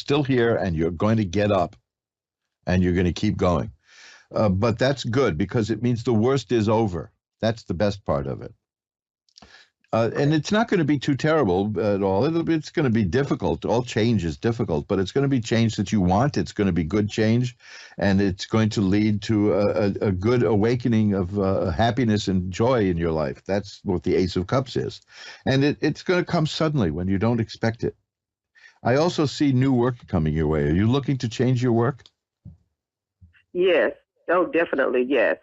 still here, and you're going to get up, and you're going to keep going. But that's good because it means the worst is over. That's the best part of it. And it's not going to be too terrible at all. It's going to be difficult. All change is difficult, but it's going to be change that you want. It's going to be good change, and it's going to lead to a good awakening of happiness and joy in your life. That's what the Ace of Cups is. And it's going to come suddenly when you don't expect it. I also see new work coming your way. Are you looking to change your work? Yes. Oh, definitely, yes.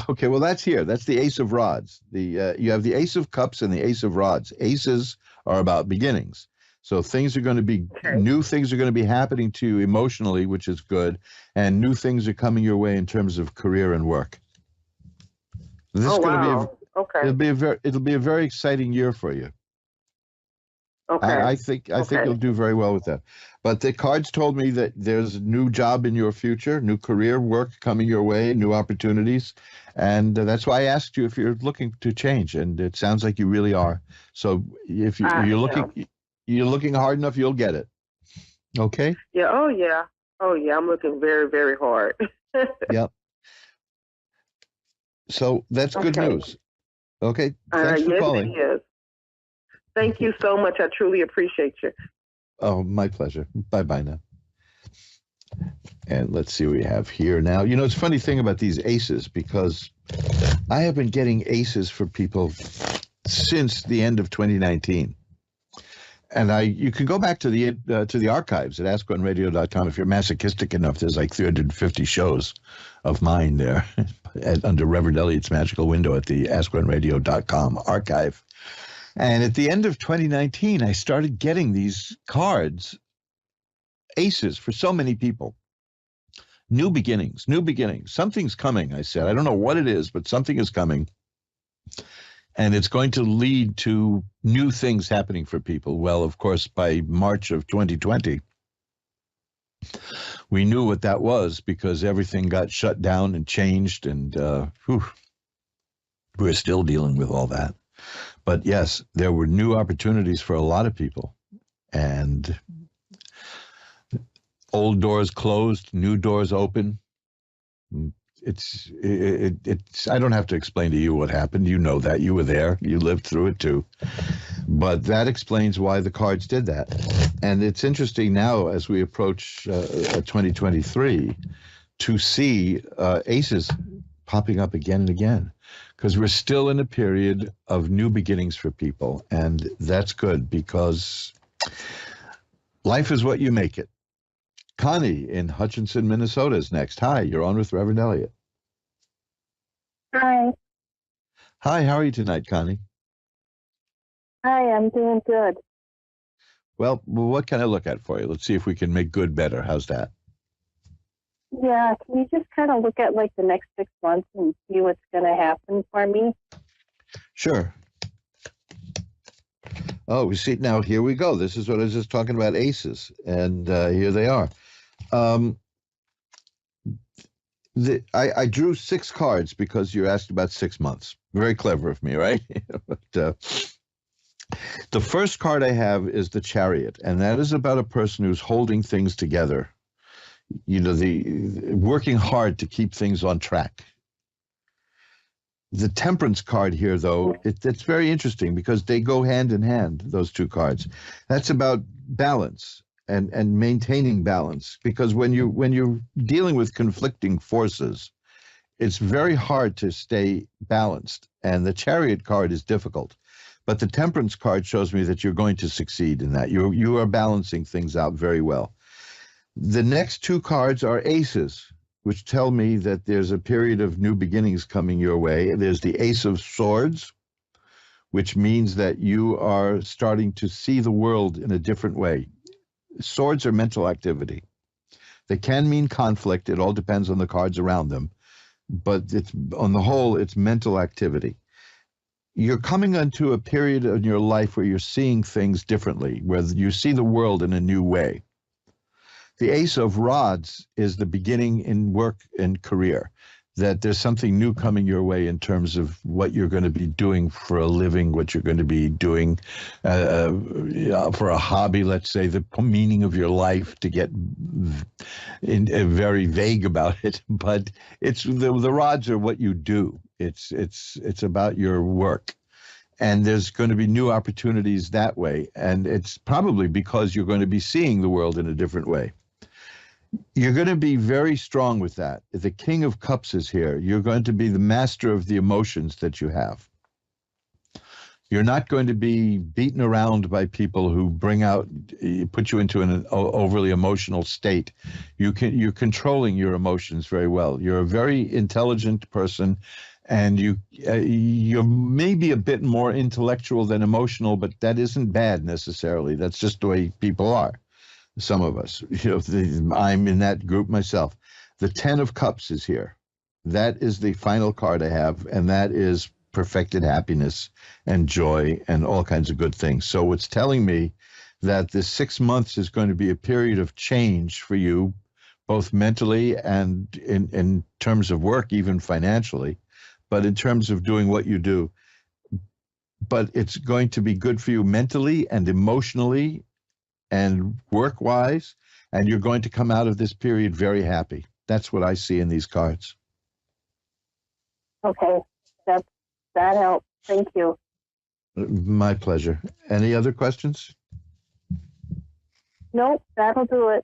Okay, well, that's here. That's the Ace of Rods. You have the Ace of Cups and the Ace of Rods. Aces are about beginnings. So things are going to be, new things are going to be happening to you emotionally, which is good, and new things are coming your way in terms of career and work. This is going to be it'll be a very exciting year for you. Okay. I think you'll do very well with that. But the cards told me that there's a new job in your future, new career work coming your way, new opportunities. And that's why I asked you if you're looking to change. And it sounds like you really are. So if you're looking hard enough, you'll get it. Okay? Yeah. Oh, yeah. Oh, yeah. I'm looking very, very hard. Yep. So that's good news. Okay. Thanks for calling. It is. Thank you so much. I truly appreciate you. Oh, my pleasure. Bye-bye now. And let's see what we have here now. You know, it's a funny thing about these aces, because I have been getting aces for people since the end of 2019. And you can go back to the archives at AskOneRadio.com if you're masochistic enough. There's like 350 shows of mine there under Reverend Elliot's Magical Window at the AskOneRadio.com archive. And at the end of 2019, I started getting these cards, aces, for so many people. New beginnings, new beginnings. Something's coming, I said. I don't know what it is, but something is coming. And it's going to lead to new things happening for people. Well, of course, by March of 2020, we knew what that was because everything got shut down and changed. And we're still dealing with all that. But yes, there were new opportunities for a lot of people, and old doors closed, new doors open. It's I don't have to explain to you what happened. You know that. You were there. You lived through it too. But that explains why the cards did that. And it's interesting now as we approach 2023 to see aces popping up again and again, because we're still in a period of new beginnings for people. And that's good because life is what you make it. Connie in Hutchinson, Minnesota is next. Hi, you're on with Reverend Elliot. Hi. Hi, how are you tonight, Connie? Hi, I'm doing good. Well, what can I look at for you? Let's see if we can make good better. How's that? Yeah, can you just kind of look at like the next 6 months and see what's going to happen for me? Sure. Oh, we see now. Here we go. This is what I was just talking about, aces, and here they are. I drew 6 cards because you asked about 6 months. Very clever of me, right? But, the first card I have is the Chariot, and that is about a person who's holding things together. You know, the working hard to keep things on track. The Temperance card here, though, it's very interesting because they go hand in hand, those 2 cards. That's about balance and maintaining balance, because when you're dealing with conflicting forces, it's very hard to stay balanced, and the Chariot card is difficult. But the Temperance card shows me that you're going to succeed in that. You are balancing things out very well. The next 2 cards are aces, which tell me that there's a period of new beginnings coming your way. There's the Ace of Swords, which means that you are starting to see the world in a different way. Swords are mental activity. They can mean conflict. It all depends on the cards around them. But on the whole, it's mental activity. You're coming into a period in your life where you're seeing things differently, where you see the world in a new way. The Ace of Rods is the beginning in work and career. that there's something new coming your way in terms of what you're going to be doing for a living, what you're going to be doing for a hobby, let's say, the meaning of your life, to get very vague about it. But it's the rods are what you do. It's about your work. And there's going to be new opportunities that way. And it's probably because you're going to be seeing the world in a different way. You're going to be very strong with that. The King of Cups is here. You're going to be the master of the emotions that you have. You're not going to be beaten around by people who put you into an overly emotional state. You're controlling your emotions very well. You're a very intelligent person, and you're maybe a bit more intellectual than emotional, but that isn't bad necessarily. That's just the way people are. Some of us, I'm in that group myself. The 10 of Cups is here. That is the final card I have, and that is perfected happiness and joy and all kinds of good things. So it's telling me that this 6 months is going to be a period of change for you, both mentally and in terms of work, even financially, but in terms of doing what you do. But it's going to be good for you mentally and emotionally and work-wise, and you're going to come out of this period very happy. That's what I see in these cards. Okay, that helps. Thank you. My pleasure. Any other questions? Nope, that'll do it.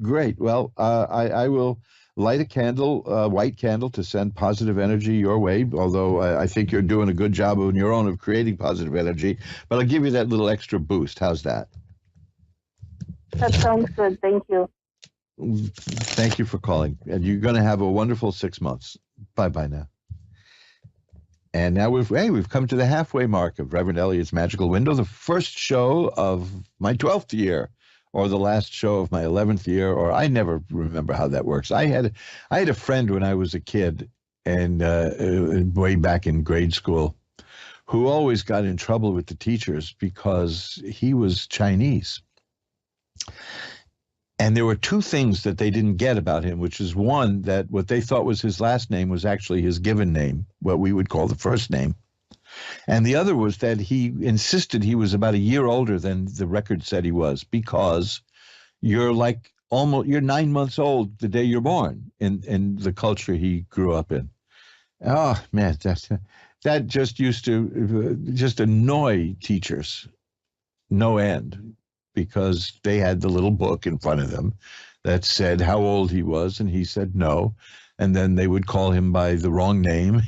Great. Well, I will light a candle, a white candle, to send positive energy your way, although I think you're doing a good job on your own of creating positive energy, but I'll give you that little extra boost. How's that? That sounds good. Thank you. Thank you for calling. And you're going to have a wonderful 6 months. Bye-bye now. And now we've come to the halfway mark of Reverend Elliot's Magical Window, the first show of my 12th year, or the last show of my 11th year, or I never remember how that works. I had a friend when I was a kid, and way back in grade school, who always got in trouble with the teachers because he was Chinese. And there were two things that they didn't get about him, which is one, that what they thought was his last name was actually his given name, what we would call the first name. And the other was that he insisted he was about a year older than the record said he was, because you're 9 months old the day you're born in the culture he grew up in. Oh, man, that just used to just annoy teachers no end, because they had the little book in front of them that said how old he was, and he said no. And then they would call him by the wrong name.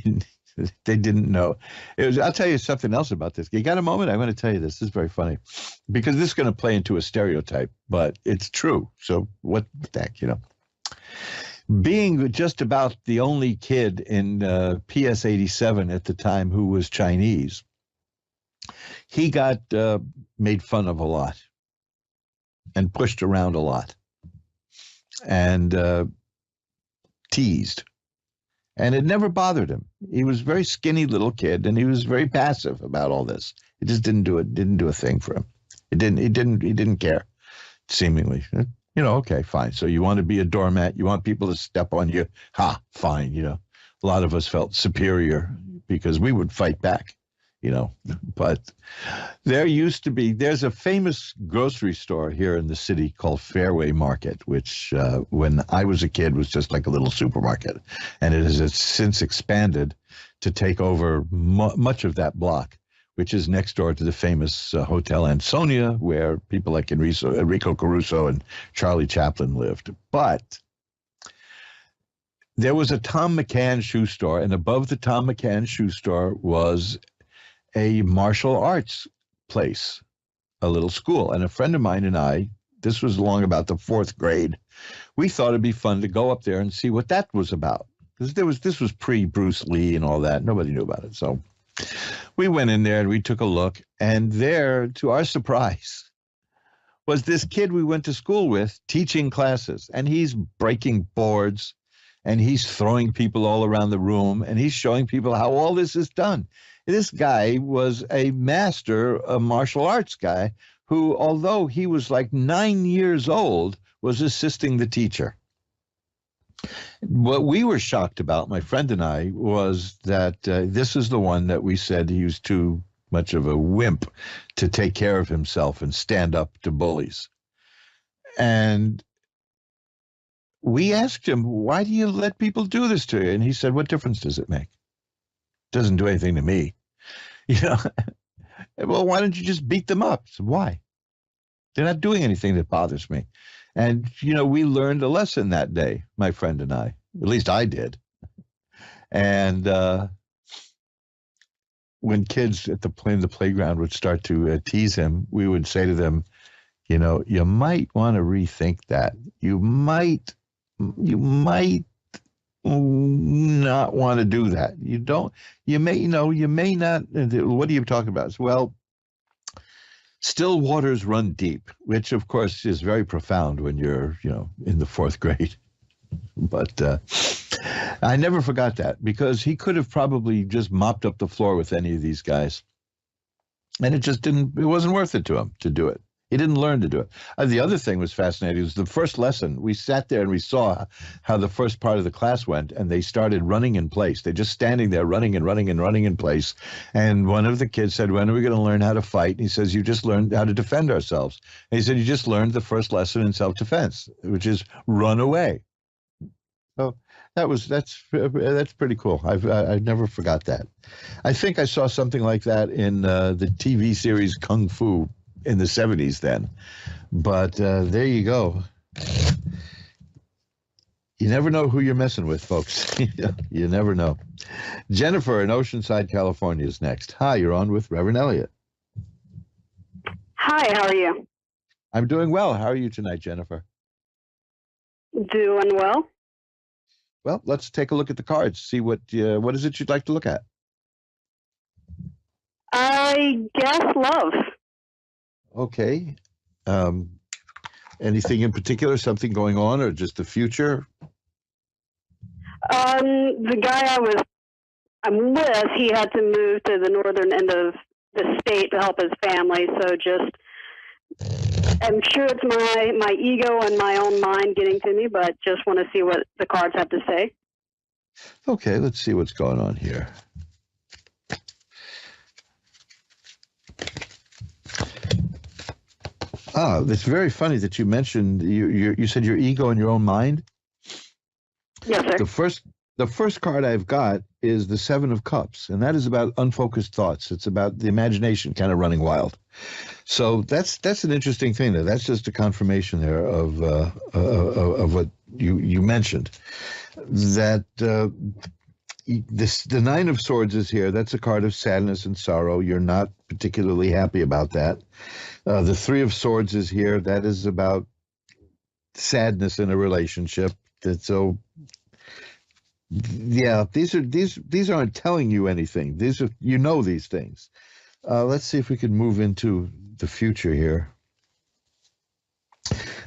They didn't know. I'll tell you something else about this. You got a moment? I'm going to tell you this. This is very funny, because this is going to play into a stereotype, but it's true. So what the heck, Being just about the only kid in PS 87 at the time who was Chinese, he got made fun of a lot and pushed around a lot and teased. And it never bothered him. He was a very skinny little kid, and he was very passive about all this. It just didn't do a thing for him. He didn't care, seemingly. Okay, fine. So you want to be a doormat, you want people to step on you. Fine. A lot of us felt superior because we would fight back, but there's a famous grocery store here in the city called Fairway Market, which when I was a kid was just like a little supermarket, and it has since expanded to take over much of that block, which is next door to the famous Hotel Ansonia, where people like Enrico Caruso and Charlie Chaplin lived. But there was a Tom McCann shoe store, and above the Tom McCann shoe store was a martial arts place, a little school. And a friend of mine and I, this was along about the 4th grade, we thought it'd be fun to go up there and see what that was about. Because this was pre-Bruce Lee and all that. Nobody knew about it. So we went in there and we took a look. And there, to our surprise, was this kid we went to school with teaching classes. And he's breaking boards, and he's throwing people all around the room, and he's showing people how all this is done. This guy was a master, a martial arts guy, who, although he was like 9 years old, was assisting the teacher. What we were shocked about, my friend and I, was that this is the one that we said he was too much of a wimp to take care of himself and stand up to bullies. And we asked him, why do you let people do this to you? And he said, what difference does it make? It doesn't do anything to me. You know, well, why don't you just beat them up? So why? They're not doing anything that bothers me. And, you know, we learned a lesson that day, my friend and I. At least I did. And when kids at the playground would start to tease him, we would say to them, you know, you might want to rethink that. You might not want to do that. You may not. What are you talking about? Well, still waters run deep, which of course is very profound when you're, you know, in the fourth grade. But I never forgot that, because he could have probably just mopped up the floor with any of these guys. And it wasn't worth it to him to do it. He didn't learn to do it. The other thing was fascinating. It was the first lesson. We sat there and we saw how the first part of the class went, and they started running in place. They're just standing there running and running and running in place. And one of the kids said, when are we going to learn how to fight? And he says, you just learned how to defend ourselves. And he said, you just learned the first lesson in self-defense, which is run away. So that's pretty cool. I never forgot that. I think I saw something like that in the TV series Kung Fu in the 70s then. But there you go. You never know who you're messing with, folks. You never know. Jennifer in Oceanside, California is next. Hi, you're on with Reverend Elliot. Hi, how are you? I'm doing well. How are you tonight, Jennifer? Doing well. Well, let's take a look at the cards. See what is it you'd like to look at? I guess love. Okay. Anything in particular? Something going on, or just the future? The guy I'm with, he had to move to the northern end of the state to help his family. So I'm sure it's my ego and my own mind getting to me, but just want to see what the cards have to say. Okay, let's see what's going on here. It's very funny that you mentioned you said your ego and your own mind. Yes, sir. The first card I've got is the Seven of Cups, and that is about unfocused thoughts. It's about the imagination kind of running wild. So that's an interesting thing there. That's just a confirmation there of what you mentioned. That the Nine of Swords is here. That's a card of sadness and sorrow. You're not particularly happy about that. The Three of Swords is here. That is about sadness in a relationship. So, yeah, these aren't telling you anything. These are, you know, these things. Let's see if we can move into the future here.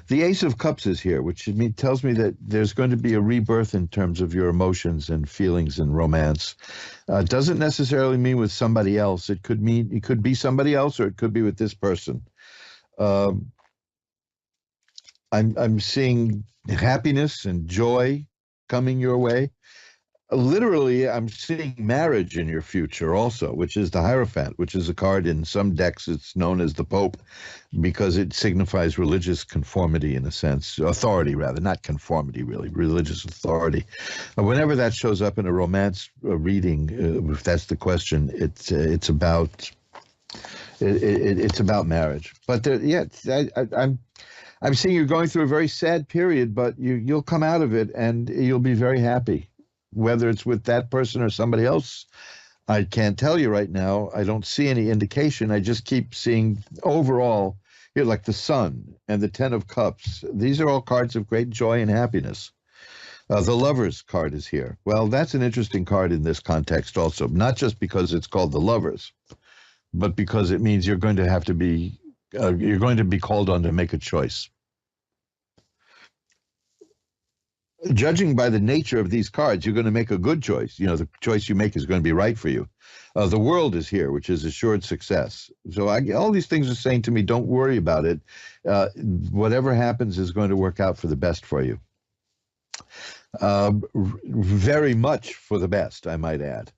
The Ace of Cups is here, which tells me that there's going to be a rebirth in terms of your emotions and feelings and romance. Doesn't necessarily mean with somebody else. It could be somebody else, or it could be with this person. I'm seeing happiness and joy coming your way. Literally, I'm seeing marriage in your future also, which is the Hierophant, which is a card in some decks. It's known as the Pope because it signifies religious conformity in a sense, authority rather, not conformity really, religious authority. Whenever that shows up in a romance reading, if that's the question, it's about marriage. But I'm seeing you're going through a very sad period, but you'll come out of it and you'll be very happy. Whether it's with that person or somebody else, I can't tell you right now. I don't see any indication. I just keep seeing overall, like the Sun and the Ten of Cups. These are all cards of great joy and happiness. The Lovers card is here. Well, that's an interesting card in this context also, not just because it's called the Lovers, but because it means you're going to be called on to make a choice. Judging by the nature of these cards, you're going to make a good choice. You know, the choice you make is going to be right for you. The World is here, which is assured success. So all these things are saying to me, don't worry about it. Whatever happens is going to work out for the best for you. Very much for the best, I might add.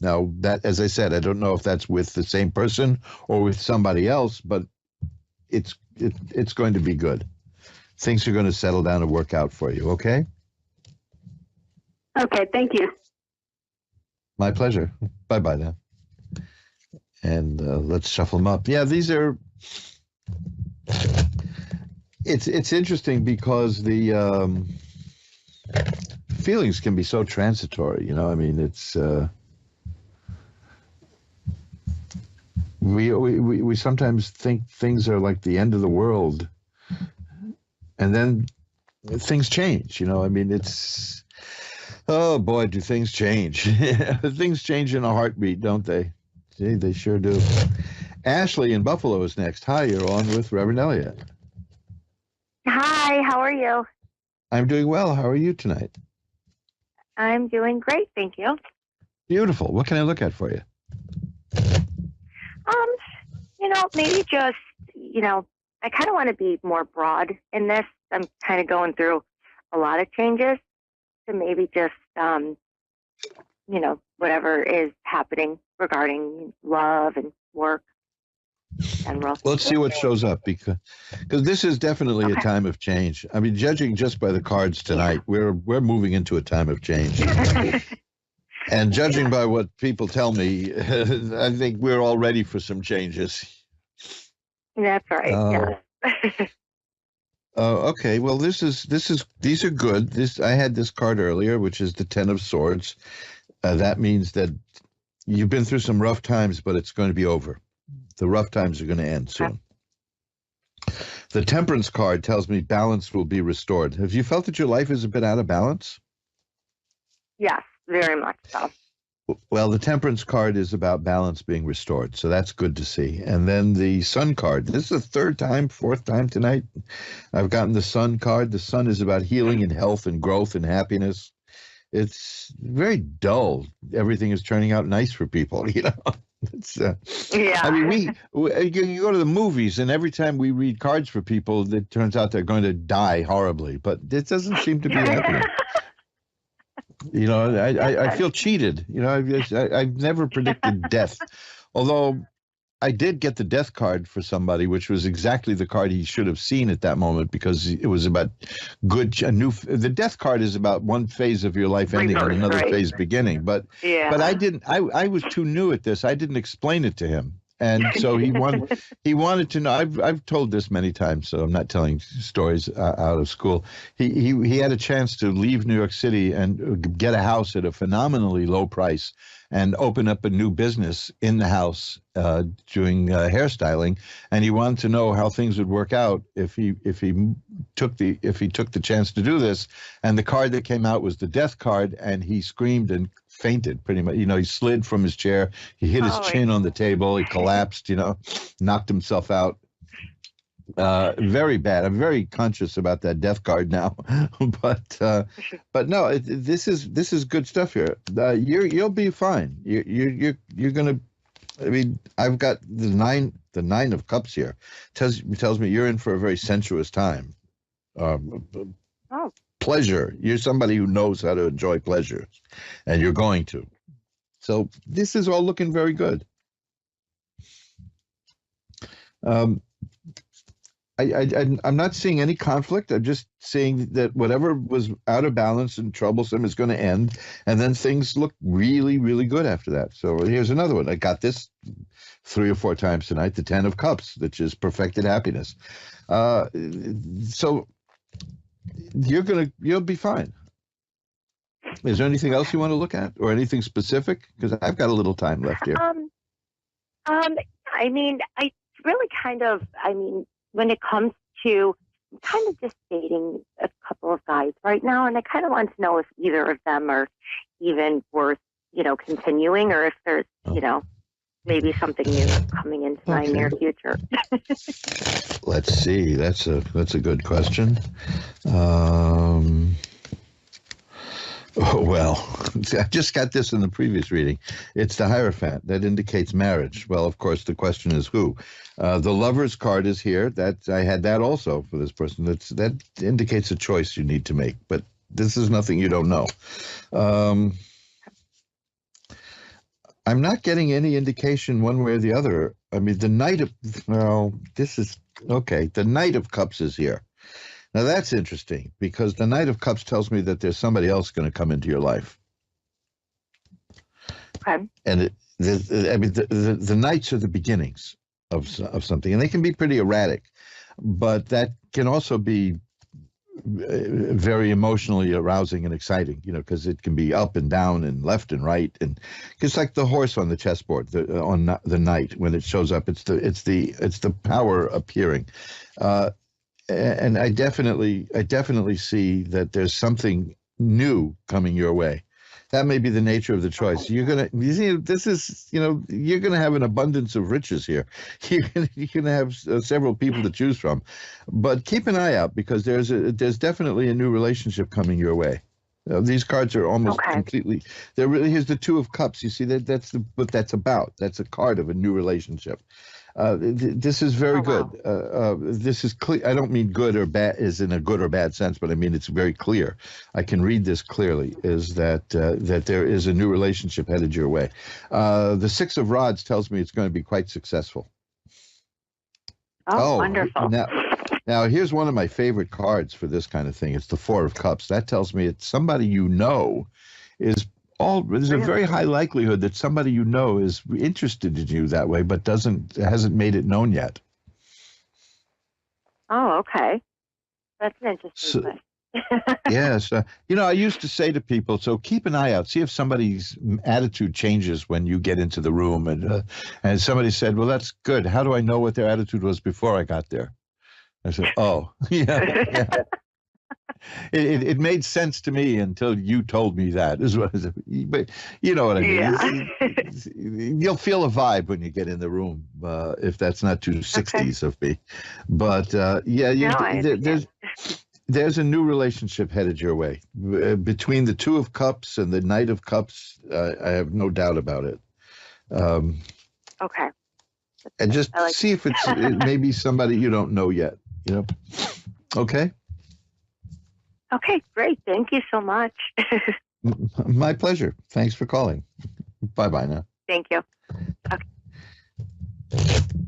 Now, that, as I said, I don't know if that's with the same person or with somebody else, but it's going to be good. Things are going to settle down and work out for you, okay? Okay, thank you. My pleasure. Bye-bye now. And let's shuffle them up. Yeah, these are... It's interesting because the feelings can be so transitory, you know? I mean, it's... We sometimes think things are like the end of the world, and then things change, you know? I mean, it's... Oh, boy, do things change. Things change in a heartbeat, don't they? See, they sure do. Ashley in Buffalo is next. Hi, you're on with Reverend Elliott. Hi, how are you? I'm doing well. How are you tonight? I'm doing great, thank you. Beautiful. What can I look at for you? Maybe just, I kind of want to be more broad in this. I'm kind of going through a lot of changes. So maybe just, whatever is happening regarding love and work. General. Let's see what shows up, because this is definitely a time of change. I mean, judging just by the cards tonight, we're moving into a time of change. And judging by what people tell me, I think we're all ready for some changes. That's right. Yeah. Okay. Well, these are good. I had this card earlier, which is the 10 of Swords. That means that you've been through some rough times, but it's going to be over. The rough times are going to end soon. The Temperance card tells me balance will be restored. Have you felt that your life is a bit out of balance? Yes, very much so. Well, the Temperance card is about balance being restored, so that's good to see. And then the Sun card. This is the fourth time tonight I've gotten the Sun card. The Sun is about healing and health and growth and happiness. It's very dull. Everything is turning out nice for people, you know. It's, yeah. I mean, you go to the movies, and every time we read cards for people, it turns out they're going to die horribly. But it doesn't seem to be happening. You know, I feel cheated. You know, I've never predicted death, although I did get the death card for somebody, which was exactly the card he should have seen at that moment, because it was about the death card is about one phase of your life ending and another phase beginning. But I didn't. I was too new at this. I didn't explain it to him. And so he wanted to know. I've told this many times, so I'm not telling stories out of school. He had a chance to leave New York City and get a house at a phenomenally low price and open up a new business in the house doing hairstyling. And he wanted to know how things would work out if he took the chance to do this. And the card that came out was the death card, and he screamed and fainted pretty much. You know, he slid from his chair. He hit his chin on the table. He collapsed, you know, knocked himself out. Very bad. I'm very conscious about that death card now, but no, this is good stuff here. You'll be fine. You're gonna. I mean, I've got the nine of cups here. Tells me you're in for a very sensuous time. Pleasure. You're somebody who knows how to enjoy pleasure, and you're going to. So this is all looking very good. I'm not seeing any conflict. I'm just seeing that whatever was out of balance and troublesome is going to end, and then things look really, really good after that. So here's another one. I got this 3 or 4 times tonight, the 10 of Cups, which is perfected happiness. So you'll be fine. Is there anything else you want to look at, or anything specific? Because I've got a little time left here. I mean, I really when it comes to, I'm kind of just dating a couple of guys right now, and I kind of want to know if either of them are even worth, continuing, or if there's, maybe something new coming into my near future. Let's see. That's a good question. Well, I just got this in the previous reading. It's the Hierophant. That indicates marriage. Well, of course, the question is who. The Lover's card is here. I had that also for this person. That indicates a choice you need to make. But This is nothing you don't know. I'm not getting any indication one way or the other. I mean, the Knight of, well, this is, okay, the Knight of Cups is here. Now that's interesting because the Knight of Cups tells me that there's somebody else going to come into your life. Okay. And the Knights are the beginnings of something, and they can be pretty erratic, but that can also be very emotionally arousing and exciting, because it can be up and down and left and right, and it's like the horse on the chessboard. On the knight, when it shows up, it's the power appearing, and I definitely see that there's something new coming your way. That may be the nature of the choice. You're gonna have an abundance of riches here. You're gonna have several people to choose from, but keep an eye out because there's definitely a new relationship coming your way. These cards are almost completely. Here's the Two of Cups. You see that's what that's about. That's a card of a new relationship. This is very good. Wow. This is clear. I don't mean good or bad is in a good or bad sense, but I mean it's very clear. I can read this clearly. Is that there is a new relationship headed your way? The Six of Rods tells me it's going to be quite successful. Oh, wonderful! Now here's one of my favorite cards for this kind of thing. It's the Four of Cups. That tells me it's somebody there's a very high likelihood that somebody is interested in you that way, but hasn't made it known yet. Oh, okay. That's an interesting thing. Yes. I used to say to people, so keep an eye out, see if somebody's attitude changes when you get into the room. And somebody said, well, that's good. How do I know what their attitude was before I got there? I said, oh, yeah. It made sense to me until you told me that. But you know what I mean. Yeah. You'll feel a vibe when you get in the room, if that's not too 60s of me. But there's a new relationship headed your way. Between the Two of Cups and the Knight of Cups, I have no doubt about it. Okay. And just see if it may be somebody you don't know yet. Okay. Okay, great. Thank you so much. My pleasure. Thanks for calling. Bye-bye now. Thank you. Okay.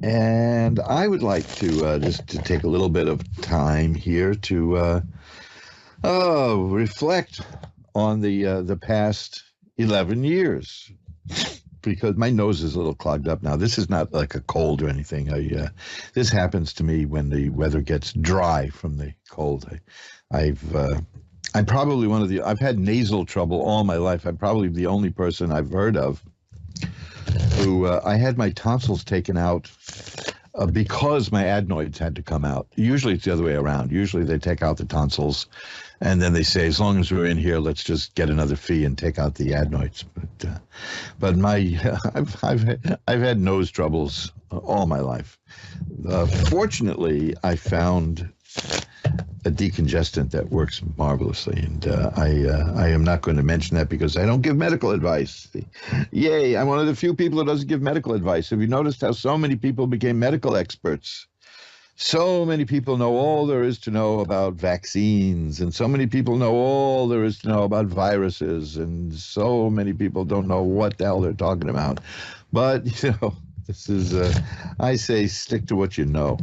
And I would like to just to take a little bit of time here to reflect on the past 11 years, because my nose is a little clogged up now. This is not like a cold or anything. This happens to me when the weather gets dry from the cold. I'm probably I've had nasal trouble all my life. I'm probably the only person I've heard of who I had my tonsils taken out because my adenoids had to come out. Usually it's the other way around. Usually they take out the tonsils and then they say, as long as we're in here, let's just get another fee and take out the adenoids. But I've had nose troubles all my life. Fortunately, I found a decongestant that works marvelously, and I am not going to mention that because I don't give medical advice. Yay, I'm one of the few people who doesn't give medical advice. Have you noticed how so many people became medical experts? So many people know all there is to know about vaccines, and so many people know all there is to know about viruses, and so many people don't know what the hell they're talking about. But, this is, I say, stick to what you know.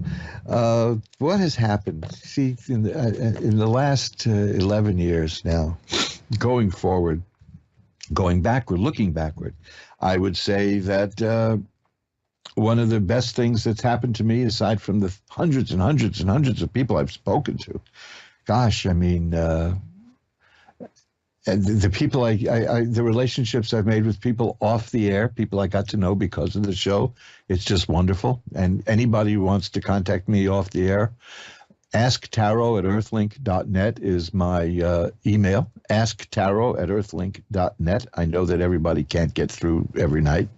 What has happened? See, in the last 11 years now, going forward, going backward, looking backward, I would say that one of the best things that's happened to me, aside from the hundreds and hundreds and hundreds of people I've spoken to, gosh, I mean, the people the relationships I've made with people off the air, people I got to know because of the show, it's just wonderful. And anybody who wants to contact me off the air, asktaro@earthlink.net is my email. asktaro@earthlink.net. I know that everybody can't get through every night.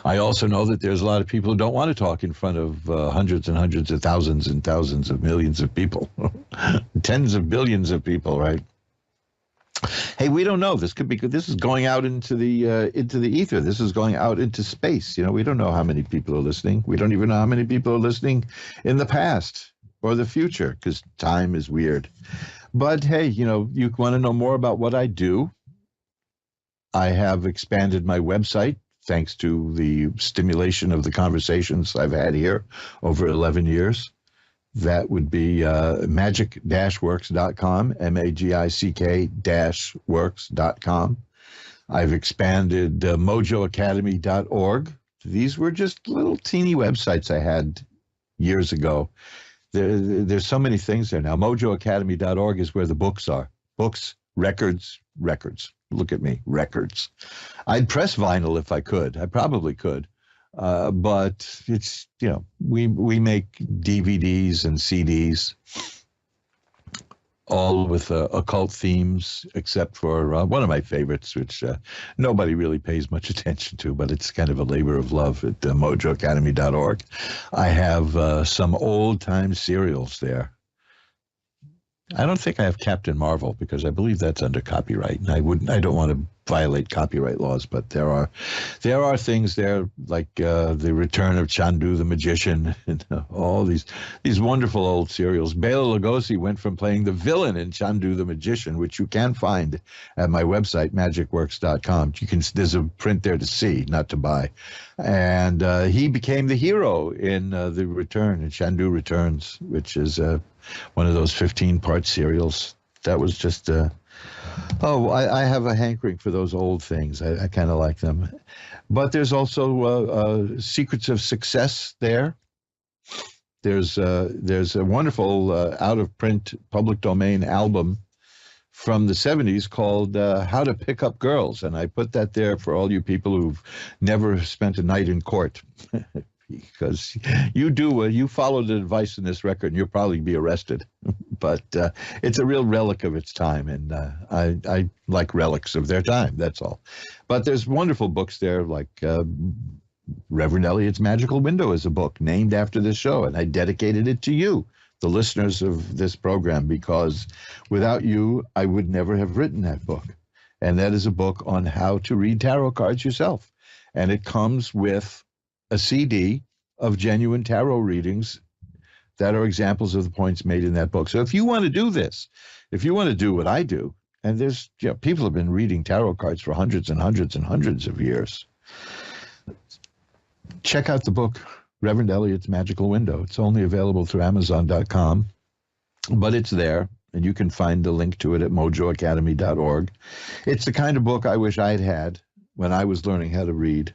I also know that there's a lot of people who don't want to talk in front of hundreds and hundreds of thousands and thousands of millions of people, tens of billions of people, right? Hey, we don't know. This could be good. This is going out into the ether. This is going out into space. We don't know how many people are listening. We don't even know how many people are listening in the past or the future, because time is weird. But hey, you want to know more about what I do? I have expanded my website thanks to the stimulation of the conversations I've had here over 11 years. That would be magic-works.com, magick-works.com. I've expanded mojoacademy.org. These were just little teeny websites I had years ago. There's so many things there now. Mojoacademy.org is where the books are. Books, records. Look at me, records. I'd press vinyl if I could. I probably could. But it's, we make DVDs and CDs, all with occult themes, except for one of my favorites, which nobody really pays much attention to, but it's kind of a labor of love at mojoacademy.org. I have some old-time serials there. I don't think I have Captain Marvel because I believe that's under copyright, and I don't want to violate copyright laws, but there are things there like the Return of Chandu the Magician and all these wonderful old serials. Bela Lugosi went from playing the villain in Chandu the Magician, which you can find at my website magicworks.com. There's a print there to see, not to buy, and he became the hero in the Return, in Chandu Returns, which is one of those 15-part serials. That was just I have a hankering for those old things. I kind of like them. But there's also Secrets of Success there. There's a wonderful out-of-print public domain album from the 70s called How to Pick Up Girls. And I put that there for all you people who've never spent a night in court. Because you follow the advice in this record and you'll probably be arrested. But it's a real relic of its time, and I like relics of their time, that's all. But there's wonderful books there, like Reverend Elliot's Magical Window is a book named after this show, and I dedicated it to you, the listeners of this program, because without you, I would never have written that book. And that is a book on how to read tarot cards yourself. And it comes with a CD of genuine tarot readings that are examples of the points made in that book. So if you want to do this, if you want to do what I do, and there's people have been reading tarot cards for hundreds and hundreds and hundreds of years, check out the book, Reverend Elliot's Magical Window. It's only available through Amazon.com, but it's there, and you can find the link to it at mojoacademy.org. It's the kind of book I wish I'd had when I was learning how to read.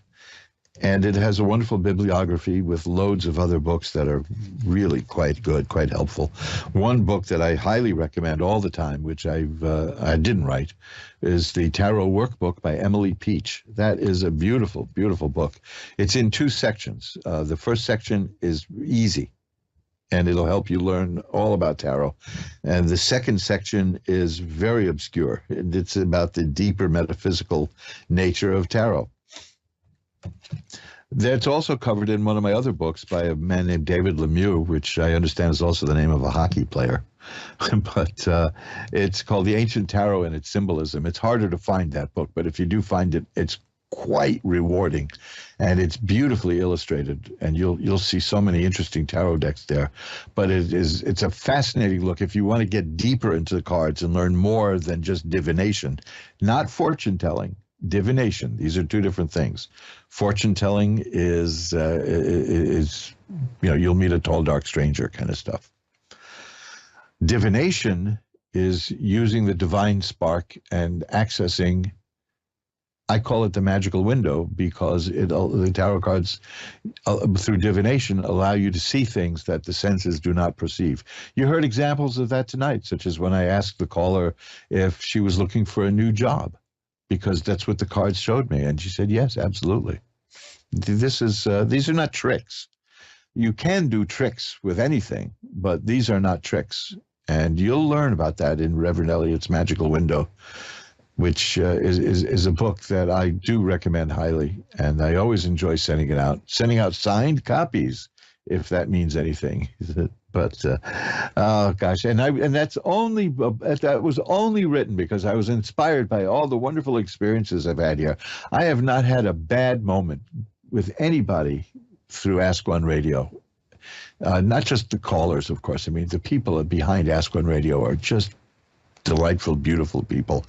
And it has a wonderful bibliography with loads of other books that are really quite good, quite helpful. One book that I highly recommend all the time, which I didn't write, is the Tarot Workbook by Emily Peach. That is a beautiful, beautiful book. It's in 2 sections. The first section is easy, and it'll help you learn all about tarot. And the second section is very obscure. It's about the deeper metaphysical nature of tarot. That's also covered in one of my other books by a man named David Lemieux, which I understand is also the name of a hockey player. But it's called The Ancient Tarot and Its Symbolism. It's harder to find that book, but if you do find it, it's quite rewarding, and it's beautifully illustrated, and you'll see so many interesting tarot decks there. But it's a fascinating look if you want to get deeper into the cards and learn more than just divination, not fortune telling. Divination. These are 2 different things. Fortune telling is you'll meet a tall, dark stranger kind of stuff. Divination is using the divine spark and accessing. I call it the magical window because the tarot cards, through divination, allow you to see things that the senses do not perceive. You heard examples of that tonight, such as when I asked the caller if she was looking for a new job, because that's what the cards showed me. And she said, yes, absolutely. These are not tricks. You can do tricks with anything, but these are not tricks. And you'll learn about that in Reverend Elliot's Magical Window, which is a book that I do recommend highly. And I always enjoy sending out signed copies, if that means anything. But oh gosh, and that was only written because I was inspired by all the wonderful experiences I've had here. I have not had a bad moment with anybody through Ask One Radio. Not just the callers, of course. I mean, the people behind Ask One Radio are just delightful, beautiful people.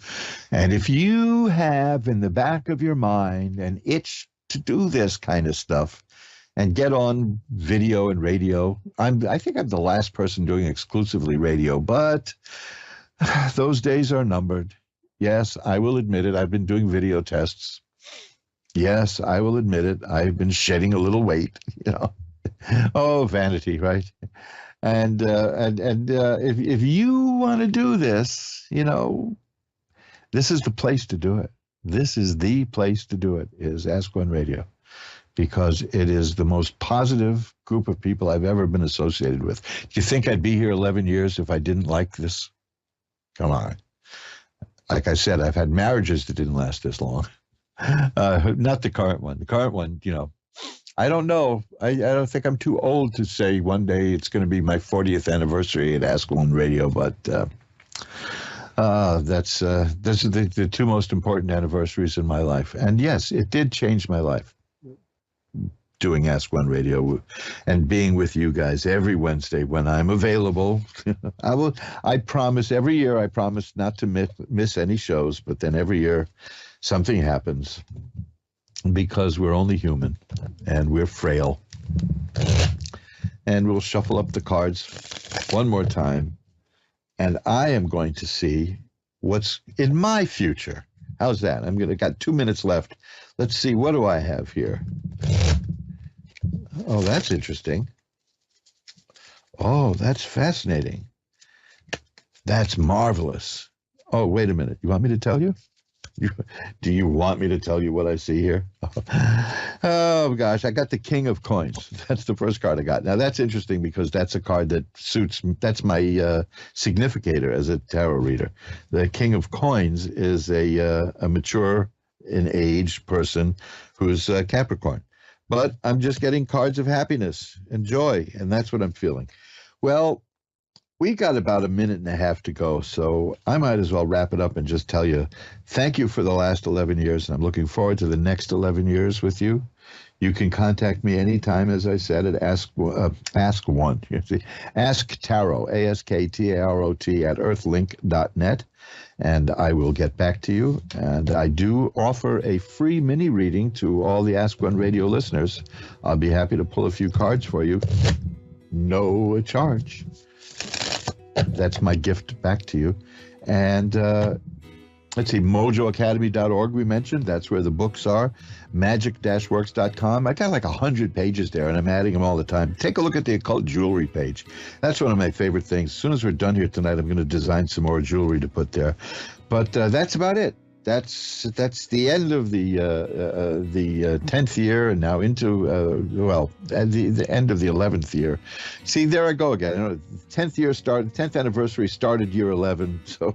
And if you have in the back of your mind an itch to do this kind of stuff and get on video and radio, I think I'm the last person doing exclusively radio, but those days are numbered. Yes, I will admit it. I've been doing video tests. Yes, I will admit it. I've been shedding a little weight, Oh, vanity, right? And if you want to do this, this is the place to do it. This is the place to do it, is Ask One Radio, because it is the most positive group of people I've ever been associated with. Do you think I'd be here 11 years if I didn't like this? Come on. Like I said, I've had marriages that didn't last this long. Not the current one. The current one, I don't know. I don't think I'm too old to say one day it's going to be my 40th anniversary at Ask One Radio, but those are the two most important anniversaries in my life. And yes, it did change my life, doing Ask One Radio and being with you guys every Wednesday when I'm available. I promise every year, I promise not to miss any shows, but then every year something happens, because we're only human and we're frail. And we'll shuffle up the cards one more time, and I am going to see what's in my future. How's that? Got 2 minutes left. Let's see, what do I have here? Oh, that's interesting. Oh, that's fascinating. That's marvelous. Oh, wait a minute. You want me to tell you? Do you want me to tell you what I see here? Oh, gosh, I got the King of Coins. That's the first card I got. Now, that's interesting because that's a card that suits, that's my significator as a tarot reader. The King of Coins is a mature in age person who's Capricorn. But I'm just getting cards of happiness and joy, and that's what I'm feeling. Well, we got about a minute and a half to go, so I might as well wrap it up and just tell you thank you for the last 11 years, and I'm looking forward to the next 11 years with you. You can contact me anytime, as I said, at Ask Tarot, ASKTAROT, at earthlink.net, and I will get back to you. And I do offer a free mini reading to all the Ask One Radio listeners. I'll be happy to pull a few cards for you. No charge. That's my gift back to you. And let's see, mojoacademy.org we mentioned. That's where the books are. Magic-works.com. I got like 100 pages there, and I'm adding them all the time. Take a look at the occult jewelry page. That's one of my favorite things. As soon as we're done here tonight, I'm going to design some more jewelry to put there. But that's about it. That's the end of the 10th year, and now into the end of the 11th year. See, there I go again. 10th anniversary started year 11. So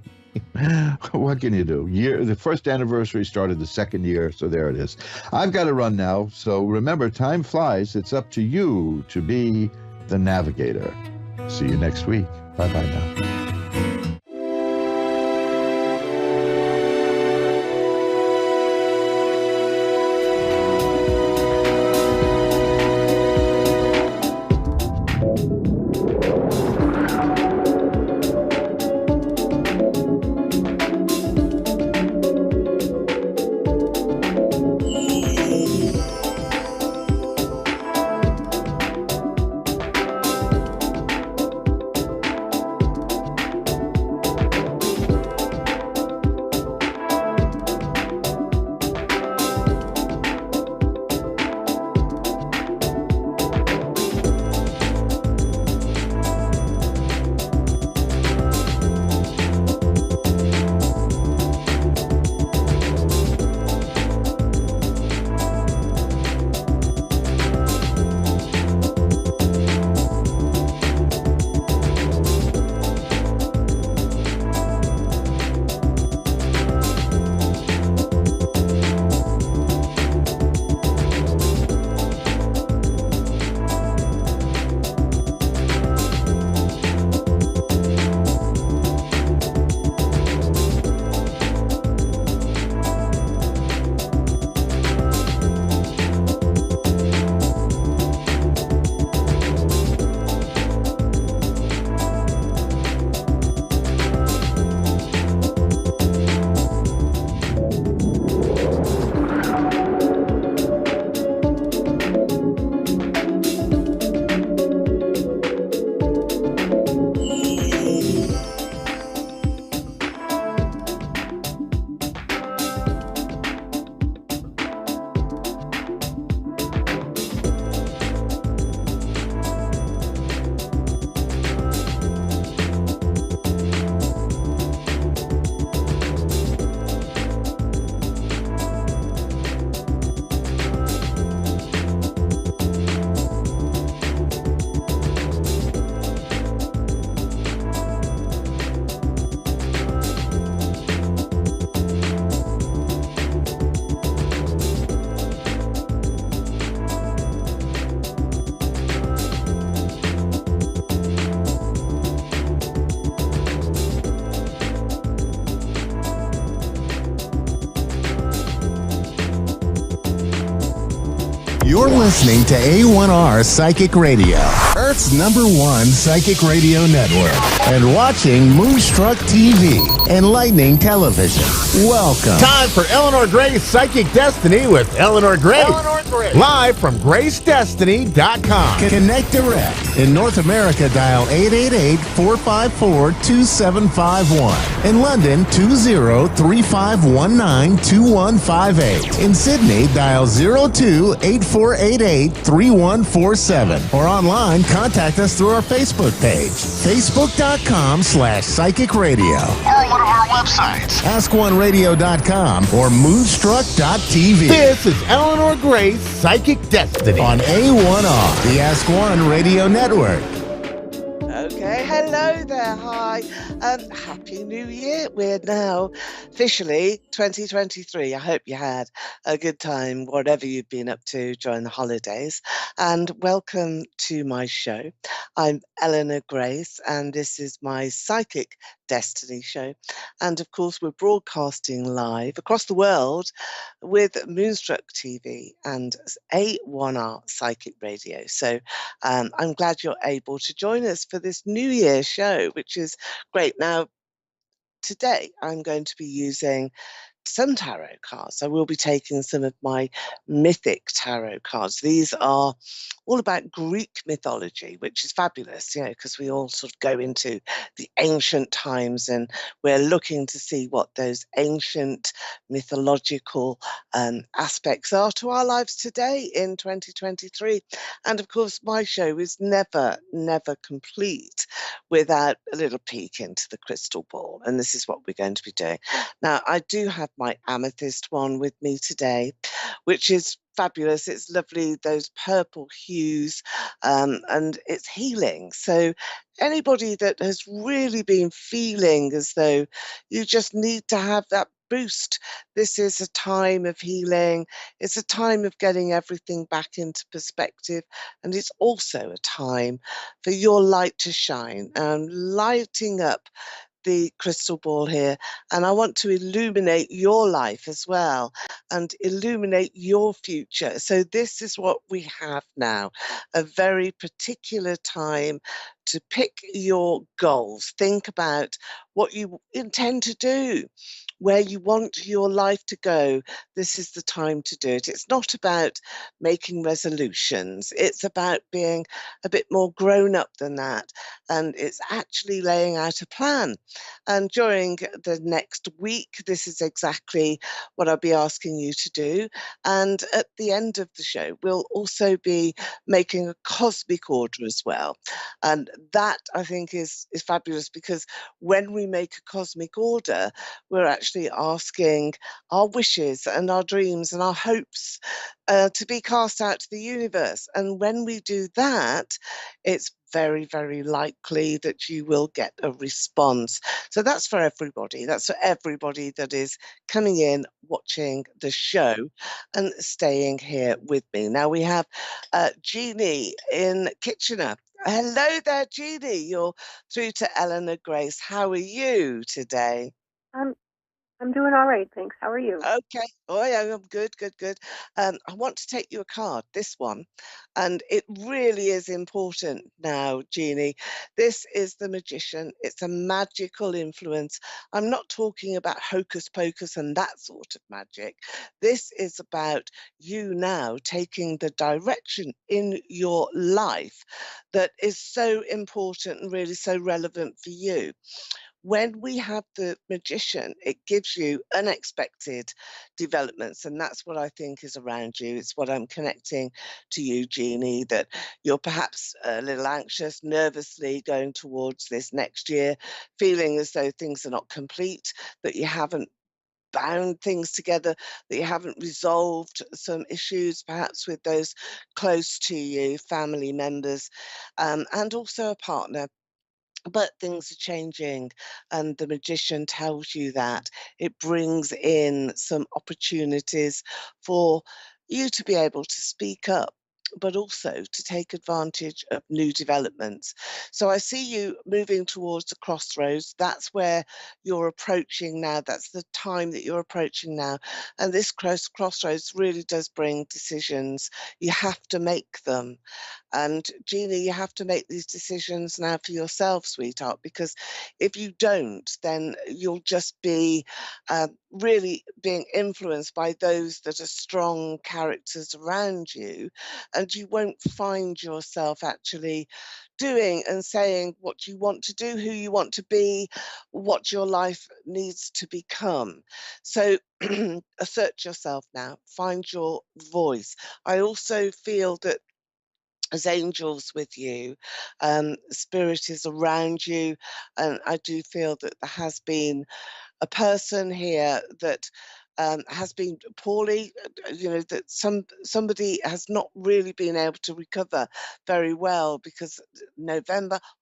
what can you do? The first anniversary started the second year, so there it is. I've got to run now. So remember, time flies. It's up to you to be the navigator. See you next week. Bye bye now. You're listening to A1R Psychic Radio, Earth's #1 psychic radio network, and watching Moonstruck TV, Enlightening Television. Welcome. Time for Eleanor Gray's Psychic Destiny with Eleanor Gray. Live from GraceDestiny.com. Connect direct. In North America, dial 888-454-2751. In London, 20-3519-2158. In Sydney, dial 02-8488-3147. Or online, contact us through our Facebook page, facebook.com/psychic radio. Or one of our websites, askoneradio.com or moonstruck.tv. This is Eleanor Gray's Psychic Destiny on A1R, the Ask One Radio Network. Okay, hello there, hi. Happy New Year. We're now officially 2023. I hope you had a good time, whatever you've been up to during the holidays. And welcome to my show. I'm Eleanor Grace, and this is my Psychic Destiny show. And of course, we're broadcasting live across the world with Moonstruck TV and A1R Psychic Radio. So I'm glad you're able to join us for this New Year show, which is great. Now, today I'm going to be using some tarot cards. I will be taking some of my mythic tarot cards. These are all about Greek mythology, which is fabulous, you know, because we all sort of go into the ancient times and we're looking to see what those ancient mythological aspects are to our lives today in 2023. And of course, my show is never, never complete without a little peek into the crystal ball. And this is what we're going to be doing. Now, I do have my amethyst one with me today, which is fabulous. It's lovely, those purple hues, and it's healing. So anybody that has really been feeling as though you just need to have that boost, this is a time of healing. It's a time of getting everything back into perspective, and it's also a time for your light to shine and lighting up the crystal ball here, and I want to illuminate your life as well and illuminate your future. So this is what we have now, a very particular time to pick your goals. Think about what you intend to do, where you want your life to go. This is the time to do it. It's not about making resolutions. It's about being a bit more grown up than that. And it's actually laying out a plan. And during the next week, this is exactly what I'll be asking you to do. And at the end of the show, we'll also be making a cosmic order as well. And that, I think, is fabulous, because when we make a cosmic order, we're actually asking our wishes and our dreams and our hopes to be cast out to the universe. And when we do that, it's very, very likely that you will get a response. So that's for everybody. That's for everybody that is coming in, watching the show and staying here with me. Now we have Jeannie in Kitchener. Hello there, Jeannie. You're through to Eleanor Grace. How are you today? I'm doing all right, thanks. How are you? Okay. Oh, yeah, I'm good, good, good. I want to take you a card, this one, and it really is important now, Jeannie. This is the Magician. It's a magical influence. I'm not talking about hocus pocus and that sort of magic. This is about you now taking the direction in your life that is so important and really so relevant for you. When we have the Magician, it gives you unexpected developments, and that's what I think is around you. It's what I'm connecting to you, Jeannie, that you're perhaps a little anxious, nervously going towards this next year, feeling as though things are not complete, that you haven't bound things together, that you haven't resolved some issues perhaps with those close to you, family members, and also a partner. But things are changing, and the Magician tells you that. It brings in some opportunities for you to be able to speak up but also to take advantage of new developments. So I see you moving towards the crossroads. That's where you're approaching now. That's the time that you're approaching now. And this crossroads really does bring decisions. You have to make them. And Jeannie, you have to make these decisions now for yourself, sweetheart, because if you don't, then you'll just be really being influenced by those that are strong characters around you, and you won't find yourself actually doing and saying what you want to do, who you want to be, what your life needs to become. So assert yourself now, find your voice. I also feel that as angels with you, spirit is around you, and I do feel that there has been a person here that has been poorly, that somebody has not really been able to recover very well, because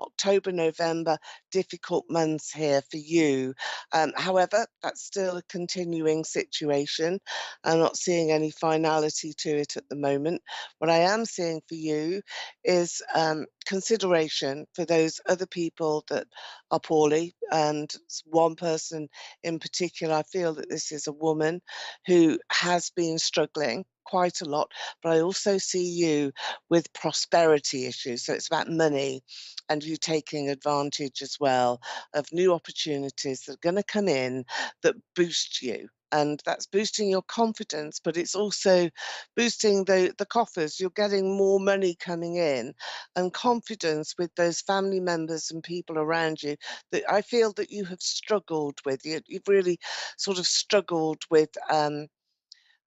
October, November, difficult months here for you. However, that's still a continuing situation. I'm not seeing any finality to it at the moment. What I am seeing for you is consideration for those other people that are poorly, and one person in particular, I feel that this is a woman who has been struggling quite a lot, but I also see you with prosperity issues. So it's about money, and you taking advantage as well of new opportunities that are going to come in that boost you. And that's boosting your confidence, but it's also boosting the coffers. You're getting more money coming in, and confidence with those family members and people around you that I feel that you have struggled with. You've really sort of struggled with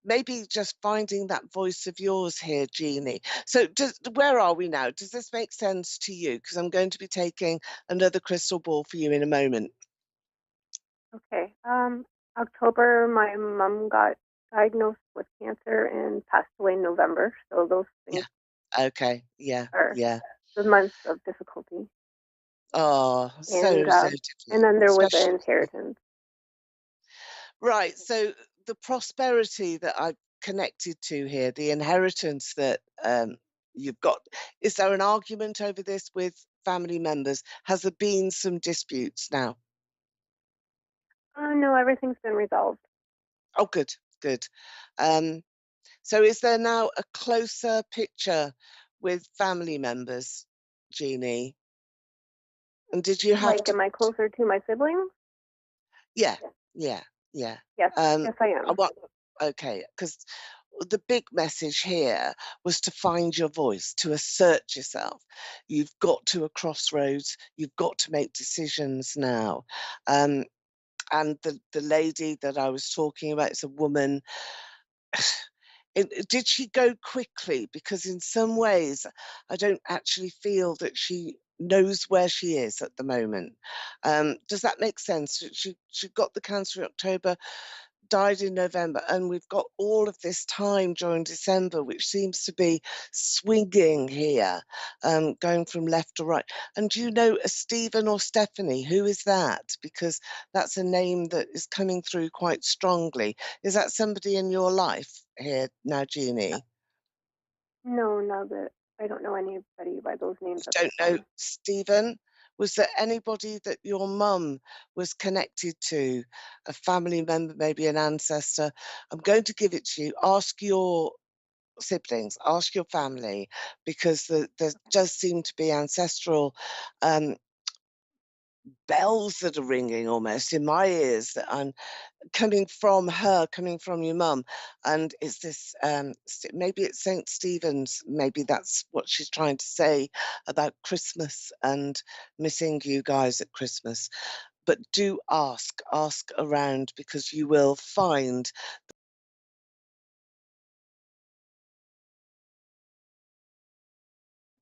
maybe just finding that voice of yours here, Jeannie. So where are we now? Does this make sense to you? Because I'm going to be taking another crystal ball for you in a moment. Okay. October, my mom got diagnosed with cancer and passed away in November. So those things Okay. Yeah. are Yeah. the months of difficulty. Oh, so And difficult. and then there was the Especially inheritance. right. So the prosperity that I've connected to here, the inheritance that you've got, is there an argument over this with family members? Has there been some disputes now? No, everything's been resolved. Oh, good, good. So is there now a closer picture with family members, Jeannie? And did you have Like, to? am I closer to my siblings? Yeah, yeah, yeah. Yes, Um, yes, I I am. want, okay, because the big message here was to find your voice, to assert yourself. You've got to a crossroads. You've got to make decisions now. Um, and the lady that I was talking about is a woman. Did she go quickly? Because in some ways, I don't actually feel that she knows where she is at the moment. Does that make sense? She got the cancer in October, died in November, and we've got all of this time during December, which seems to be swinging here, going from left to right. And do you know a Stephen or Stephanie? Who is that? Because that's a name that is coming through quite strongly. Is that somebody in your life here now, Jeannie? No, no, that I don't know anybody by those names You at this don't know time. Stephen? Was there anybody that your mum was connected to, a family member, maybe an ancestor? I'm going to give it to you. Ask your siblings, ask your family, because there does seem to be ancestral bells that are ringing almost in my ears that I'm coming from her, coming from your mum. And it's this, maybe it's St. Stephen's, maybe that's what she's trying to say about Christmas and missing you guys at Christmas. But do ask around, because you will find.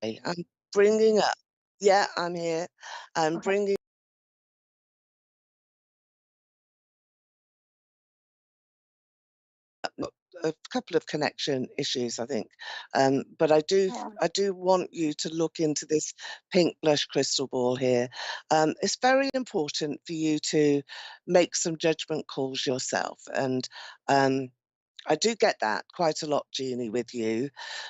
I'm bringing up, yeah, I'm here. I'm Okay. bringing up a couple of connection issues, I think. But Yeah. I do want you to look into this pink blush crystal ball here. It's very important for you to make some judgment calls yourself, and I do get that quite a lot, Jeannie, with you.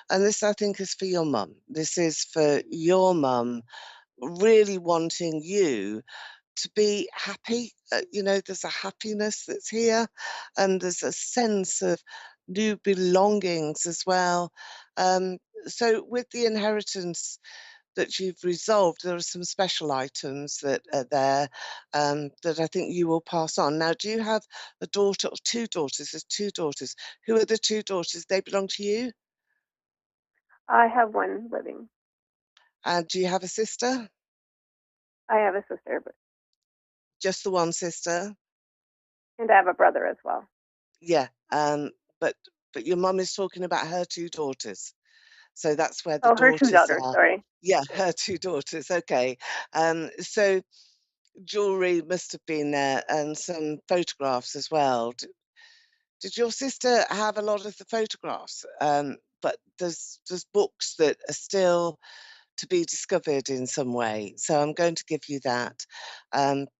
And this, I think, is for your mum. This is for your mum really wanting you to be happy. There's a happiness that's here, and there's a sense of new belongings as well. So with the inheritance that you've resolved, there are some special items that are there that I think you will pass on. Now, do you have a daughter or two daughters? There's two daughters. Who are the two daughters? They belong to you? I have one living. And do you have a sister? I have a sister, Just the one sister? and I have a brother as well. Yeah. But your mum is talking about her two daughters. So that's where the Oh, her two daughters daughters. are. Sorry. Yeah, her two daughters. Okay. So jewelry must have been there, and some photographs as well. Did your sister have a lot of the photographs? But there's books that are still to be discovered in some way. So I'm going to give you that.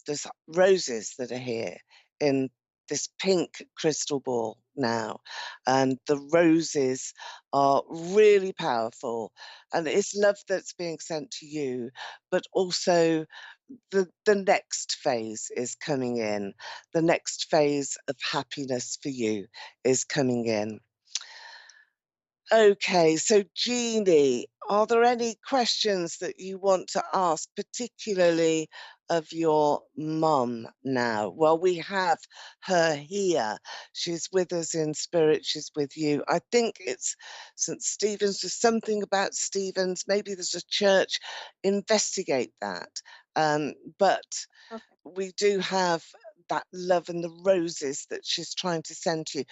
There's roses that are here in this pink crystal ball now, and the roses are really powerful, and it's love that's being sent to you, but also the next phase is coming in. The next phase of happiness for you is coming in. Okay, so Jeannie, are there any questions that you want to ask, particularly of your mum now? Well, we have her here. She's with us in spirit. She's with you. I think it's St. Stephen's. There's something about Stephen's. Maybe there's a church. Investigate that. But Okay. we do have that love and the roses that she's trying to send to you.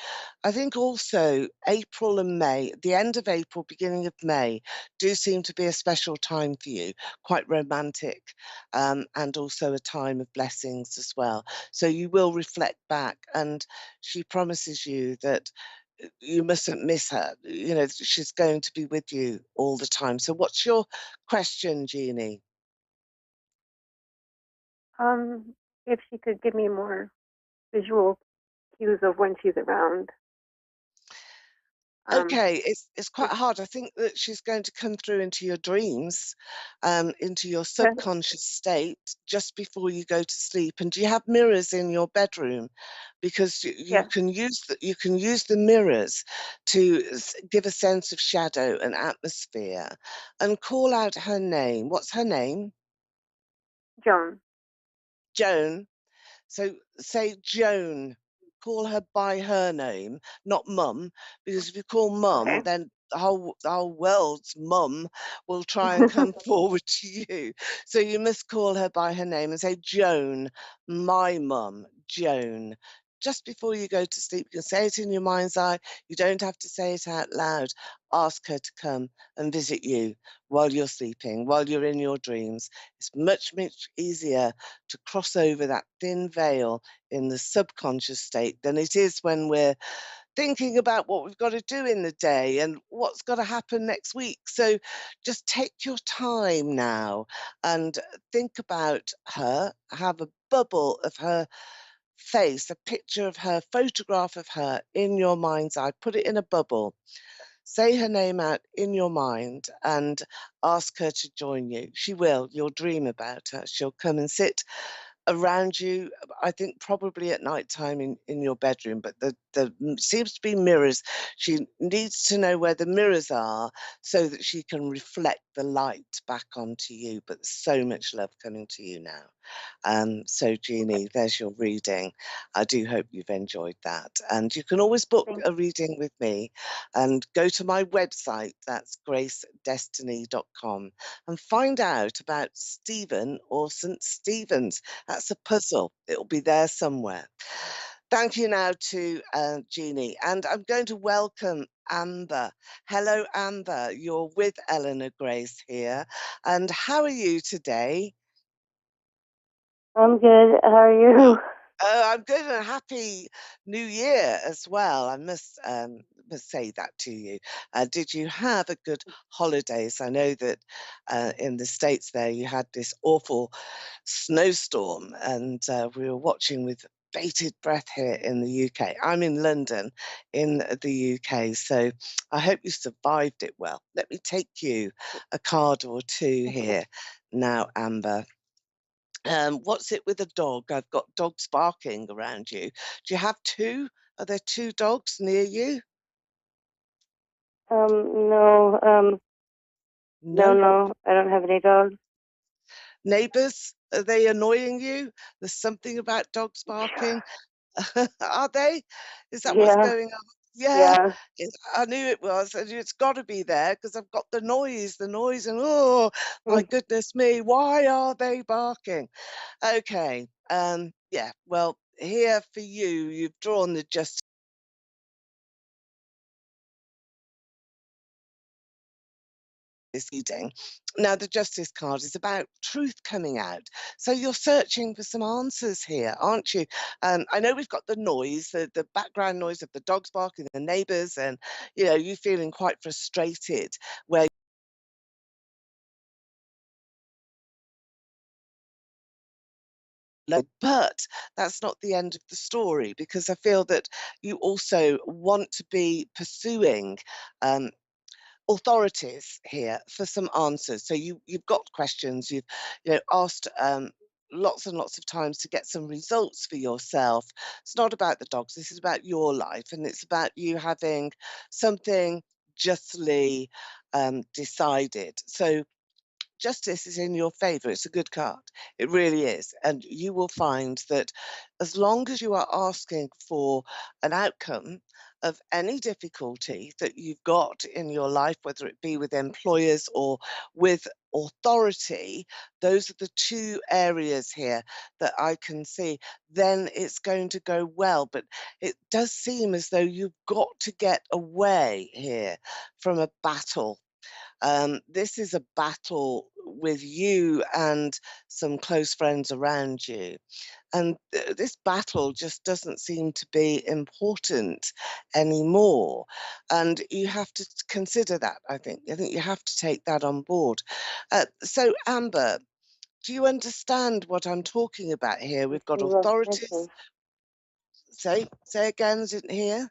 I think also April and May, the end of April, beginning of May, do seem to be a special time for you, quite romantic, and also a time of blessings as well. So you will reflect back, and she promises you that you mustn't miss her. She's going to be with you all the time. So what's your question, Jeannie? If she could give me more visual cues of when she's around. Okay, it's quite hard. I think that she's going to come through into your dreams, into your subconscious state just before you go to sleep. And do you have mirrors in your bedroom? Because you can use the mirrors to give a sense of shadow and atmosphere, and call out her name. What's her name? Joan. Joan. So say Joan, call her by her name, not Mum, because if you call Mum, then the whole world's mum will try and come forward to you. So you must call her by her name and say, Joan, my mum, Joan. Just before you go to sleep, you can say it in your mind's eye. You don't have to say it out loud. Ask her to come and visit you while you're sleeping, while you're in your dreams. It's much, much easier to cross over that thin veil in the subconscious state than it is when we're thinking about what we've got to do in the day and what's got to happen next week. So just take your time now and think about her, have a bubble of her face, a picture of her, photograph of her in your mind's eye, put it in a bubble. Say her name out in your mind and ask her to join you. She will. You'll dream about her. She'll come and sit around you, I think probably at night time in your bedroom, but there seems to be mirrors. She needs to know where the mirrors are so that she can reflect the light back onto you. But there's so much love coming to you now. So Jeannie, there's your reading. I do hope you've enjoyed that. And you can always book a reading with me and go to my website, that's gracedestiny.com, and find out about Stephen or St. Stephen's. That's a puzzle. It'll be there somewhere. Thank you now to Jeannie. And I'm going to welcome Amber. Hello, Amber. You're with Eleanor Grace here. And how are you today? I'm good. How are you? I'm good, and happy New Year as well. I must say that to you. Did you have a good holidays? I know that in the States there you had this awful snowstorm, and we were watching with bated breath here in the UK. I'm in London in the UK, so I hope you survived it well. Let me take you a card or two here now, Amber. What's it with a dog? I've got dogs barking around you. Do you have two? Are there two dogs near you? No, no, I don't have any dogs. Neighbors, are they annoying you? There's something about dogs barking. Are they? Is that what's Yeah, going on? Yeah, yeah. I knew it was. And it's got to be there because I've got the noise, and oh my goodness me, why are they barking? Okay, yeah. Well, here for you, you've drawn the justice reading. Now, the justice card is about truth coming out. So you're searching for some answers here, aren't you? I know we've got the noise, the background noise of the dogs barking, the neighbours, and you feeling quite frustrated where. But that's not the end of the story, because I feel that you also want to be pursuing authorities here for some answers. So you've got questions, you've asked lots and lots of times to get some results for yourself. It's not about the dogs, this is about your life, and it's about you having something justly decided. So justice is in your favor. It's a good card. It really is. And you will find that as long as you are asking for an outcome of any difficulty that you've got in your life, whether it be with employers or with authority, those are the two areas here that I can see, then it's going to go well. But it does seem as though you've got to get away here from a battle. This is a battle with you and some close friends around you. And this battle just doesn't seem to be important anymore. And you have to consider that, I think. I think you have to take that on board. So, Amber, do you understand what I'm talking about here? We've got authorities. Say again, I didn't hear.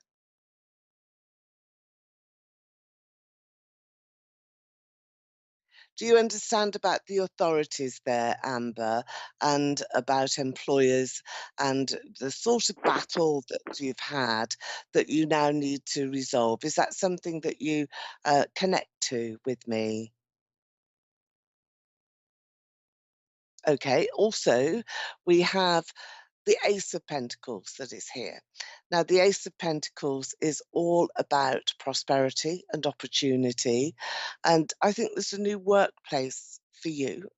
Do you understand about the authorities there, Amber, and about employers and the sort of battle that you've had that you now need to resolve? Is that something that you connect to with me? Okay, also, we have the Ace of Pentacles that is here. Now, the Ace of Pentacles is all about prosperity and opportunity. And I think there's a new workplace for you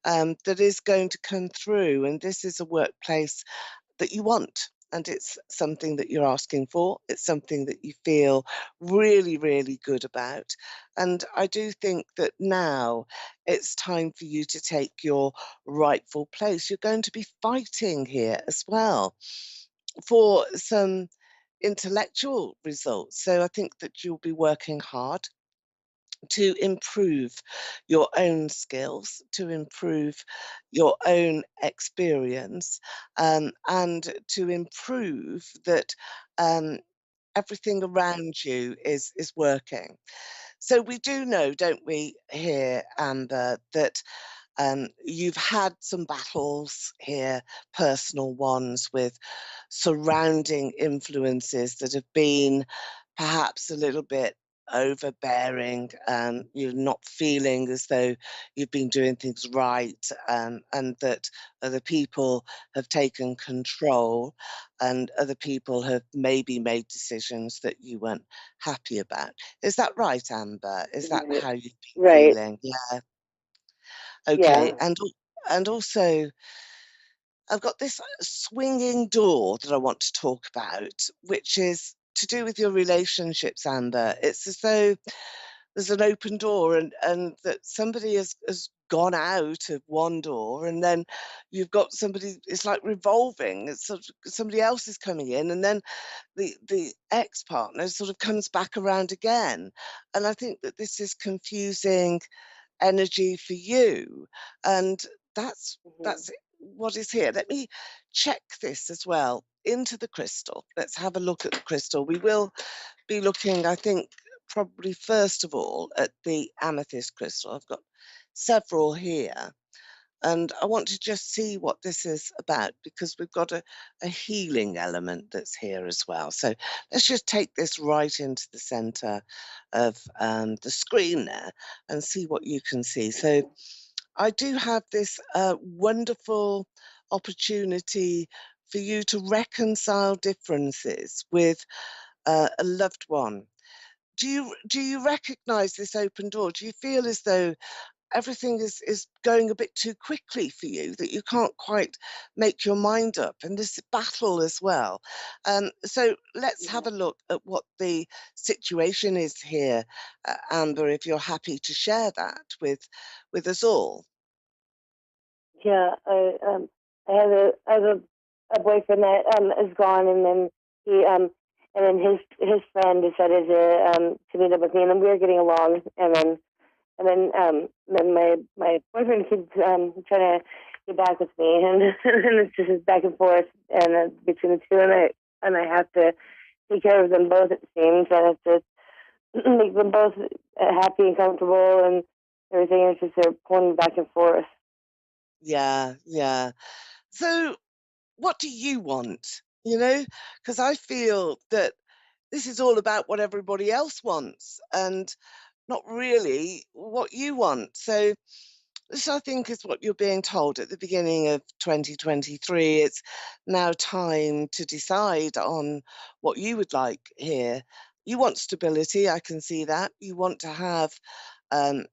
that is going to come through. And this is a workplace that you want. And it's something that you're asking for. It's something that you feel really, really good about. And I do think that now it's time for you to take your rightful place. You're going to be fighting here as well for some intellectual results. So I think that you'll be working hard to improve your own skills, to improve your own experience, and to improve that everything around you is working. So we do know, don't we, here, Amber, that you've had some battles here, personal ones, with surrounding influences that have been perhaps a little bit overbearing. You're not feeling as though you've been doing things right, and that other people have taken control, and other people have maybe made decisions that you weren't happy about. Is that right, Amber? Is that how you've been Right. feeling? Yeah. Yeah. Okay. And also, I've got this swinging door that I want to talk about, which is to do with your relationships, Amber. It's as though there's an open door, and that somebody has gone out of one door, and then you've got somebody, it's like revolving. It's sort of somebody else is coming in, and then the ex-partner sort of comes back around again. And I think that this is confusing energy for you, and that's what is here. Let me check this as well. into the crystal. Let's have a look at the crystal. We will be looking, I think, probably first of all at the amethyst crystal. I've got several here. And I want to just see what this is about, because we've got a healing element that's here as well. So let's just take this right into the center of the screen there and see what you can see. So I do have this wonderful opportunity for you to reconcile differences with a loved one. Do you recognize this open door? Do you feel as though everything is going a bit too quickly for you, that you can't quite make your mind up, and this battle as well? So let's have a look at what the situation is here, Amber, if you're happy to share that with us all. Yeah, I have a boyfriend that is gone, and then his friend decided to meet up with me, and then we were getting along, then my boyfriend keeps trying to get back with me, and and it's just back and forth, and between the two, and I have to take care of them both at the same time. I have to make them both happy and comfortable, and everything. It's just they're pulling back and forth. Yeah, yeah. So what do you want? You know, because I feel that this is all about what everybody else wants and not really what you want. So this, I think, is what you're being told at the beginning of 2023. It's now time to decide on what you would like here. You want stability, I can see that. You want to have um,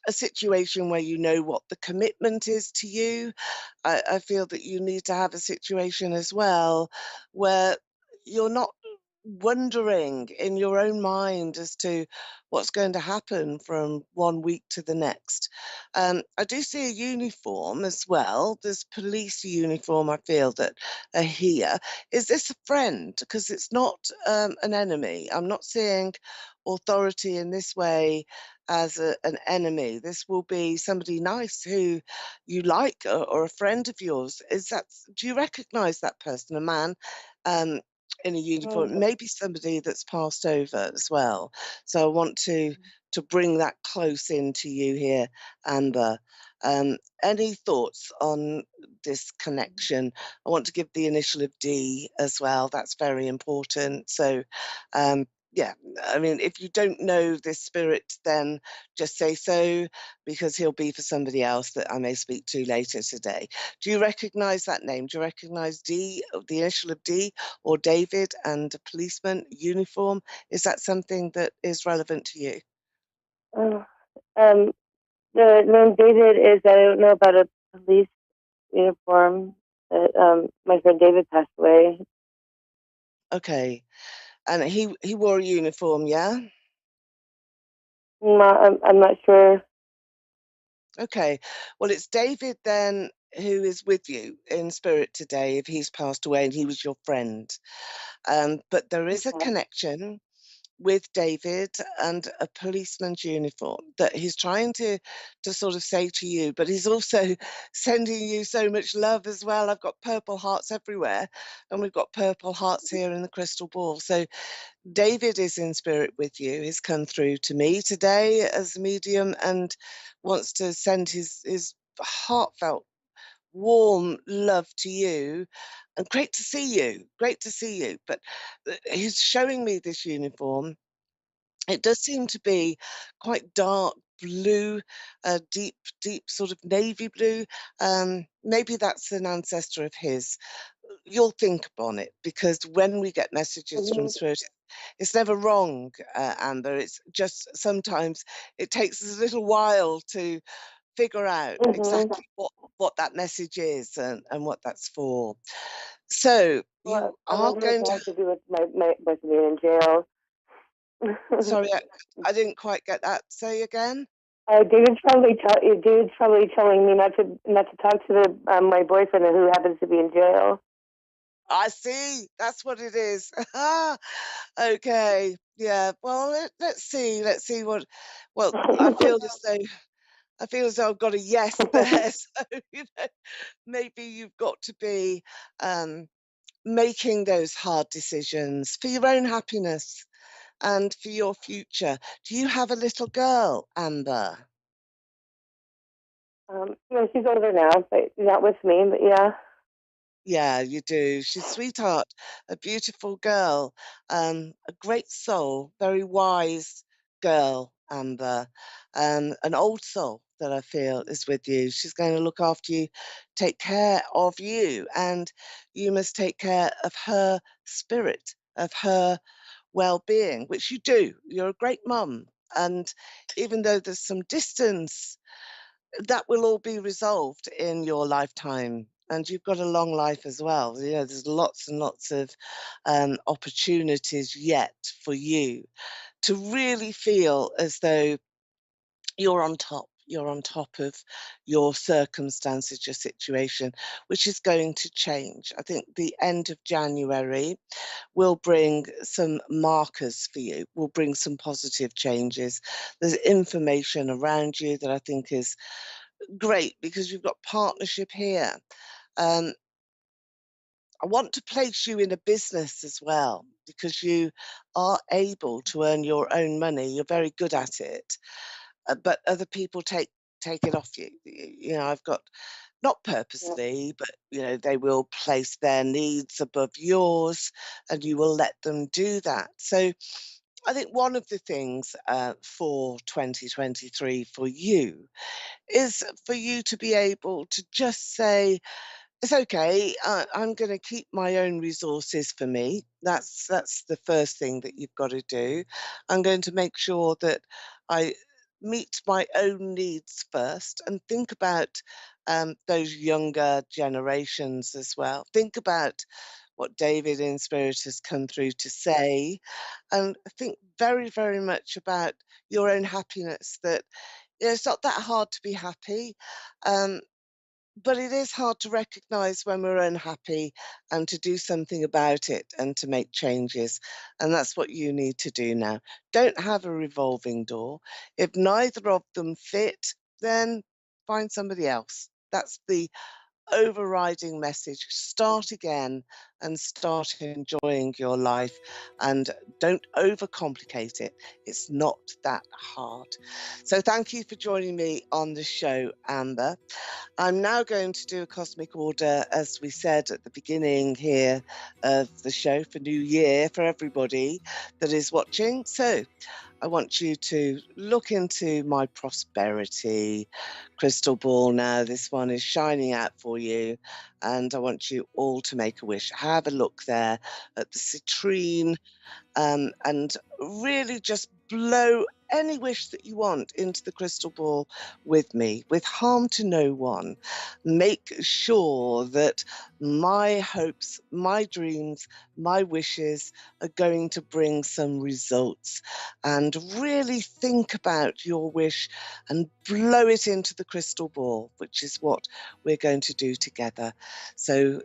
a situation where you know what the commitment is to you. I feel that you need to have a situation as well where you're not wondering in your own mind as to what's going to happen from one week to the next. I do see a uniform as well. There's police uniform, I feel, that are here. Is this a friend? Because it's not an enemy. I'm not seeing authority in this way as an enemy. This will be somebody nice who you like, or a friend of yours. Do you recognize that person, a man in a uniform? Maybe somebody that's passed over as well. So I want to bring that close into you here, Amber. Any thoughts on this connection? I want to give the initial of D as well. That's very important. So yeah, I mean, if you don't know this spirit, then just say so, because he'll be for somebody else that I may speak to later today. Do you recognize that name? Do you recognize D, the initial of D, or David and a policeman uniform? Is that something that is relevant to you? The name David is, I don't know about a police uniform. My friend David passed away. Okay. And he wore a uniform, yeah? I'm not sure. Okay. Well, it's David then who is with you in spirit today, if he's passed away and he was your friend. But there is a connection with David and a policeman's uniform that he's trying to sort of say to you, but he's also sending you so much love as well. I've got purple hearts everywhere, and we've got purple hearts here in the crystal ball. So David is in spirit with you. He's come through to me today as a medium and wants to send his heartfelt, warm love to you, and great to see you. Great to see you. But he's showing me this uniform. It does seem to be quite dark blue, deep sort of navy blue. Maybe that's an ancestor of his. You'll think upon it, because when we get messages from spirit, it's never wrong, Amber. It's just sometimes it takes us a little while to figure out exactly what that message is and what that's for. So you are going to have to do with my being in jail. Sorry, I didn't quite get that. Say again. David's probably telling me not to talk to my boyfriend who happens to be in jail. I see. That's what it is. Okay. Yeah. Well, let's see. Let's see what. Well, I feel as though I've got a yes there. So maybe you've got to be making those hard decisions for your own happiness and for your future. Do you have a little girl, Amber? Yeah, she's older now, but not with me. But yeah. Yeah, you do. She's a sweetheart, a beautiful girl, a great soul, very wise girl, Amber, an old soul that I feel is with you. She's going to look after you, take care of you, and you must take care of her spirit, of her well-being, which you do. You're a great mum. And even though there's some distance, that will all be resolved in your lifetime. And you've got a long life as well. You know, there's lots and lots of opportunities yet for you to really feel as though you're on top. You're on top of your circumstances, your situation, which is going to change. I think the end of January will bring some markers for you, will bring some positive changes. There's information around you that I think is great because you've got partnership here. I want to place you in a business as well because you are able to earn your own money. You're very good at it, but other people take it off you. You know, I've got, not purposely, but you know, they will place their needs above yours, and you will let them do that. So I think one of the things for 2023 for you is for you to be able to just say, it's okay, I'm going to keep my own resources for me. That's the first thing that you've got to do. I'm going to make sure that I meet my own needs first and think about those younger generations as well. Think about what David in Spirit has come through to say, and think very, very much about your own happiness, that you know, it's not that hard to be happy, but it is hard to recognize when we're unhappy and to do something about it and to make changes. And that's what you need to do now. Don't have a revolving door. If neither of them fit, then find somebody else. That's the overriding message. Start again and start enjoying your life, and don't overcomplicate it. It's not that hard. So thank you for joining me on the show, Amber. I'm now going to do a cosmic order, as we said at the beginning here of the show, for New Year, for everybody that is watching. So I want you to look into my prosperity crystal ball now. This one is shining out for you, and I want you all to make a wish. Have a look there at the citrine, and really just blow any wish that you want into the crystal ball with me, with harm to no one. Make sure that my hopes, my dreams, my wishes are going to bring some results. And really think about your wish and blow it into the crystal ball, which is what we're going to do together. So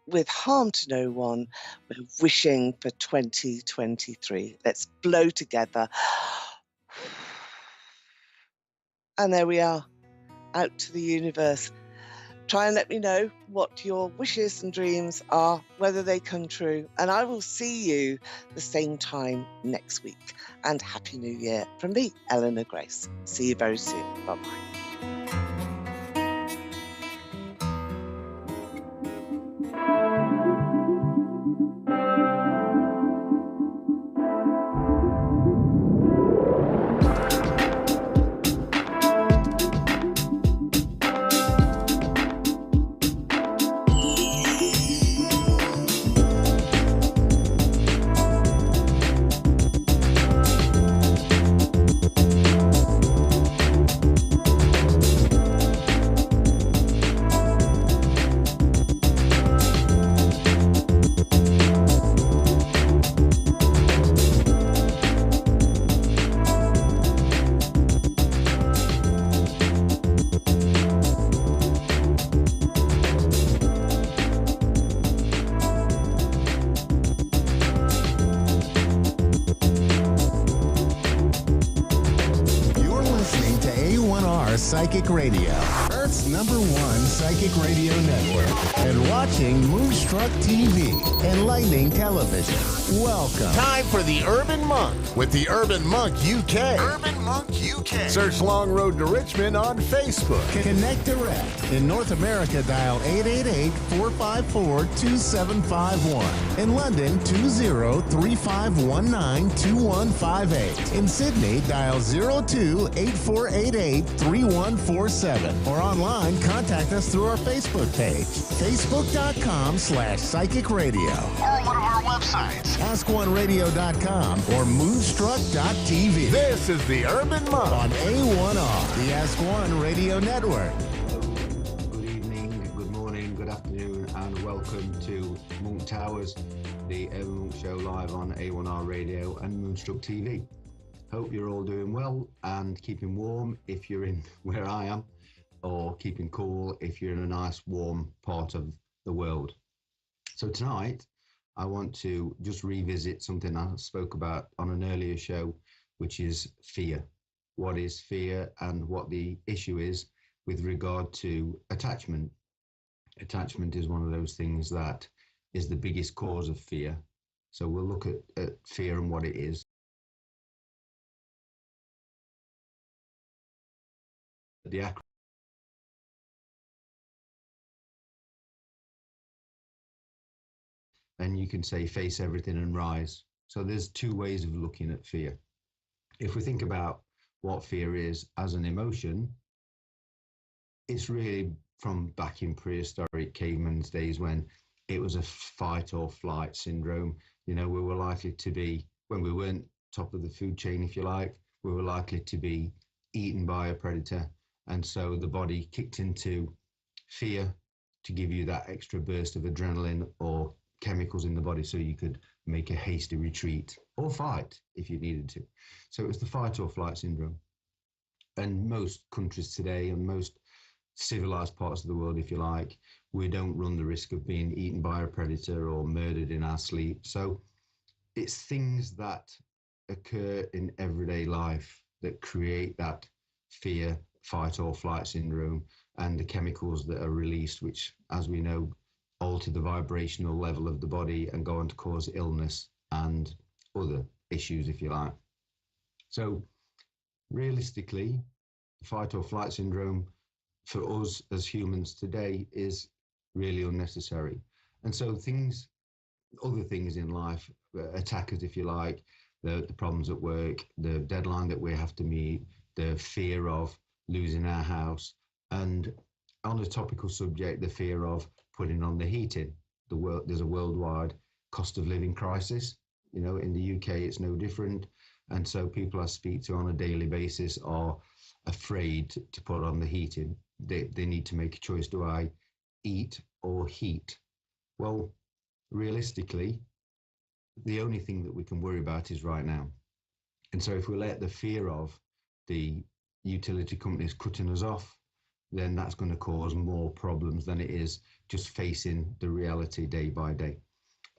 with harm to no one, we're wishing for 2023. Let's blow together. And there we are, out to the universe. Try and let me know what your wishes and dreams are, whether they come true. And I will see you the same time next week. And Happy New Year from me, Eleanor Grace. See you very soon. Bye-bye. Psychic Radio, Earth's #1 psychic radio network and watching Moonstruck TV, enlightening television. Welcome. Time for the Urban Monk with the Urban Monk UK. Urban Monk UK. Search Long Road to Richmond on Facebook. Connect direct. In North America, dial 888-454-2751. In London, 20-3519-2158. In Sydney, dial 02-8488-3147. Or online, contact us through our Facebook page, facebook.com/psychic radio. Or one of our websites, askoneradio.com or moonstruck.tv. This is the Urban Monk on A1R, the Ask One Radio Network. Good evening, good morning, good afternoon, and welcome to Monk Towers, the Urban Monk Show live on A1R Radio and Moonstruck TV. Hope you're all doing well and keeping warm if you're in where I am, or keeping cool if you're in a nice warm part of the world. So tonight, I want to just revisit something I spoke about on an earlier show, which is fear. What is fear and what the issue is with regard to attachment. Attachment is one of those things that is the biggest cause of fear. So we'll look at fear and what it is. The acronym. And you can say face everything and rise. So there's two ways of looking at fear. If we think about what fear is as an emotion, it's really from back in prehistoric caveman's days when it was a fight or flight syndrome. You know, we were likely to be, when we weren't top of the food chain, if you like, we were likely to be eaten by a predator. And so the body kicked into fear to give you that extra burst of adrenaline or chemicals in the body so you could make a hasty retreat or fight if you needed to. So it was the fight or flight syndrome. And most countries today and most civilized parts of the world, if you like, we don't run the risk of being eaten by a predator or murdered in our sleep. So it's things that occur in everyday life that create that fear, fight or flight syndrome, and the chemicals that are released, which, as we know, alter the vibrational level of the body and go on to cause illness and other issues, if you like. So realistically, fight or flight syndrome for us as humans today is really unnecessary. And so other things in life, attackers, if you like, the problems at work, the deadline that we have to meet, the fear of losing our house, and on a topical subject, the fear of putting on the heating. There's a worldwide cost of living crisis. You know, in the UK, it's no different. And so people I speak to on a daily basis are afraid to put on the heating. They need to make a choice. Do I eat or heat? Well, realistically, the only thing that we can worry about is right now. And so if we let the fear of the utility companies cutting us off, then that's going to cause more problems than it is just facing the reality day by day.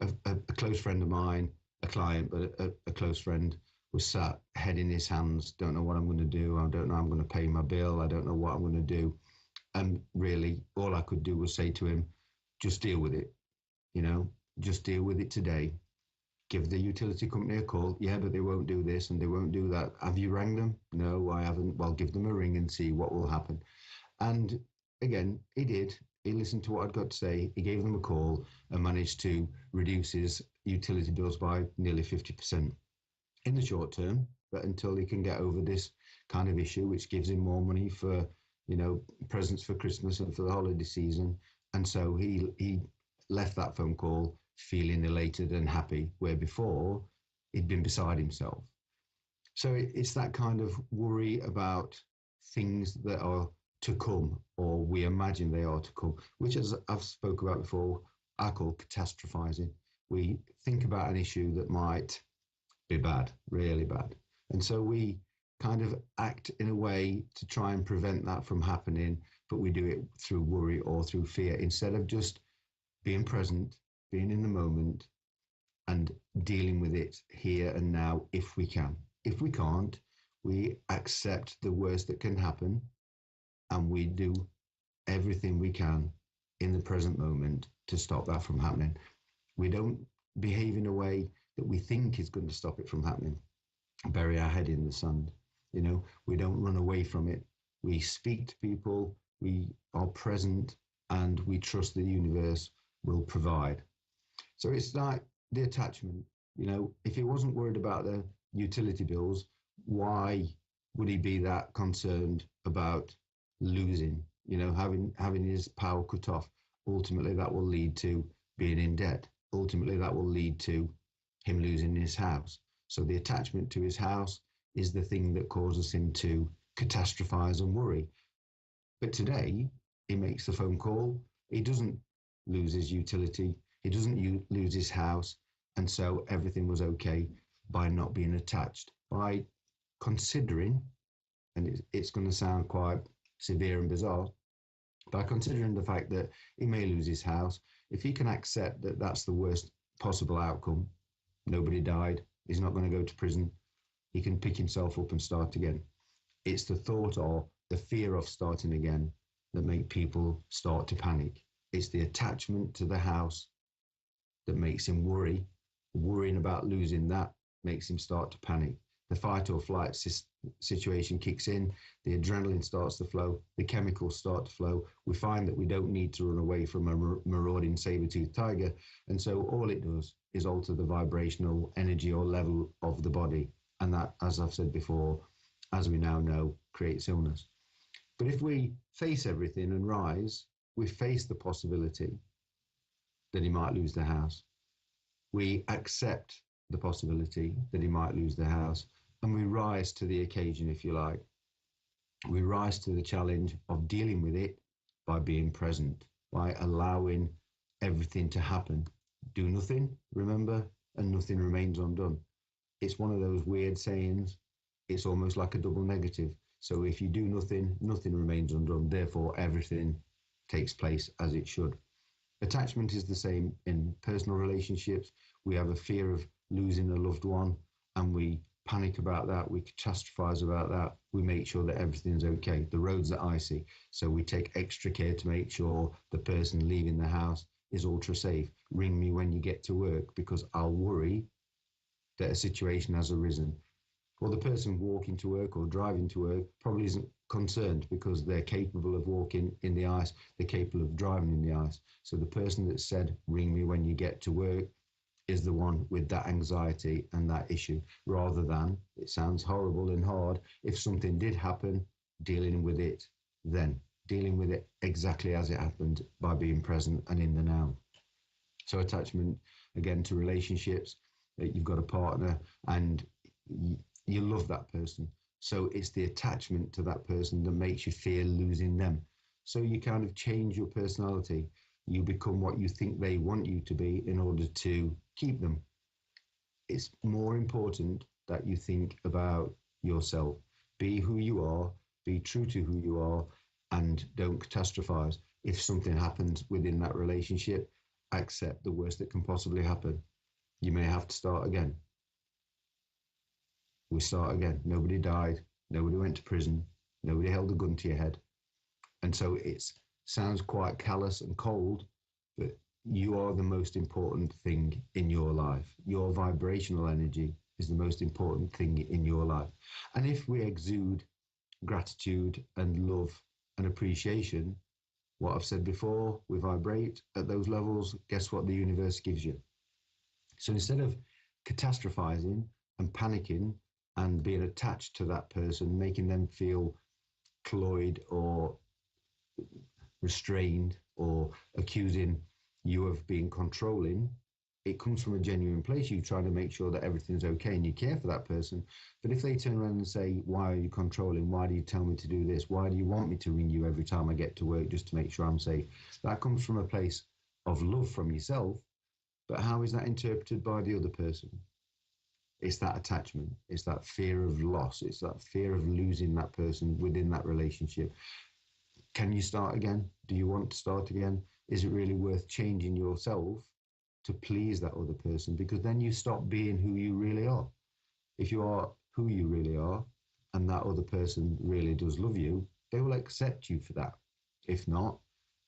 A close friend of mine, a client, but a close friend, was sat, head in his hands, don't know what I'm going to do, I don't know I'm going to pay my bill, I don't know what I'm going to do. And really, all I could do was say to him, just deal with it, you know, just deal with it today. Give the utility company a call. Yeah, but they won't do this and they won't do that. Have you rang them? No, I haven't. Well, give them a ring and see what will happen. And again, he did. He listened to what I'd got to say. He gave them a call and managed to reduce his utility bills by nearly 50% in the short term, but until he can get over this kind of issue, which gives him more money for, you know, presents for Christmas and for the holiday season. And so he left that phone call feeling elated and happy, where before he'd been beside himself. So it's that kind of worry about things that are to come, or we imagine they are to come, which, as I've spoke about before, I call catastrophizing. We think about an issue that might be bad, really bad. And so we kind of act in a way to try and prevent that from happening, but we do it through worry or through fear, instead of just being present, being in the moment, and dealing with it here and now if we can. If we can't, we accept the worst that can happen, and we do everything we can in the present moment to stop that from happening. We don't behave in a way that we think is going to stop it from happening. Bury our head in the sand. You know, we don't run away from it. We speak to people, we are present, and we trust the universe will provide. So it's like the attachment. You know, if he wasn't worried about the utility bills, why would he be that concerned about losing, you know, having his power cut off? Ultimately, that will lead to being in debt. Ultimately, that will lead to him losing his house. So the attachment to his house is the thing that causes him to catastrophize and worry. But today, he makes the phone call. He doesn't lose his utility. He doesn't lose his house. And so everything was okay by not being attached, by considering, and it's going to sound quite severe and bizarre, by considering the fact that he may lose his house. If he can accept that that's the worst possible outcome, nobody died, he's not going to go to prison, he can pick himself up and start again. It's the thought or the fear of starting again that make people start to panic. It's the attachment to the house that makes him worry. Worrying about losing that makes him start to panic. The fight or flight situation kicks in, the adrenaline starts to flow, the chemicals start to flow. We find that we don't need to run away from a marauding saber-toothed tiger. And so all it does is alter the vibrational energy or level of the body. And that, as I've said before, as we now know, creates illness. But if we face everything and rise, we face the possibility that he might lose the house. We accept the possibility that he might lose the house, and we rise to the occasion, if you like. We rise to the challenge of dealing with it by being present, by allowing everything to happen. Do nothing, remember, and nothing remains undone. It's one of those weird sayings. It's almost like a double negative. So if you do nothing, nothing remains undone. Therefore, everything takes place as it should. Attachment is the same in personal relationships. We have a fear of losing a loved one, and we panic about that. We catastrophize about that. We make sure that everything's okay. The roads are icy, so we take extra care to make sure the person leaving the house is ultra safe. Ring me when you get to work, because I'll worry that a situation has arisen. Well, the person walking to work or driving to work probably isn't concerned because they're capable of walking in the ice, they're capable of driving in the ice. So the person that said, ring me when you get to work, is the one with that anxiety and that issue, rather than, it sounds horrible and hard, if something did happen, dealing with it then, dealing with it exactly as it happened by being present and in the now. So attachment, again, to relationships, that you've got a partner and you love that person. So it's the attachment to that person that makes you fear losing them. So you kind of change your personality. You become what you think they want you to be in order to keep them. It's more important that you think about yourself. Be who you are, be true to who you are, and don't catastrophize. If something happens within that relationship, accept the worst that can possibly happen. You may have to start again. We start again. Nobody died. Nobody went to prison. Nobody held a gun to your head. And so it sounds quite callous and cold, but you are the most important thing in your life. Your vibrational energy is the most important thing in your life. And if we exude gratitude and love and appreciation, what I've said before, we vibrate at those levels, guess what the universe gives you? So instead of catastrophizing and panicking and being attached to that person, making them feel cloyed or restrained or accusing you of being controlling, it comes from a genuine place. You're trying to make sure that everything's okay and you care for that person. But if they turn around and say, why are you controlling? Why do you tell me to do this? Why do you want me to ring you every time I get to work just to make sure I'm safe? That comes from a place of love from yourself. But how is that interpreted by the other person? It's that attachment. It's that fear of loss. It's that fear of losing that person within that relationship. Can you start again? Do you want to start again? Is it really worth changing yourself to please that other person? Because then you stop being who you really are. If you are who you really are, and that other person really does love you, they will accept you for that. If not,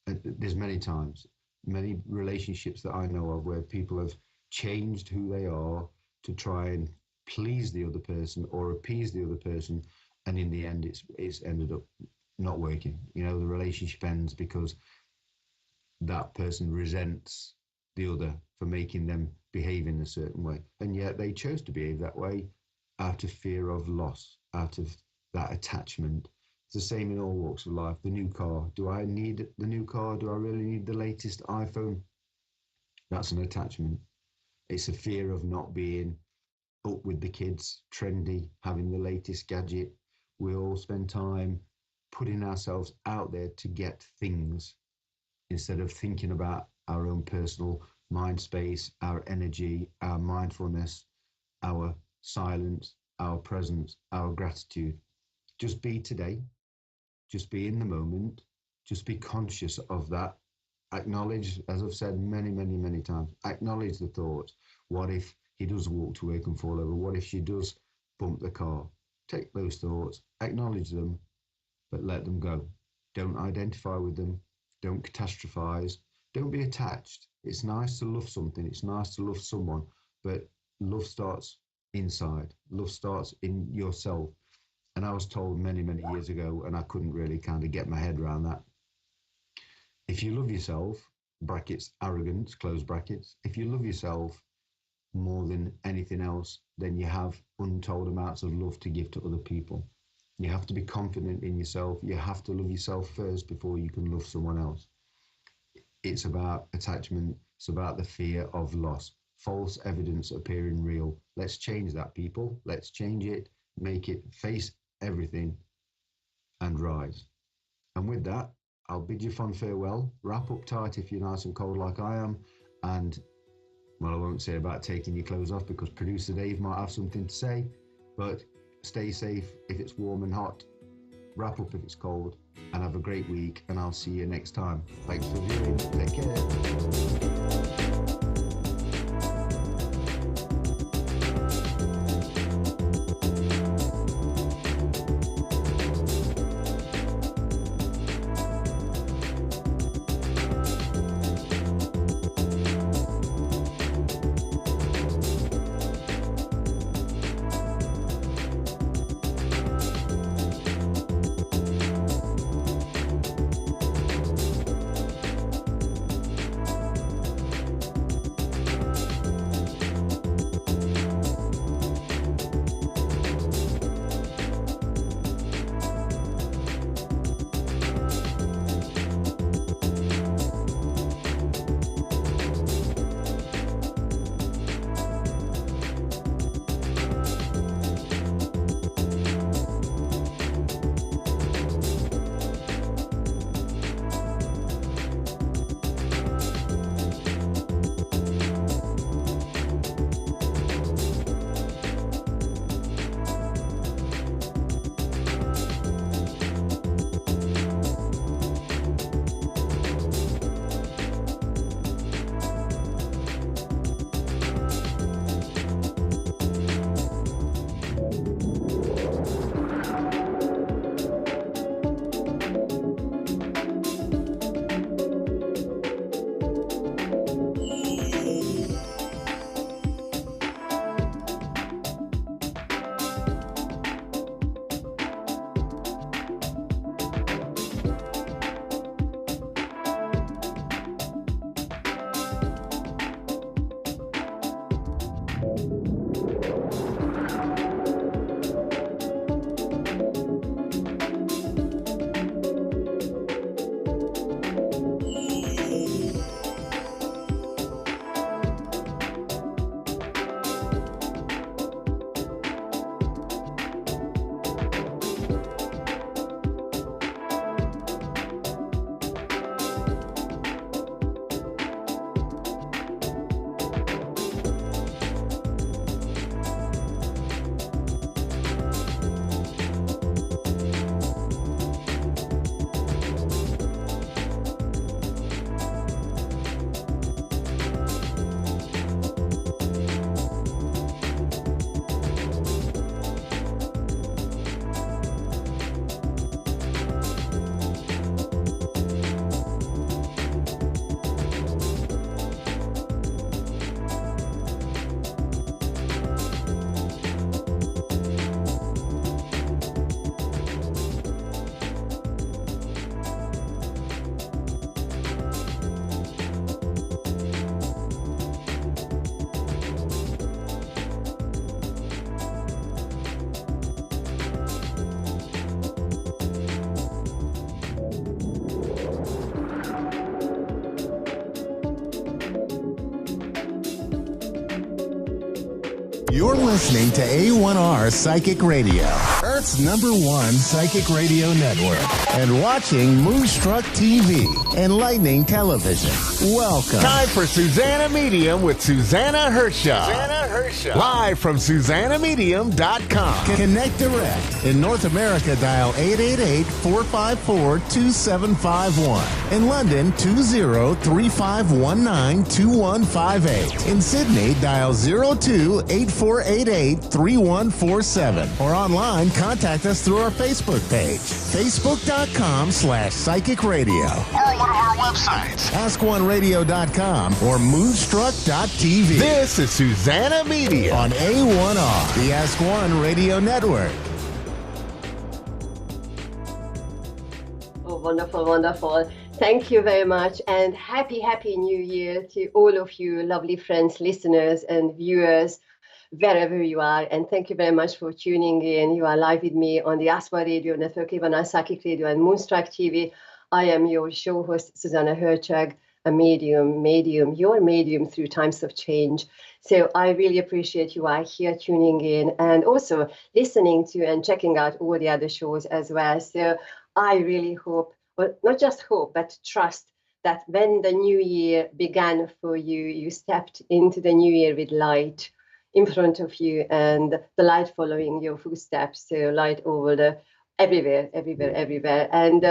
there's many times, many relationships that I know of where people have changed who they are to try and please the other person or appease the other person, and in the end it's ended up not working. You know, the relationship ends because that person resents the other for making them behave in a certain way, and yet they chose to behave that way out of fear of loss, out of that attachment. It's the same in all walks of life. The new car, do I need the new car? Do I really need the latest iPhone? That's an attachment. It's a fear of not being up with the kids, trendy, having the latest gadget. We all spend time putting ourselves out there to get things instead of thinking about our own personal mind space, our energy, our mindfulness, our silence, our presence, our gratitude. Just be today. Just be in the moment. Just be conscious of that. Acknowledge, as I've said many, many, many times, acknowledge the thoughts. What if he does walk to work and fall over? What if she does bump the car? Take those thoughts, acknowledge them, but let them go. Don't identify with them. Don't catastrophize. Don't be attached. It's nice to love something. It's nice to love someone, but love starts inside. Love starts in yourself. And I was told many, many years ago, and I couldn't really kind of get my head around that. If you love yourself, brackets, arrogance, close brackets, if you love yourself more than anything else, then you have untold amounts of love to give to other people. You have to be confident in yourself. You have to love yourself first before you can love someone else. It's about attachment. It's about the fear of loss. False evidence appearing real. Let's change that, people. Let's change it, make it face everything and rise. And with that, I'll bid you fond farewell. Wrap up tight if you're nice and cold like I am. And, well, I won't say about taking your clothes off because producer Dave might have something to say, but stay safe if it's warm and hot. Wrap up if it's cold, and have a great week, and I'll see you next time. Thanks for viewing. Take care. You're listening to A1R Psychic Radio, Earth's #1 psychic radio network, and watching Moonstruck TV, Enlightening Television. Welcome. Time for Susanna Medium with Susanna Hershaw. Live from SusannaMedium.com. Connect direct. In North America, dial 888-454-2751. In London, 20-3519-2158. In Sydney, dial 02-8488-3147. Or online, contact us through our Facebook page, facebook.com/psychic radio. Or one of our websites, askoneradio.com or moonstruck.tv. This is Susanna Media on A1R, the Ask One Radio Network. Oh, wonderful, wonderful. Thank you very much, and happy New Year to all of you lovely friends, listeners, and viewers, wherever you are. And thank you very much for tuning in. You are live with me on the Ask One Radio Network, A1R Psychic Radio, and Moonstruck TV. I am your show host, Susanna Hershaw, a medium, your medium through times of change. So I really appreciate you are here tuning in and also listening to and checking out all the other shows as well. So I really hope, well, not just hope, but trust that when the new year began for you, you stepped into the new year with light in front of you and the light following your footsteps. So light over the everywhere. And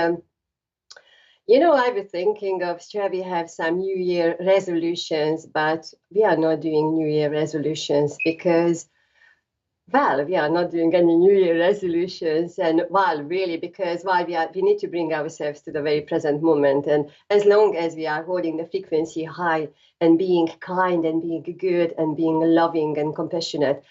I was thinking of, shall we have some New Year resolutions, but we are not doing New Year resolutions because, well, we are not doing any New Year resolutions. And, well, really, because we need to bring ourselves to the very present moment. And as long as we are holding the frequency high and being kind and being good and being loving and compassionate,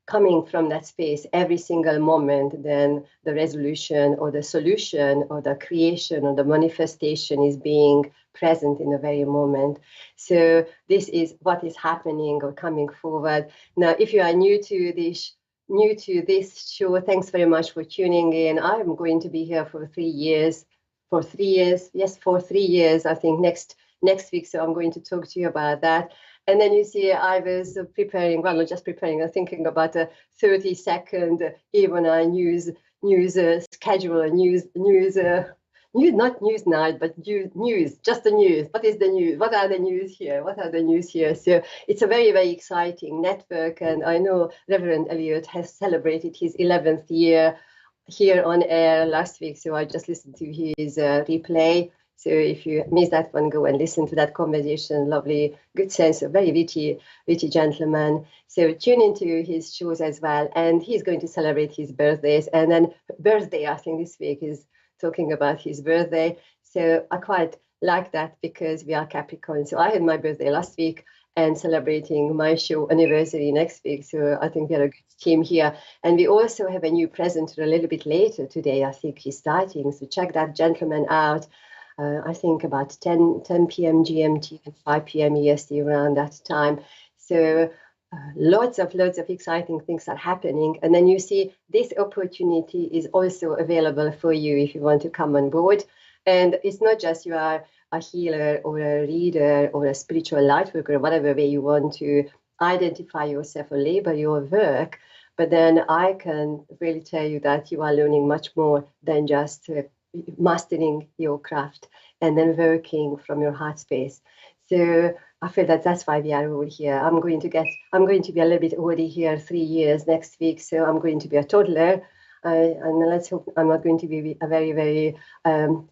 coming from that space every single moment, then the resolution or the solution or the creation or the manifestation is being present in the very moment. So this is what is happening or coming forward. Now, if you are new to this show, thanks very much for tuning in. I'm going to be here for 3 years. For 3 years, I think next week. So I'm going to talk to you about that. And then you see, I was preparing, well, not just preparing, I'm thinking about a 30-second A1R news schedule, not news night, but news, just the news. What is the news? What are the news here? So it's a very, very exciting network. And I know Reverend Elliot has celebrated his 11th year here on air last week. So I just listened to his replay. So if you missed that one, go and listen to that conversation. Lovely, good sense, a very witty gentleman. So tune into his shows as well. And he's going to celebrate his birthdays. And then birthday, I think this week is talking about his birthday. So I quite like that because we are Capricorn. So I had my birthday last week and celebrating my show anniversary next week. So I think we are a good team here. And we also have a new presenter a little bit later today. I think he's starting. So check that gentleman out. I think about 10 p.m. GMT and 5 p.m. EST around that time. So lots of exciting things are happening. And then you see this opportunity is also available for you if you want to come on board. And it's not just you are a healer or a reader or a spiritual light worker, whatever way you want to identify yourself or label your work. But then I can really tell you that you are learning much more than just mastering your craft and then working from your heart space. So I feel that that's why we are all here. I'm going to be a little bit older here, 3 years next week. So I'm going to be a toddler. And let's hope I'm not going to be a very, very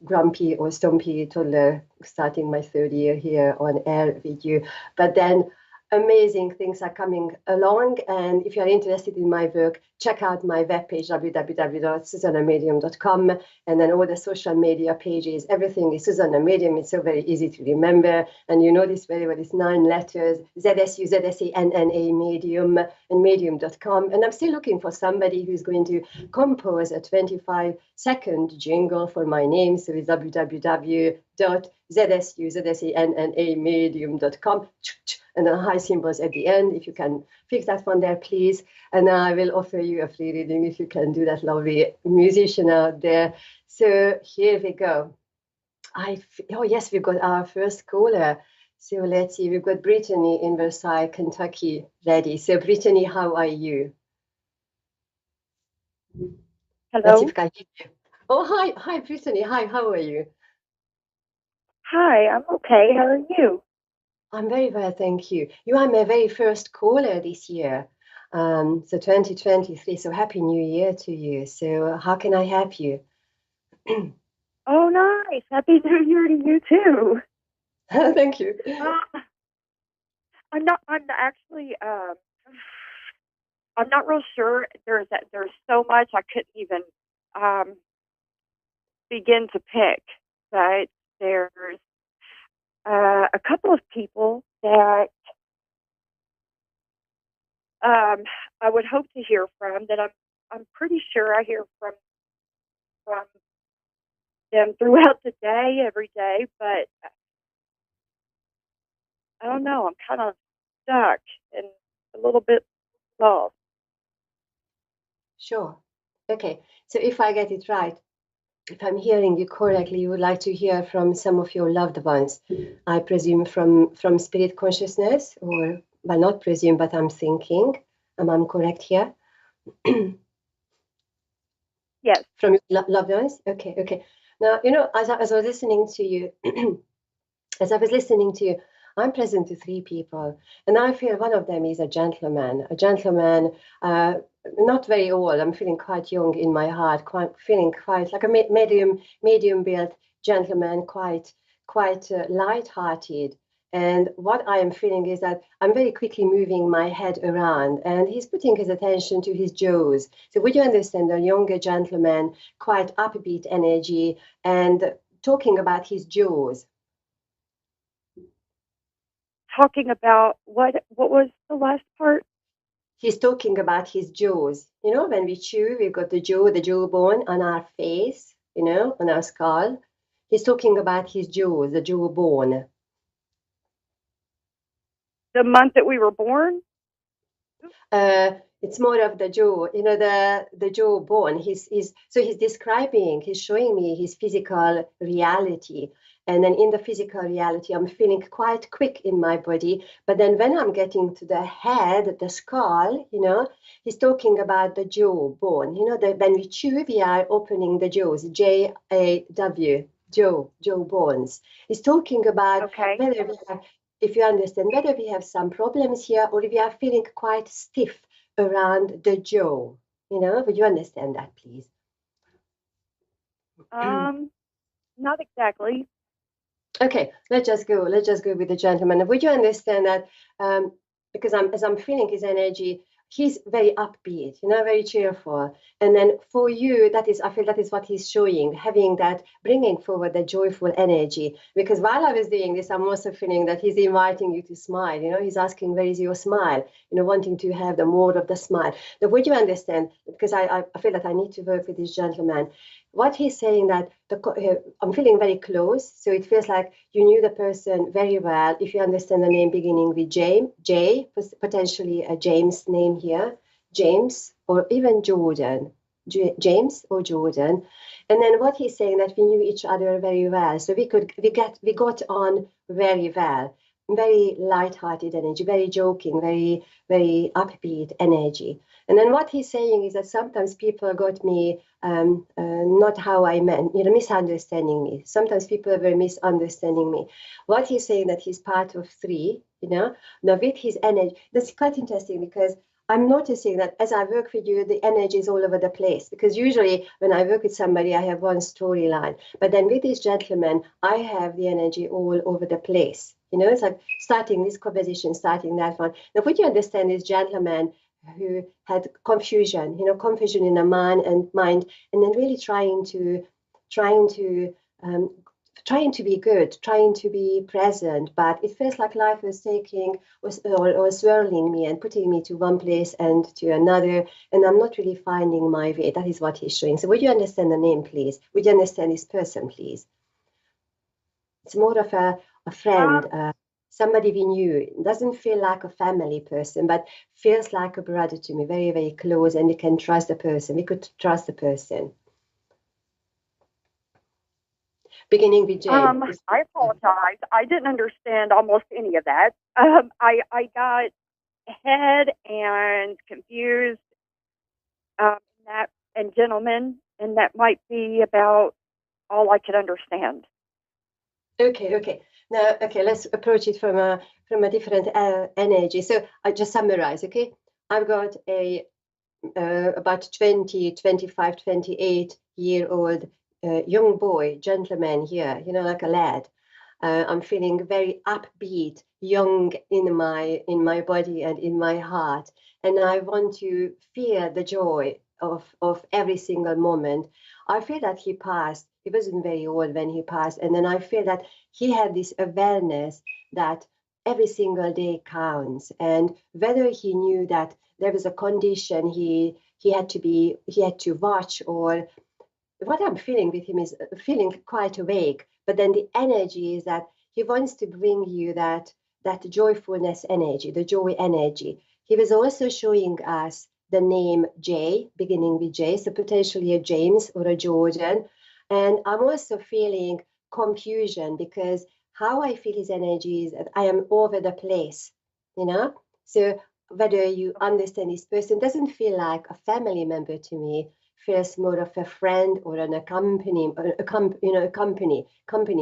grumpy or stumpy toddler starting my 3rd year here on air with you. But then amazing things are coming along. And if you're interested in my work, check out my webpage, www.susannamedium.com. And then all the social media pages, everything is Susanna Medium. It's so very easy to remember. And you know this very well, it's 9 letters, ZSU, ZSANNA, Medium, and medium.com. And I'm still looking for somebody who's going to compose a 25-second jingle for my name. So it's www.zsuzsanamedium.com. And then high symbols at the end. If you can fix that one there, please. And I will offer you a free reading if you can do that, lovely musician out there. So here we go. Oh, yes, we've got our first caller. So let's see, we've got Brittany in Versailles, Kentucky ready. So Brittany, how are you? Let's see Hello. if I can hear you. Oh, hi, Brittany. Hi, how are you? Hi, I'm okay. How are you? I'm very well, thank you. You are my very first caller this year, so 2023. So happy New Year to you. So how can I help you? Oh, nice. Happy New Year to you too. Thank you. I'm actually, I'm not real sure. There's so much I couldn't even begin to pick. But there's a couple of people that I would hope to hear from. That I'm pretty sure I hear from them throughout the day, every day. But I don't know. I'm kind of stuck and a little bit lost. Sure. Okay. So if I get it right, if I'm hearing you correctly, you would like to hear from some of your loved ones. I presume from spirit consciousness, or well, not presume, but I'm thinking. Am I correct here? Yes. From your loved ones? Okay, okay. Now, as I was listening to you, as I was listening to you, I'm present to three people, and I feel one of them is a gentleman. Not very old. I'm feeling quite young in my heart, feeling quite like a medium built gentleman, quite light-hearted. And what I am feeling is that I'm very quickly moving my head around, and he's putting his attention to his jaws. So would you understand, a younger gentleman, quite upbeat energy, and talking about his jaws? Talking about what was the last part? He's talking about his jaws. When we chew, we've got the jawbone on our face, on our skull. He's talking about his jaws, the jawbone. The month that we were born? It's more of the jaw, the jawbone. He's describing, he's showing me his physical reality. And then in the physical reality, I'm feeling quite quick in my body. But then when I'm getting to the head, the skull, he's talking about the jawbone. When we chew, we are opening the jaws, J-A-W, jaw bones. He's talking about whether we have, if you understand, whether we have some problems here or if we are feeling quite stiff around the jaw. Would you understand that, please? Not exactly. Okay, let's just go with the gentleman. Would you understand that? Because as I'm feeling his energy, he's very upbeat, very cheerful. And then for you, I feel that is what he's showing, having that, bringing forward the joyful energy. Because while I was doing this, I'm also feeling that he's inviting you to smile. He's asking, where is your smile? Wanting to have the more of the smile. Now, would you understand? Because I feel that I need to work with this gentleman. What he's saying that I'm feeling very close, so it feels like you knew the person very well. If you understand the name beginning with J, potentially a James name here, James, or even Jordan, James or Jordan. And then what he's saying that we knew each other very well, so we got on very well, very light-hearted energy, very joking, very very upbeat energy. And then what he's saying is that sometimes people got me not how I meant, misunderstanding me. Sometimes people were misunderstanding me. What he's saying that he's part of three, now with his energy, that's quite interesting because I'm noticing that as I work with you, the energy is all over the place. Because usually when I work with somebody, I have one storyline. But then with this gentleman, I have the energy all over the place. It's like starting this conversation, starting that one. Now, would you understand this gentleman who had confusion in the mind, and then really trying to be good, trying to be present, but it feels like life was swirling me and putting me to one place and to another, and I'm not really finding my way. That is what he's showing. So would you understand the name, please? Would you understand this person, please? It's more of a friend, somebody we knew. It doesn't feel like a family person, but feels like a brother to me, very, very close, and we can trust the person. We could trust the person. beginning with J. I apologize. I didn't understand almost any of that. I got ahead and confused. That and gentlemen, and that might be about all I could understand. Okay. Now, let's approach it from a different energy. So I just summarize. Okay, I've got a about 20, 25, 28-year-old young boy, gentleman here, like a lad. I'm feeling very upbeat, young in my body and in my heart. And I want to feel the joy of every single moment. I feel that he passed. He wasn't very old when he passed. And then I feel that he had this awareness that every single day counts. And whether he knew that there was a condition he had to watch, or what I'm feeling with him is feeling quite awake. But then the energy is that he wants to bring you that joyfulness energy, the joy energy. He was also showing us the name J, beginning with J, so potentially a James or a Jordan. And I'm also feeling confusion, because how I feel his energy is that I am over the place, So whether you understand this person, doesn't feel like a family member to me, feels more of a friend or a company,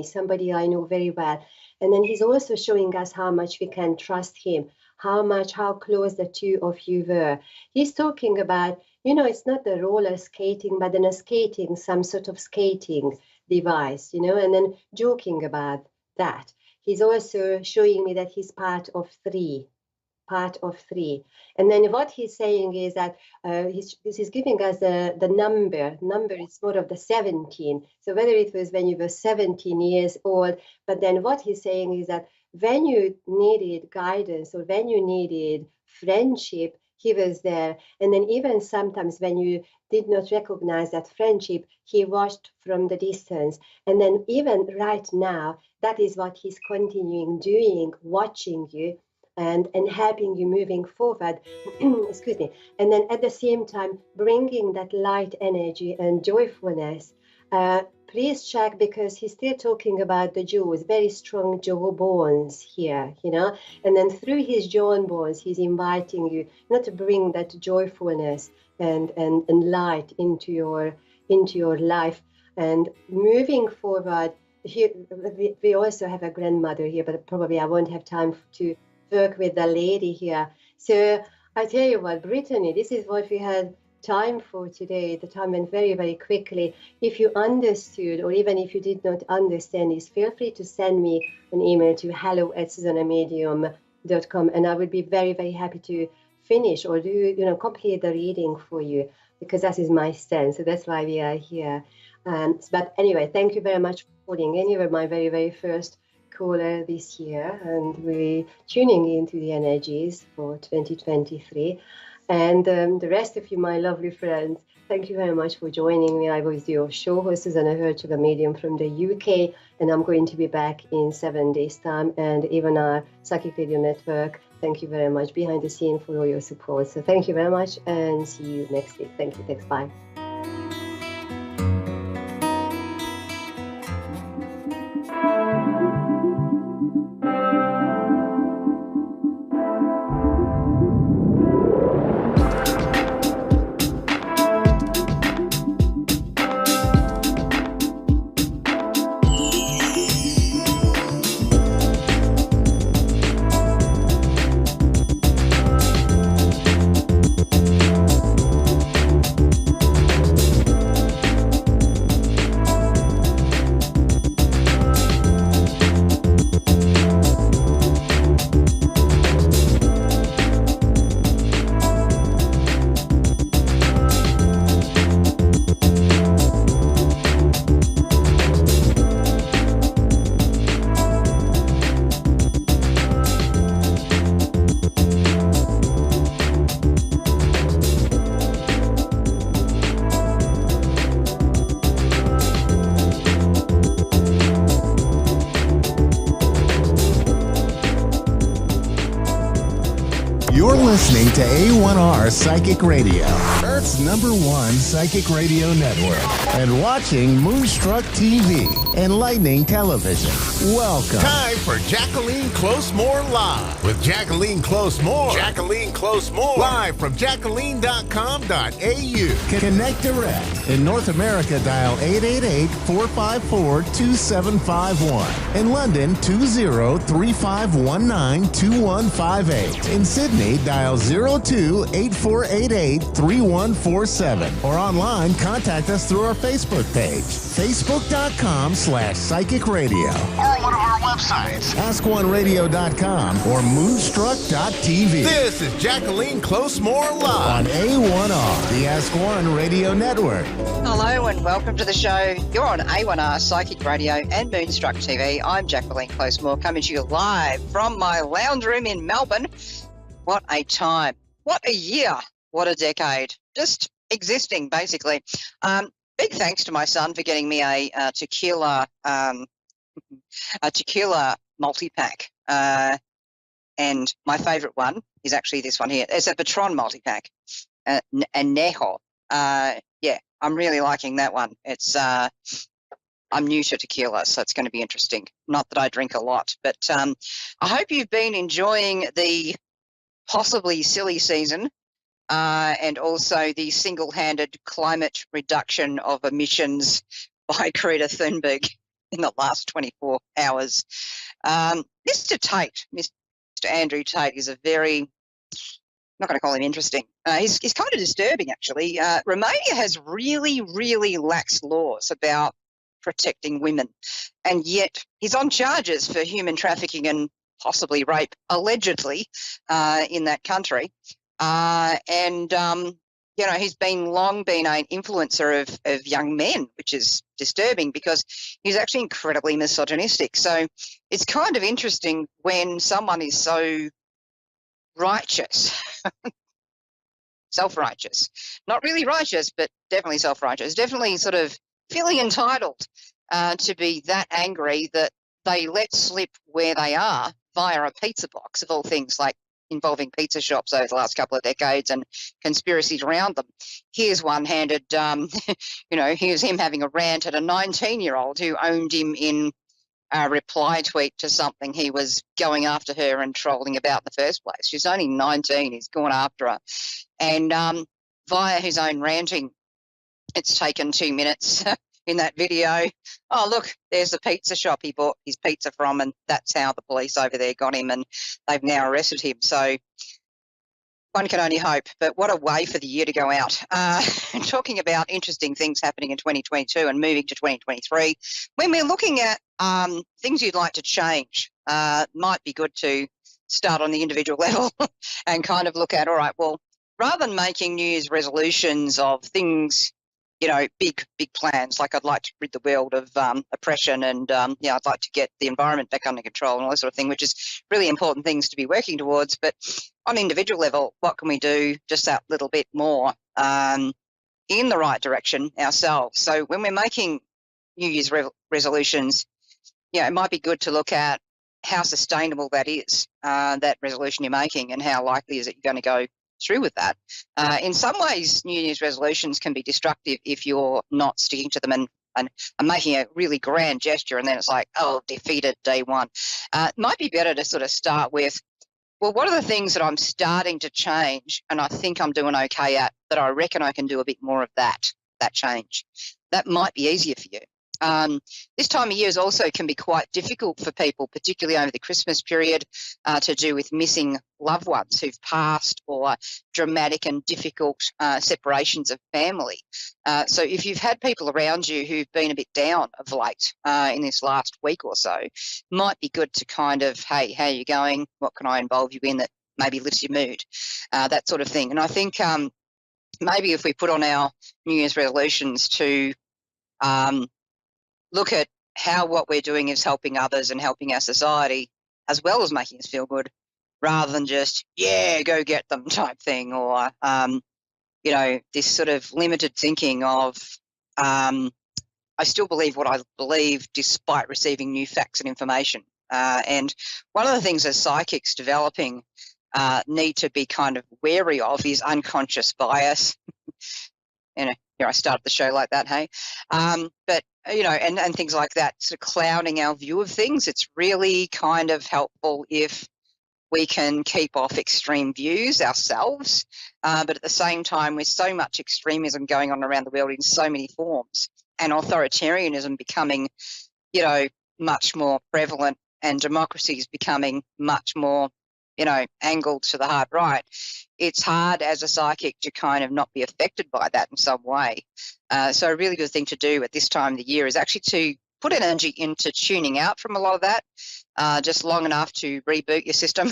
somebody I know very well. And then he's also showing us how much we can trust him, how close the two of you were. He's talking about, it's not the roller skating, but then a skating, some sort of skating device, and then joking about that. He's also showing me that he's part of three. And then what he's saying is that he's giving us the number is more of the 17. So whether it was when you were 17 years old, but then what he's saying is that when you needed guidance or when you needed friendship, he was there. And then even sometimes when you did not recognize that friendship, he watched from the distance. And then even right now, that is what he's continuing doing, watching you and helping you moving forward. Excuse me. And then at the same time, bringing that light energy and joyfulness. Please check, because he's still talking about the jaws, very strong jaw bones here, and then through his jaw bones, he's inviting you not to bring that joyfulness and light into your life. And moving forward, here we also have a grandmother here, but probably I won't have time to work with the lady here. So I tell you what, Brittany, this is what we had time for today. The time went very, very quickly. If you understood, or even if you did not understand this, feel free to send me an email to hello@susanamedium.com, and I would be very, very happy to finish or do, complete the reading for you, because that is my stand. So that's why we are here. But anyway, thank you very much for calling in. You were my very, very first caller this year, and we're tuning into the energies for 2023. And the rest of you, my lovely friends, thank you very much for joining me. I was your show host, Susanna Hertog, a medium from the UK, and I'm going to be back in 7 days' time. And A1R Psychic Radio Network, thank you very much behind the scene for all your support. So thank you very much, and see you next week. Thank you. Thanks. Bye. listening to A1R Psychic Radio, Earth's #1 psychic radio network, and watching Moonstruck TV, enlightening television. Welcome. Time for Jacqueline Close-Moore Live with Jacqueline Close-Moore. Jacqueline Close-Moore. Live from jacqueline.com.au. Connect direct. In North America, dial 888-454-2751. In London, 20-3519-2158. In Sydney, dial 02-8488-3147. Or online, contact us through our Facebook page, facebook.com/psychic radio. Or one of our websites, askoneradio.com or moonstruck.tv. This is Jacqueline Close-Moore Live on A1R, the Ask One Radio Network. Hello and welcome to the show. You're on A1R Psychic Radio and Moonstruck TV. I'm Jacqueline Close-Moore, coming to you live from my lounge room in Melbourne. What a time. What a year. What a decade. Just existing, basically. Big thanks to my son for getting me a tequila multi-pack. And my favourite one is actually this one here. It's a Patron multi-pack, Añejo. Yeah, I'm really liking that one. It's I'm new to tequila, so it's going to be interesting. Not that I drink a lot, but I hope you've been enjoying the possibly silly season and also the single-handed climate reduction of emissions by Greta Thunberg in the last 24 hours. Mr. Andrew Tate is a very, I'm not going to call him interesting. He's kind of disturbing, actually. Romania has really, really lax laws about protecting women, and yet he's on charges for human trafficking and possibly rape, allegedly, in that country. You know, he's long been an influencer of young men, which is disturbing because he's actually incredibly misogynistic. So it's kind of interesting when someone is so righteous, self-righteous, not really righteous, but definitely self-righteous, definitely sort of feeling entitled to be that angry that they let slip where they are via a pizza box, of all things, like involving pizza shops over the last couple of decades and conspiracies around them. Here's one handed, here's him having a rant at a 19-year-old who owned him in a reply tweet to something he was going after her and trolling about in the first place. She's only 19, he's gone after her. And via his own ranting, it's taken 2 minutes in that video. Oh, look, there's the pizza shop he bought his pizza from, and that's how the police over there got him, and they've now arrested him. So one can only hope, but what a way for the year to go out. Talking about interesting things happening in 2022 and moving to 2023, when we're looking at things you'd like to change, might be good to start on the individual level and kind of look at, all right, well, rather than making New Year's resolutions of things, you know, big plans, like I'd like to rid the world of oppression and, I'd like to get the environment back under control and all that sort of thing, which is really important things to be working towards. But on individual level, what can we do just that little bit more in the right direction ourselves? So when we're making New Year's resolutions, it might be good to look at how sustainable that is, that resolution you're making, and how likely is it you're going to go through with that. In some ways, New Year's resolutions can be destructive if you're not sticking to them and making a really grand gesture, and then it's like, oh, defeated day one. It might be better to sort of start with, well, what are the things that I'm starting to change and I think I'm doing okay at, that I reckon I can do a bit more of that change? That might be easier for you. This time of year also can be quite difficult for people, particularly over the Christmas period, to do with missing loved ones who've passed, or dramatic and difficult separations of family. So if you've had people around you who've been a bit down of late in this last week or so, might be good to kind of, hey, how are you going? What can I involve you in that maybe lifts your mood? That sort of thing. And I think maybe if we put on our New Year's resolutions to look at how what we're doing is helping others and helping our society, as well as making us feel good, rather than just, go get them type thing, or, this sort of limited thinking of, I still believe what I believe despite receiving new facts and information. And one of the things as psychics developing need to be kind of wary of is unconscious bias. Here I started the show like that, hey? But, and things like that, sort of clouding our view of things. It's really kind of helpful if we can keep off extreme views ourselves. But at the same time, with so much extremism going on around the world in so many forms, and authoritarianism becoming, much more prevalent, and democracy is becoming much more, angled to the hard right, it's hard as a psychic to kind of not be affected by that in some way. So a really good thing to do at this time of the year is actually to put energy into tuning out from a lot of that, just long enough to reboot your system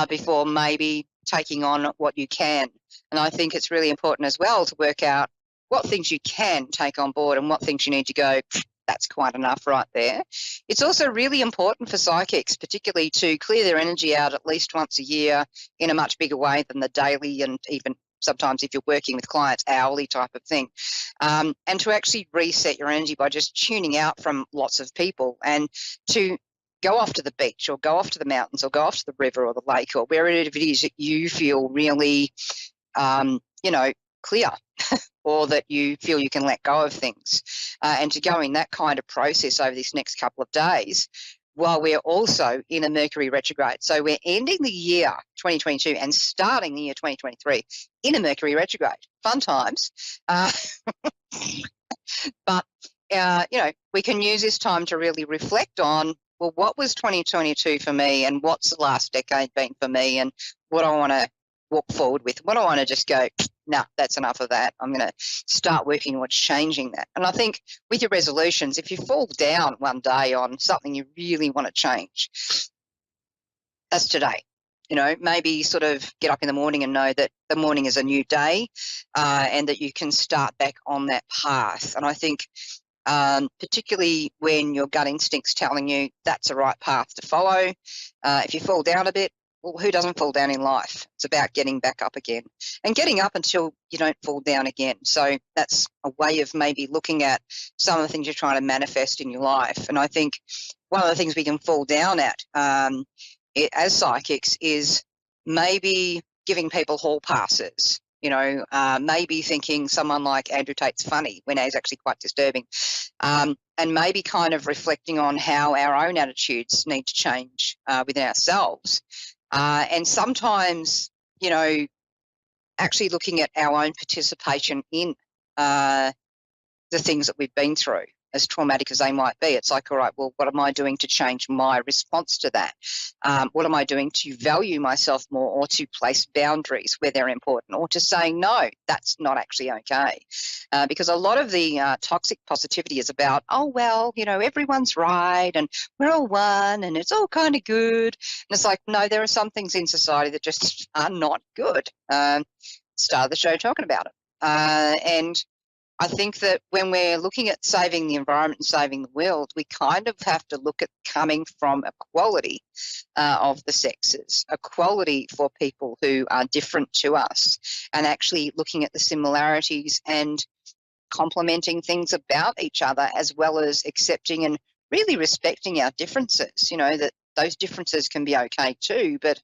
before maybe taking on what you can. And I think it's really important as well to work out what things you can take on board and what things you need to go, that's quite enough right there. It's also really important for psychics, particularly to clear their energy out at least once a year in a much bigger way than the daily, and even sometimes if you're working with clients, hourly type of thing, and to actually reset your energy by just tuning out from lots of people, and to go off to the beach or go off to the mountains or go off to the river or the lake or wherever it is that you feel really, clear or that you feel you can let go of things, and to go in that kind of process over this next couple of days while we're also in a Mercury retrograde. So we're ending the year 2022 and starting the year 2023 in a Mercury retrograde. Fun times. But, we can use this time to really reflect on, well, what was 2022 for me and what's the last decade been for me, and what I want to walk forward with. What I want to just go, no, that's enough of that. I'm going to start working towards changing that. And I think with your resolutions, if you fall down one day on something you really want to change, that's today. Maybe sort of get up in the morning and know that the morning is a new day, and that you can start back on that path. And I think particularly when your gut instinct's telling you that's the right path to follow, if you fall down a bit, well, who doesn't fall down in life? It's about getting back up again and getting up until you don't fall down again. So that's a way of maybe looking at some of the things you're trying to manifest in your life. And I think one of the things we can fall down at as psychics is maybe giving people hall passes. Maybe thinking someone like Andrew Tate's funny when he's actually quite disturbing, and maybe kind of reflecting on how our own attitudes need to change within ourselves. And sometimes, actually looking at our own participation in the things that we've been through, as traumatic as they might be. It's like, all right, well, what am I doing to change my response to that? What am I doing to value myself more, or to place boundaries where they're important, or to say, no, that's not actually okay? Because a lot of the toxic positivity is about, oh, well, everyone's right and we're all one and it's all kind of good. And it's like, no, there are some things in society that just are not good. Started the show talking about it. And I think that when we're looking at saving the environment and saving the world, we kind of have to look at coming from equality of the sexes, equality for people who are different to us, and actually looking at the similarities and complementing things about each other, as well as accepting and really respecting our differences, that those differences can be okay too. But,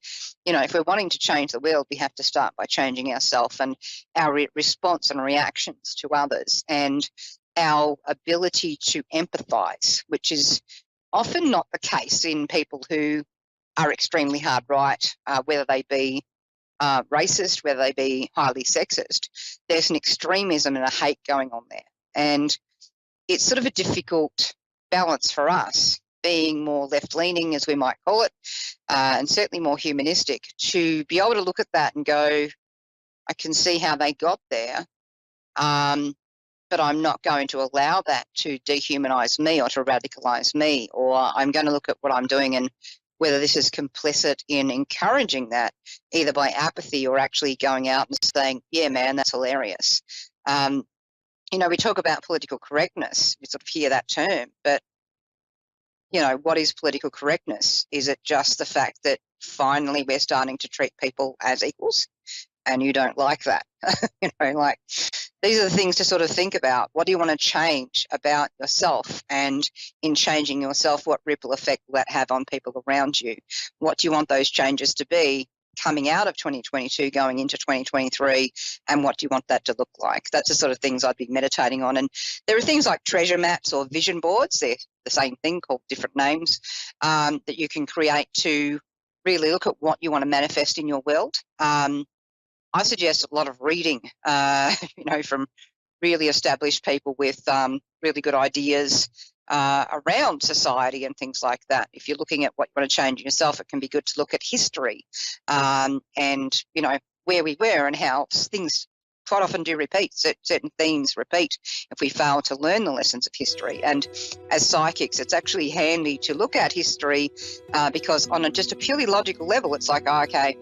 if we're wanting to change the world, we have to start by changing ourselves and our response and reactions to others, and our ability to empathise, which is often not the case in people who are extremely hard right, whether they be racist, whether they be highly sexist. There's an extremism and a hate going on there. And it's sort of a difficult balance for us, being more left-leaning, as we might call it, and certainly more humanistic, to be able to look at that and go, I can see how they got there, but I'm not going to allow that to dehumanise me or to radicalise me, or I'm going to look at what I'm doing and whether this is complicit in encouraging that, either by apathy or actually going out and saying, yeah, man, that's hilarious. We talk about political correctness, we sort of hear that term, but what is political correctness? Is it just the fact that finally we're starting to treat people as equals? and you don't like that. Like these are the things to sort of think about. What do you want to change about yourself? And in changing yourself, what ripple effect will that have on people around you? What do you want those changes to be coming out of 2022, going into 2023, and what do you want that to look like? That's the sort of things I'd be meditating on. And there are things like treasure maps or vision boards. They're the same thing, called different names, that you can create to really look at what you want to manifest in your world. I suggest a lot of reading, from really established people with really good ideas around society and things like that. If you're looking at what you want to change in yourself, it can be good to look at history and, where we were and how things quite often do repeat. Certain themes repeat if we fail to learn the lessons of history. And as psychics, it's actually handy to look at history because on just a purely logical level, it's like, okay,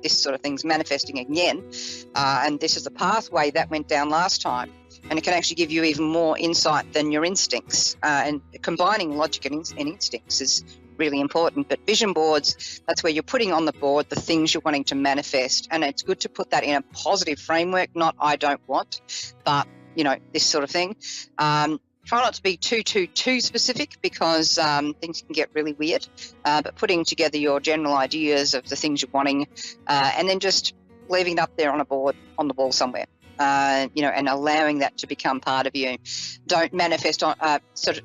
this sort of thing's manifesting again, and this is the pathway that went down last time. And it can actually give you even more insight than your instincts. And combining logic and instincts is really important. But vision boards, that's where you're putting on the board the things you're wanting to manifest. And it's good to put that in a positive framework, not I don't want, but, this sort of thing. Try not to be too specific because things can get really weird, but putting together your general ideas of the things you're wanting and then just leaving it up there on a board on the wall somewhere, and allowing that to become part of you. Don't manifest on,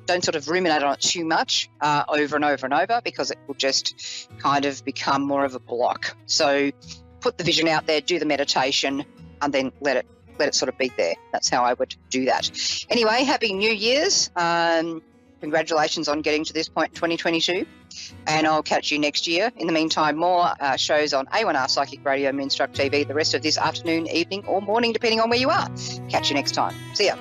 don't ruminate on it too much over and over and over because it will just kind of become more of a block. So put the vision out there, do the meditation, and then let it sort of be there. That's how I would do that. Anyway, Happy New Year's. Congratulations on getting to this point in 2022. And I'll catch you next year. In the meantime, more shows on A1R Psychic Radio, Moonstruck TV, the rest of this afternoon, evening, or morning, depending on where you are. Catch you next time. See ya.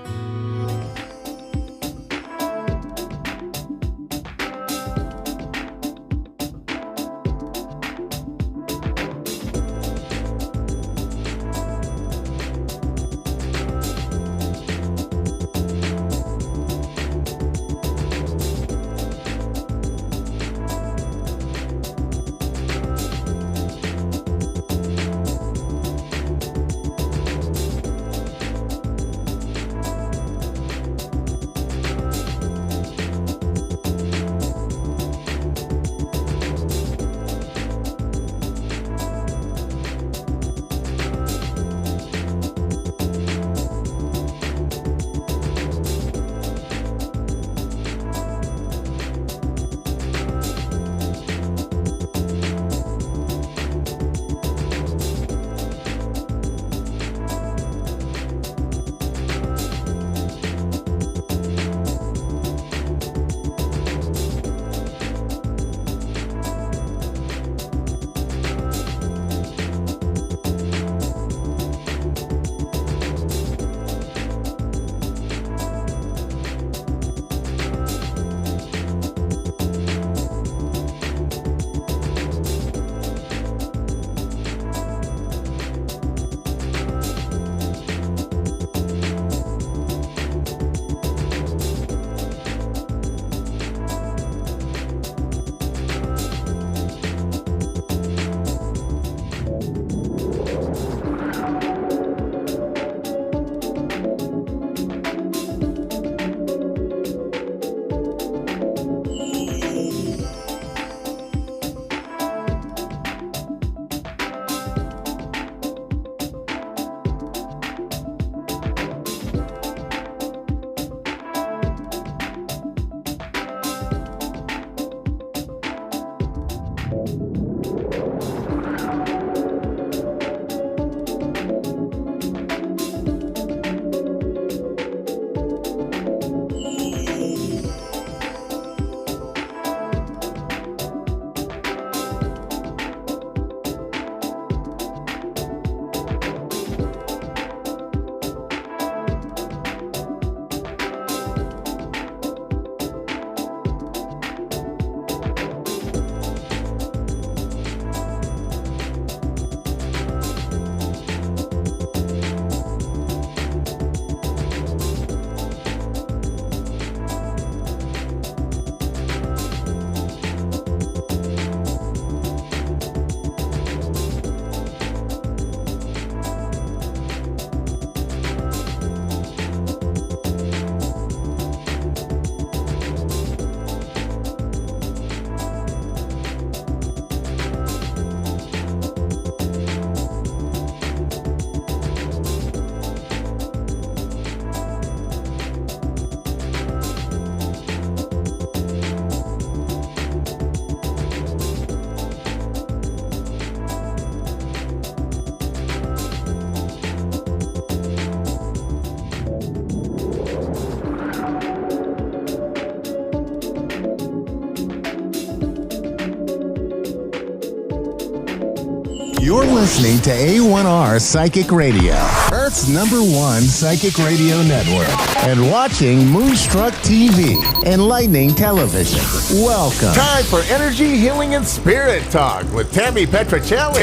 listening to A1R Psychic Radio, Earth's #1 psychic radio network, and watching Moonstruck TV, enlightening television. Welcome. Time for Energy, Healing, and Spirit Talk with Tammy Petricelli.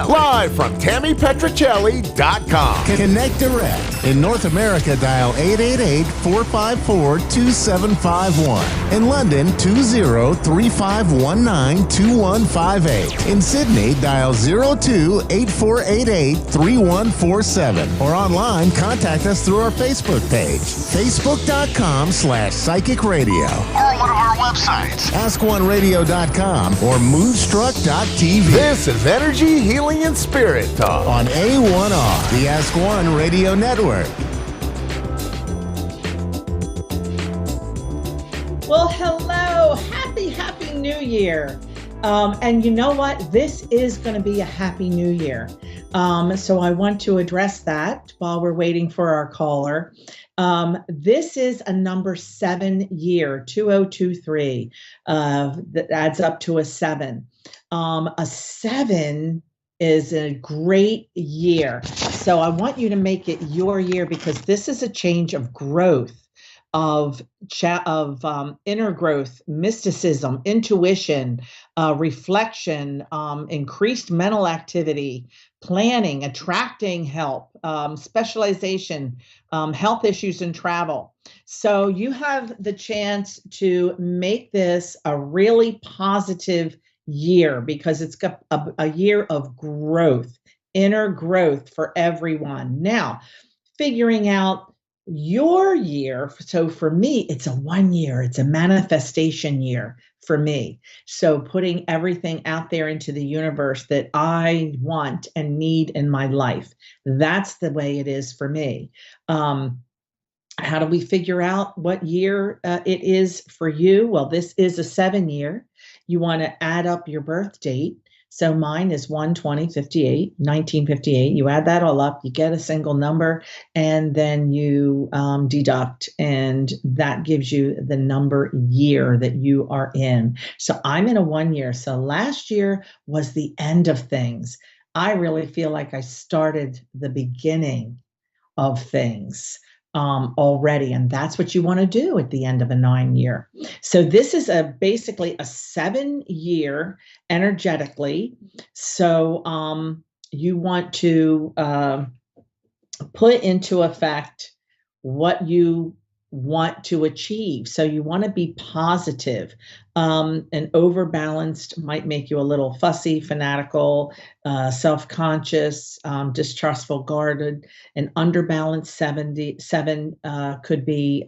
Live from TammyPetricelli.com. Connect direct. In North America, dial 888-454-2751. In London, 20-3519-2158. In Sydney, dial 02-8488-3147. Or online, contact us through our Facebook page, facebook.com/psychic radio. Or one of our websites, askoneradio.com or moonstruck.tv. This is Energy, Healing, and Spirit Talk on A1R, the Ask One Radio Network. Well, hello. Happy New Year. And you know what? This is going to be a happy New Year. So I want to address that while we're waiting for our caller. This is a number 7 year, 2023. That adds up to a 7. A 7 is a great year. So I want you to make it your year because this is a change of growth, of inner growth, mysticism, intuition, reflection, increased mental activity, planning, attracting help, specialization, health issues and travel. So you have the chance to make this a really positive year because it's got a year of growth, inner growth for everyone. Now, figuring out your year. So for me, it's a 1 year. It's a manifestation year for me. So putting everything out there into the universe that I want and need in my life. That's the way it is for me. How do we figure out what year it is for you? Well, this is a 7 year. You want to add up your birth date. So mine is 1958. You add that all up, you get a single number, and then you deduct, and that gives you the number year that you are in. So I'm in a 1 year. So last year was the end of things. I really feel like I started the beginning of things already. And that's what you want to do at the end of a 9 year. So this is basically a 7 year energetically. So you want to put into effect what you want to achieve. So you want to be positive. And overbalanced might make you a little fussy, fanatical, self-conscious, distrustful, guarded. An underbalanced 7 could be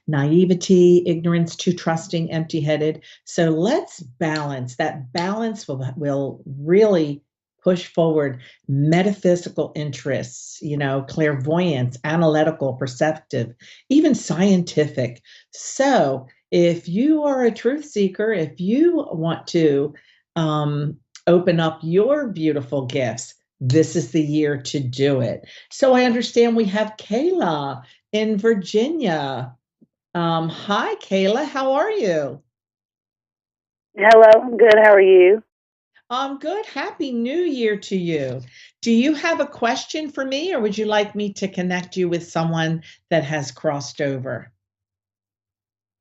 naivety, ignorance, too trusting, empty-headed. So let's balance. That balance will really push forward metaphysical interests, clairvoyance, analytical, perceptive, even scientific. So if you are a truth seeker, if you want to open up your beautiful gifts, this is the year to do it. So I understand we have Kayla in Virginia. Hi, Kayla. How are you? Hello, I'm good. How are you? I'm good. Happy New Year to you. Do you have a question for me, or would you like me to connect you with someone that has crossed over?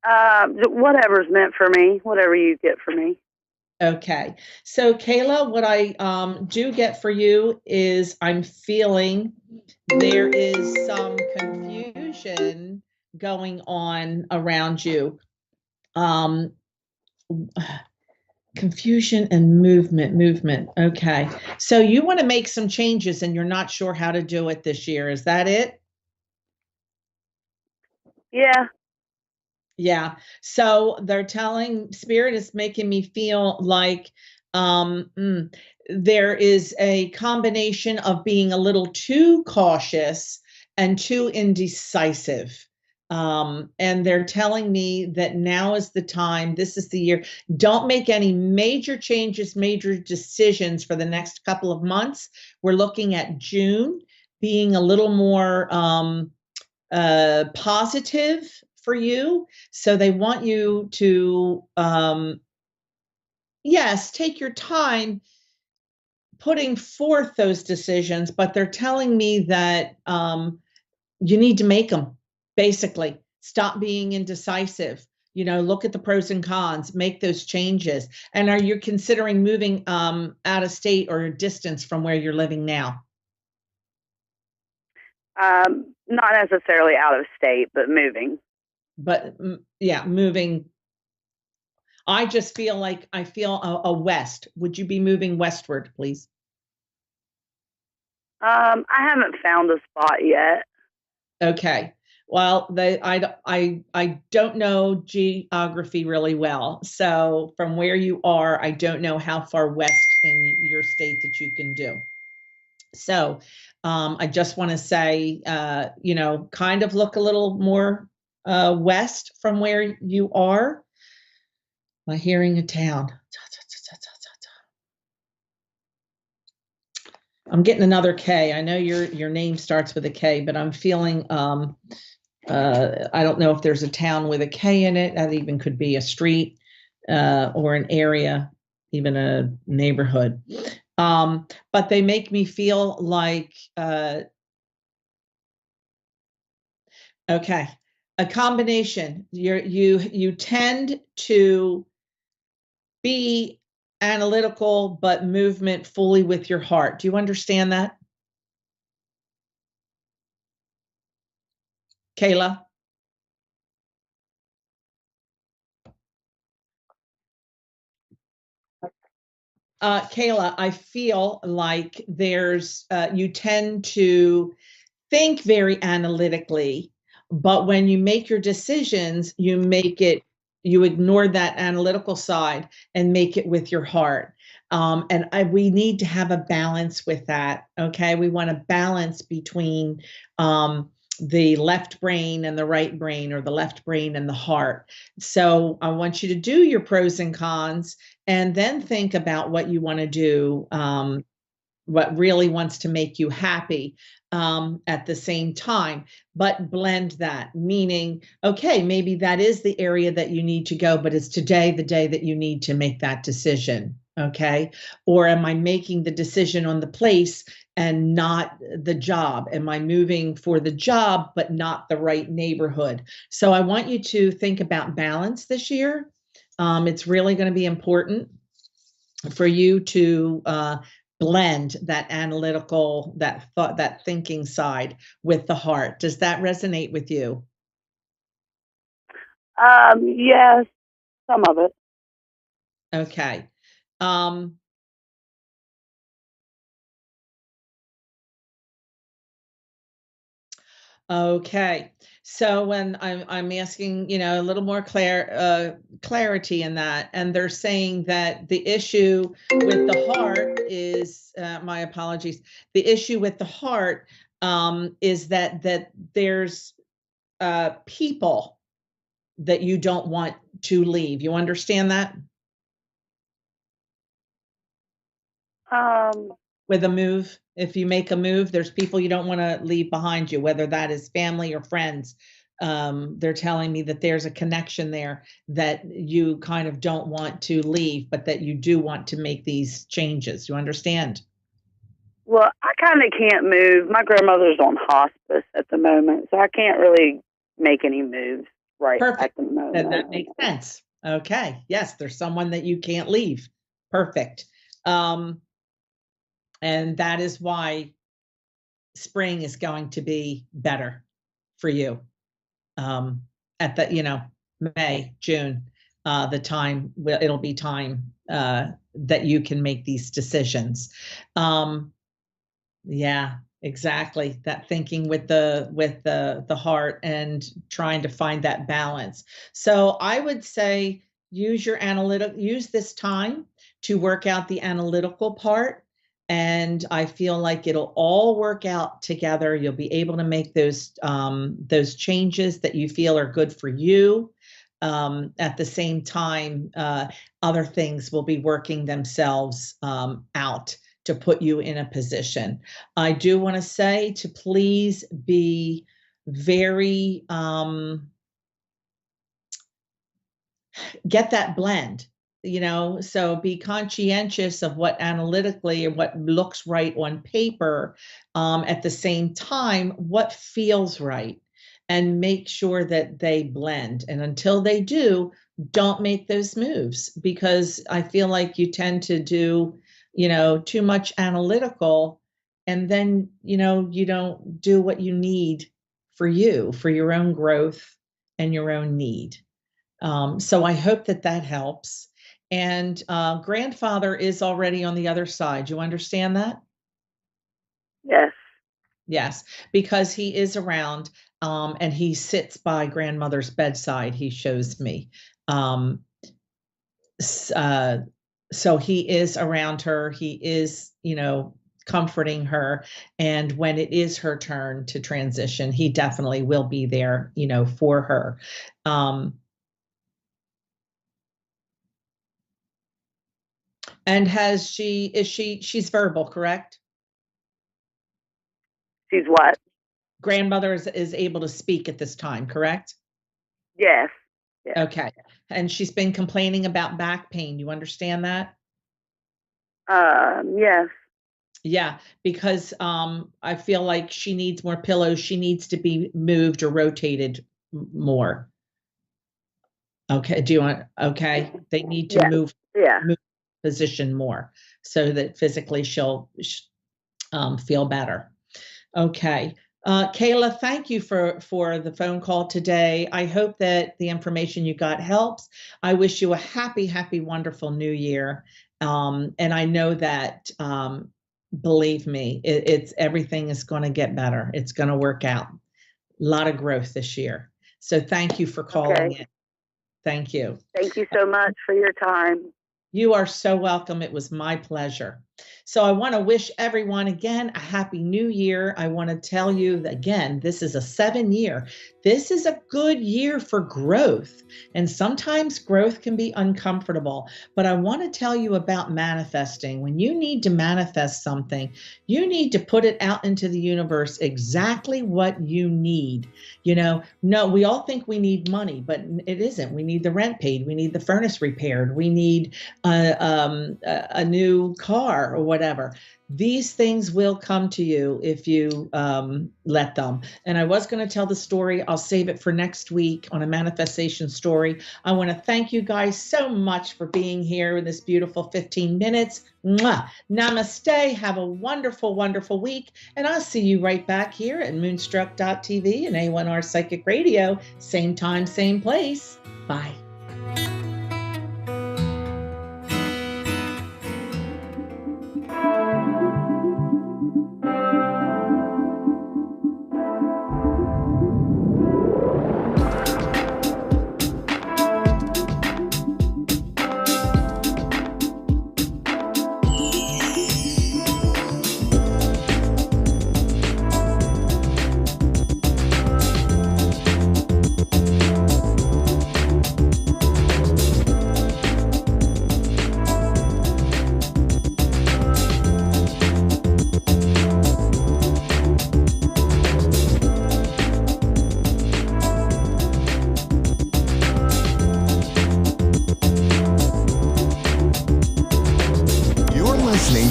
Whatever's meant for me, whatever you get for me. Okay. So, Kayla, what I do get for you is I'm feeling there is some confusion going on around you. Confusion and movement. Okay. So you want to make some changes and you're not sure how to do it this year. Is that it? Yeah. Yeah. So they're telling Spirit is making me feel like there is a combination of being a little too cautious and too indecisive. And they're telling me that now is the time, this is the year. Don't make any major changes, major decisions for the next couple of months. We're looking at June being a little more positive for you. So they want you to, yes, take your time putting forth those decisions, but they're telling me that you need to make them. Basically, stop being indecisive. Look at the pros and cons, make those changes. And are you considering moving out of state or distance from where you're living now? Not necessarily out of state, but moving. But yeah, moving. I just feel like I feel a west. Would you be moving westward, please? I haven't found a spot yet. Okay. Well, I don't know geography really well. So from where you are, I don't know how far west in your state that you can do. So I just want to say, kind of look a little more west from where you are. Am I hearing a town? I'm getting another K. I know your name starts with a K, but I'm feeling I don't know if there's a town with a K in it. That even could be a street or an area, even a neighborhood. But they make me feel like okay, a combination. You tend to be analytical, but movement fully with your heart. Do you understand that? Kayla? Kayla, I feel like there's, you tend to think very analytically, but when you make your decisions, you ignore that analytical side and make it with your heart. We need to have a balance with that. Okay. We want a balance between, the left brain and the right brain, or the left brain and the heart. So I want you to do your pros and cons and then think about what you want to do, what really wants to make you happy at the same time, but blend that, meaning, okay, maybe that is the area that you need to go, but is today the day that you need to make that decision? Okay. Or am I making the decision on the place and not the job? Am I moving for the job, but not the right neighborhood? So I want you to think about balance this year. It's really going to be important for you to blend that analytical, that thought, that thinking side with the heart. Does that resonate with you? Yes, some of it. Okay. Okay. So when I'm asking, a little more clarity in that, and they're saying that the issue with the heart is, my apologies. The issue with the heart is that there's people that you don't want to leave. You understand that? With a move, if you make a move, there's people you don't want to leave behind you, whether that is family or friends. They're telling me that there's a connection there that you kind of don't want to leave, but that you do want to make these changes. You understand? Well, I kind of can't move. My grandmother's on hospice at the moment, so I can't really make any moves at the moment. That makes sense. Okay. Yes, there's someone that you can't leave. Perfect. And that is why spring is going to be better for you. At the, May, June, the time, it'll be time that you can make these decisions. Yeah, exactly. That thinking with the heart and trying to find that balance. So I would say use this time to work out the analytical part. And I feel like it'll all work out together. You'll be able to make those changes that you feel are good for you. At the same time, other things will be working themselves out to put you in a position. I do want to say to please be very, get that blend. so be conscientious of what analytically or what looks right on paper. At the same time, what feels right, and make sure that they blend. And until they do, don't make those moves, because I feel like you tend to do, too much analytical, and then, you don't do what you need for your own growth and your own need. So I hope that helps. And grandfather is already on the other side. You understand that? Yes. Yes, because he is around, and he sits by grandmother's bedside, he shows me. So he is around her. He is, comforting her. And when it is her turn to transition, he definitely will be there, for her. And she's verbal, correct? She's what? Grandmother is able to speak at this time, correct? Yes. Okay. And she's been complaining about back pain. You understand that? Yes. Yeah, because I feel like she needs more pillows. She needs to be moved or rotated more. Okay. Okay. They need to move position more so that physically she'll feel better. Okay. Kayla, thank you for the phone call today. I hope that the information you got helps. I wish you a happy, wonderful new year. And I know that, believe me, it's everything is going to get better. It's going to work out. A lot of growth this year. So thank you for calling in. Thank you. Thank you so much for your time. You are so welcome. It was my pleasure. So I want to wish everyone again a happy new year. I want to tell you that, again, this is a 7-year. This is a good year for growth. And sometimes growth can be uncomfortable. But I want to tell you about manifesting. When you need to manifest something, you need to put it out into the universe exactly what you need. No, we all think we need money, but it isn't. We need the rent paid. We need the furnace repaired. We need a new car or whatever. These things will come to you if you let them. And I was going to tell the story. I'll save it for next week on a manifestation story. I want to thank you guys so much for being here in this beautiful 15 minutes. Mwah. Namaste. Have a wonderful, wonderful week. And I'll see you right back here at Moonstruck.tv and A1R Psychic Radio. Same time, same place. Bye.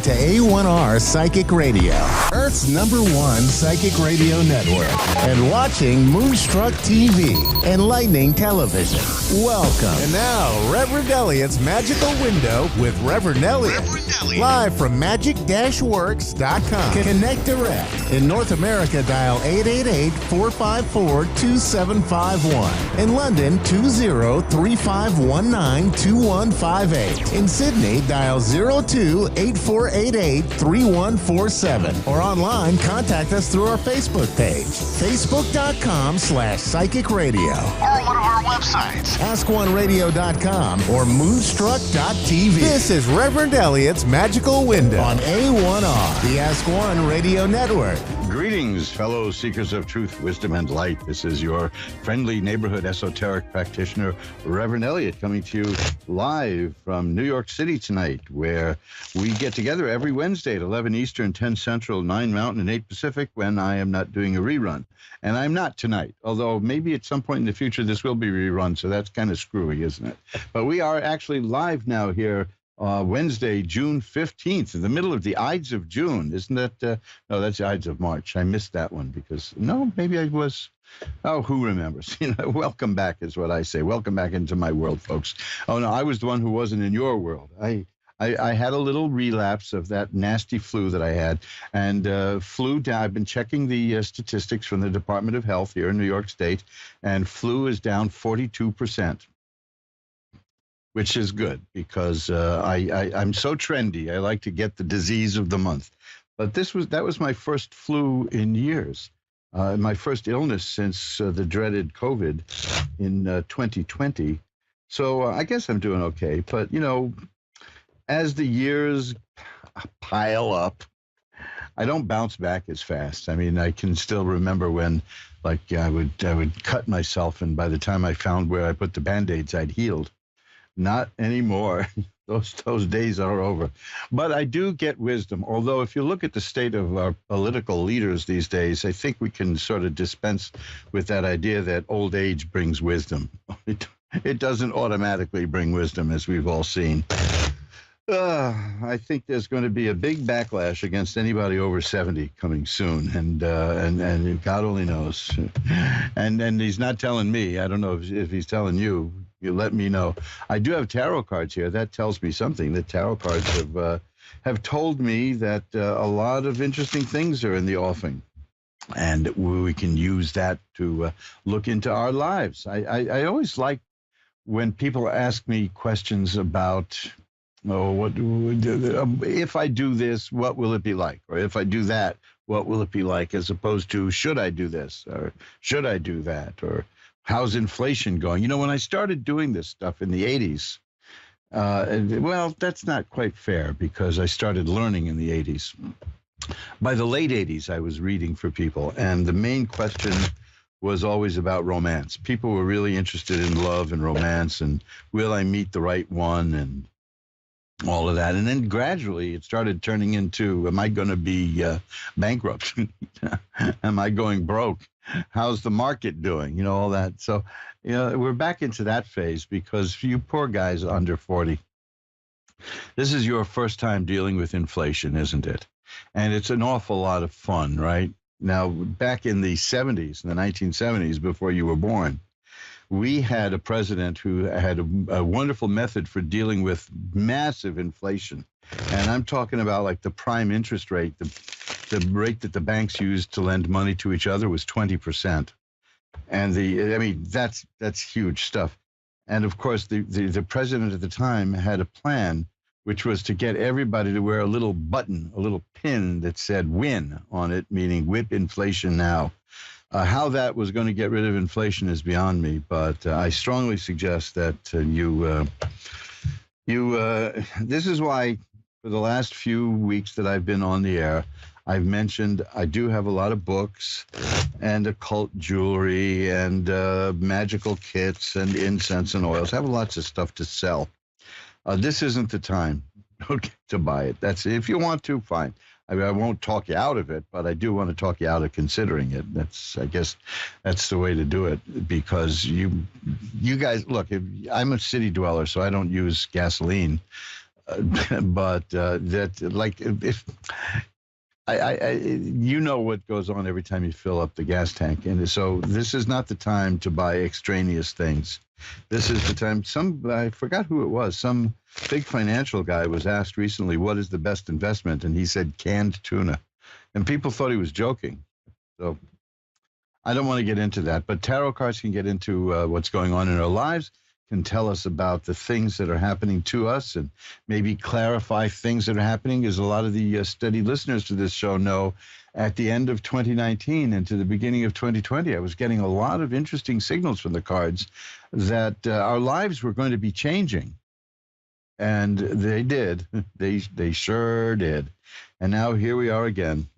To A1R Psychic Radio, Earth's #1 psychic radio network, and watching Moonstruck TV and Lightning Television. Welcome. And now, Reverend Elliot's Magical Window with Reverend Elliot. Live from magic-works.com. Connect direct. In North America, dial 888-454-2751. In London, 20-3519-2158. In Sydney, dial 02-8488-3147. Or online, contact us through our Facebook page, facebook.com/psychic radio. Or one of our websites, askoneradio.com or moonstruck.tv. This is Reverend Elliot's Magical Window on A1R, the Ask One Radio Network. Greetings, fellow seekers of truth, wisdom, and light. This is your friendly neighborhood esoteric practitioner, Reverend Elliot, coming to you live from New York City tonight, where we get together every Wednesday at 11 Eastern, 10 Central, 9 9 Mountain and 8 Pacific when I am not doing a rerun. And I'm not tonight, although maybe at some point in the future this will be rerun, so that's kind of screwy, isn't it? But we are actually live now here Wednesday, June 15th, in the middle of the Ides of June. Isn't that? No, that's the Ides of March. I missed that one because, no, maybe I was. Oh, who remembers? Welcome back is what I say. Welcome back into my world, folks. Oh, no, I was the one who wasn't in your world. I had a little relapse of that nasty flu that I had, and flu down. I've been checking the statistics from the Department of Health here in New York State, and flu is down 42%. Which is good because I'm so trendy. I like to get the disease of the month. But that was my first flu in years, my first illness since the dreaded COVID in 2020. So I guess I'm doing okay. But, as the years pile up, I don't bounce back as fast. I mean, I can still remember when, like, I would cut myself, and by the time I found where I put the Band-Aids, I'd healed. Not anymore. Those days are over. But I do get wisdom. Although if you look at the state of our political leaders these days, I think we can sort of dispense with that idea that old age brings wisdom. It doesn't automatically bring wisdom, as we've all seen. I think there's going to be a big backlash against anybody over 70 coming soon, and God only knows. And he's not telling me. I don't know if he's telling you. You let me know. I do have tarot cards here. That tells me something. The tarot cards have told me that a lot of interesting things are in the offing, and we can use that to look into our lives. I always like when people ask me questions about, if I do this, what will it be like? Or if I do that, what will it be like? As opposed to, should I do this? Or should I do that? Or how's inflation going? When I started doing this stuff in the 80s, well, that's not quite fair because I started learning in the 80s. By the late 80s, I was reading for people, and the main question was always about romance. People were really interested in love and romance, and will I meet the right one, and all of that. And then gradually it started turning into, am I going to be bankrupt? Am I going broke? How's the market doing? All that. So, we're back into that phase because you poor guys under 40, this is your first time dealing with inflation, isn't it? And it's an awful lot of fun, right? Now, back in the 70s, in the 1970s, before you were born, we had a president who had a wonderful method for dealing with massive inflation. And I'm talking about like the prime interest rate, the rate that the banks used to lend money to each other was 20%. And that's huge stuff. And of course, the president at the time had a plan, which was to get everybody to wear a little button, a little pin that said win on it, meaning whip inflation now. How that was going to get rid of inflation is beyond me, but I strongly suggest that this is why for the last few weeks that I've been on the air, I've mentioned I do have a lot of books and occult jewelry and magical kits and incense and oils. I have lots of stuff to sell. This isn't the time to buy it. That's if you want to, fine. I won't talk you out of it, but I do want to talk you out of considering it. I guess that's the way to do it, because you guys, look, I'm a city dweller, so I don't use gasoline, but if you know what goes on every time you fill up the gas tank. And so this is not the time to buy extraneous things. This is the time. I forgot who it was. Some big financial guy was asked recently, what is the best investment? And he said canned tuna. And people thought he was joking. So I don't want to get into that. But tarot cards can get into what's going on in our lives, can tell us about the things that are happening to us, and maybe clarify things that are happening. As a lot of the steady listeners to this show know, at the end of 2019 and to the beginning of 2020, I was getting a lot of interesting signals from the cards that our lives were going to be changing. And they did. They sure did. And now here we are again.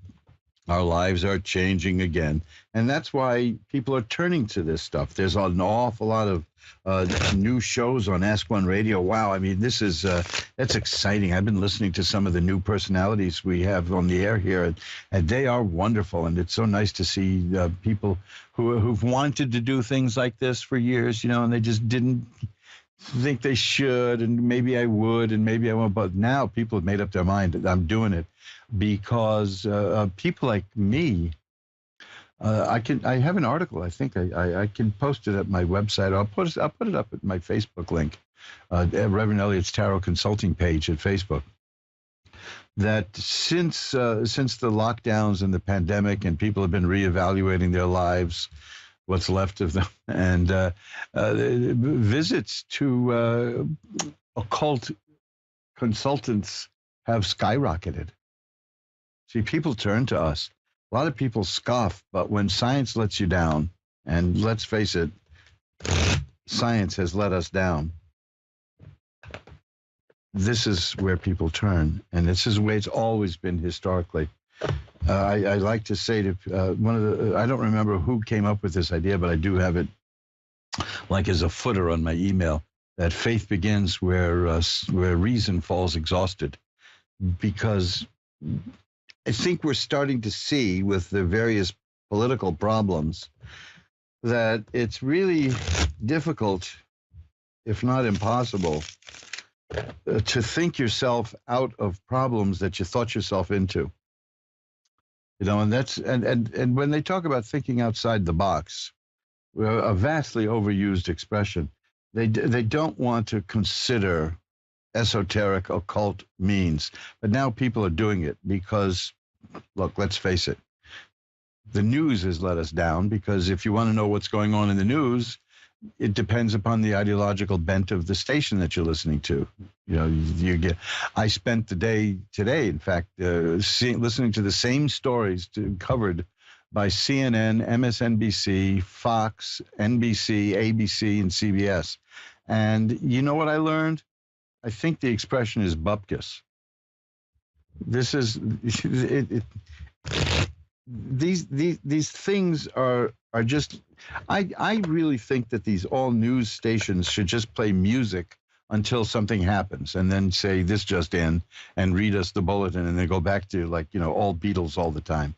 Our lives are changing again. And that's why people are turning to this stuff. There's an awful lot of new shows on Ask One Radio. Wow, I mean, that's exciting. I've been listening to some of the new personalities we have on the air here, and they are wonderful. And it's so nice to see people who've wanted to do things like this for years, and they just didn't think they should, and maybe I would, and maybe I won't. But now people have made up their mind that I'm doing it because people like me. I have an article. I think I can post it at my website. I'll put it up at my Facebook link, Reverend Elliott's Tarot Consulting page at Facebook. That since the lockdowns and the pandemic, and people have been reevaluating their lives, what's left of them, and visits to occult consultants have skyrocketed. See, people turn to us. A lot of people scoff, but when science lets you down, and let's face it, science has let us down, this is where people turn, and this is the way it's always been historically. I like to say to I don't remember who came up with this idea, but I do have it like as a footer on my email, that faith begins where reason falls exhausted. Because I think we're starting to see with the various political problems that it's really difficult, if not impossible, to think yourself out of problems that you thought yourself into. And that's and when they talk about thinking outside the box, a vastly overused expression, they don't want to consider esoteric occult means, but now people are doing it because, look, let's face it, the news has let us down, because if you want to know what's going on in the news, it depends upon the ideological bent of the station that you're listening to. I spent the day today, in fact, listening to the same stories covered by CNN, MSNBC, Fox, NBC, ABC, and CBS. And you know what I learned? I think the expression is bupkis. This is these things are just. I really think that these all news stations should just play music until something happens, and then say this just in, and read us the bulletin, and then go back to all Beatles all the time,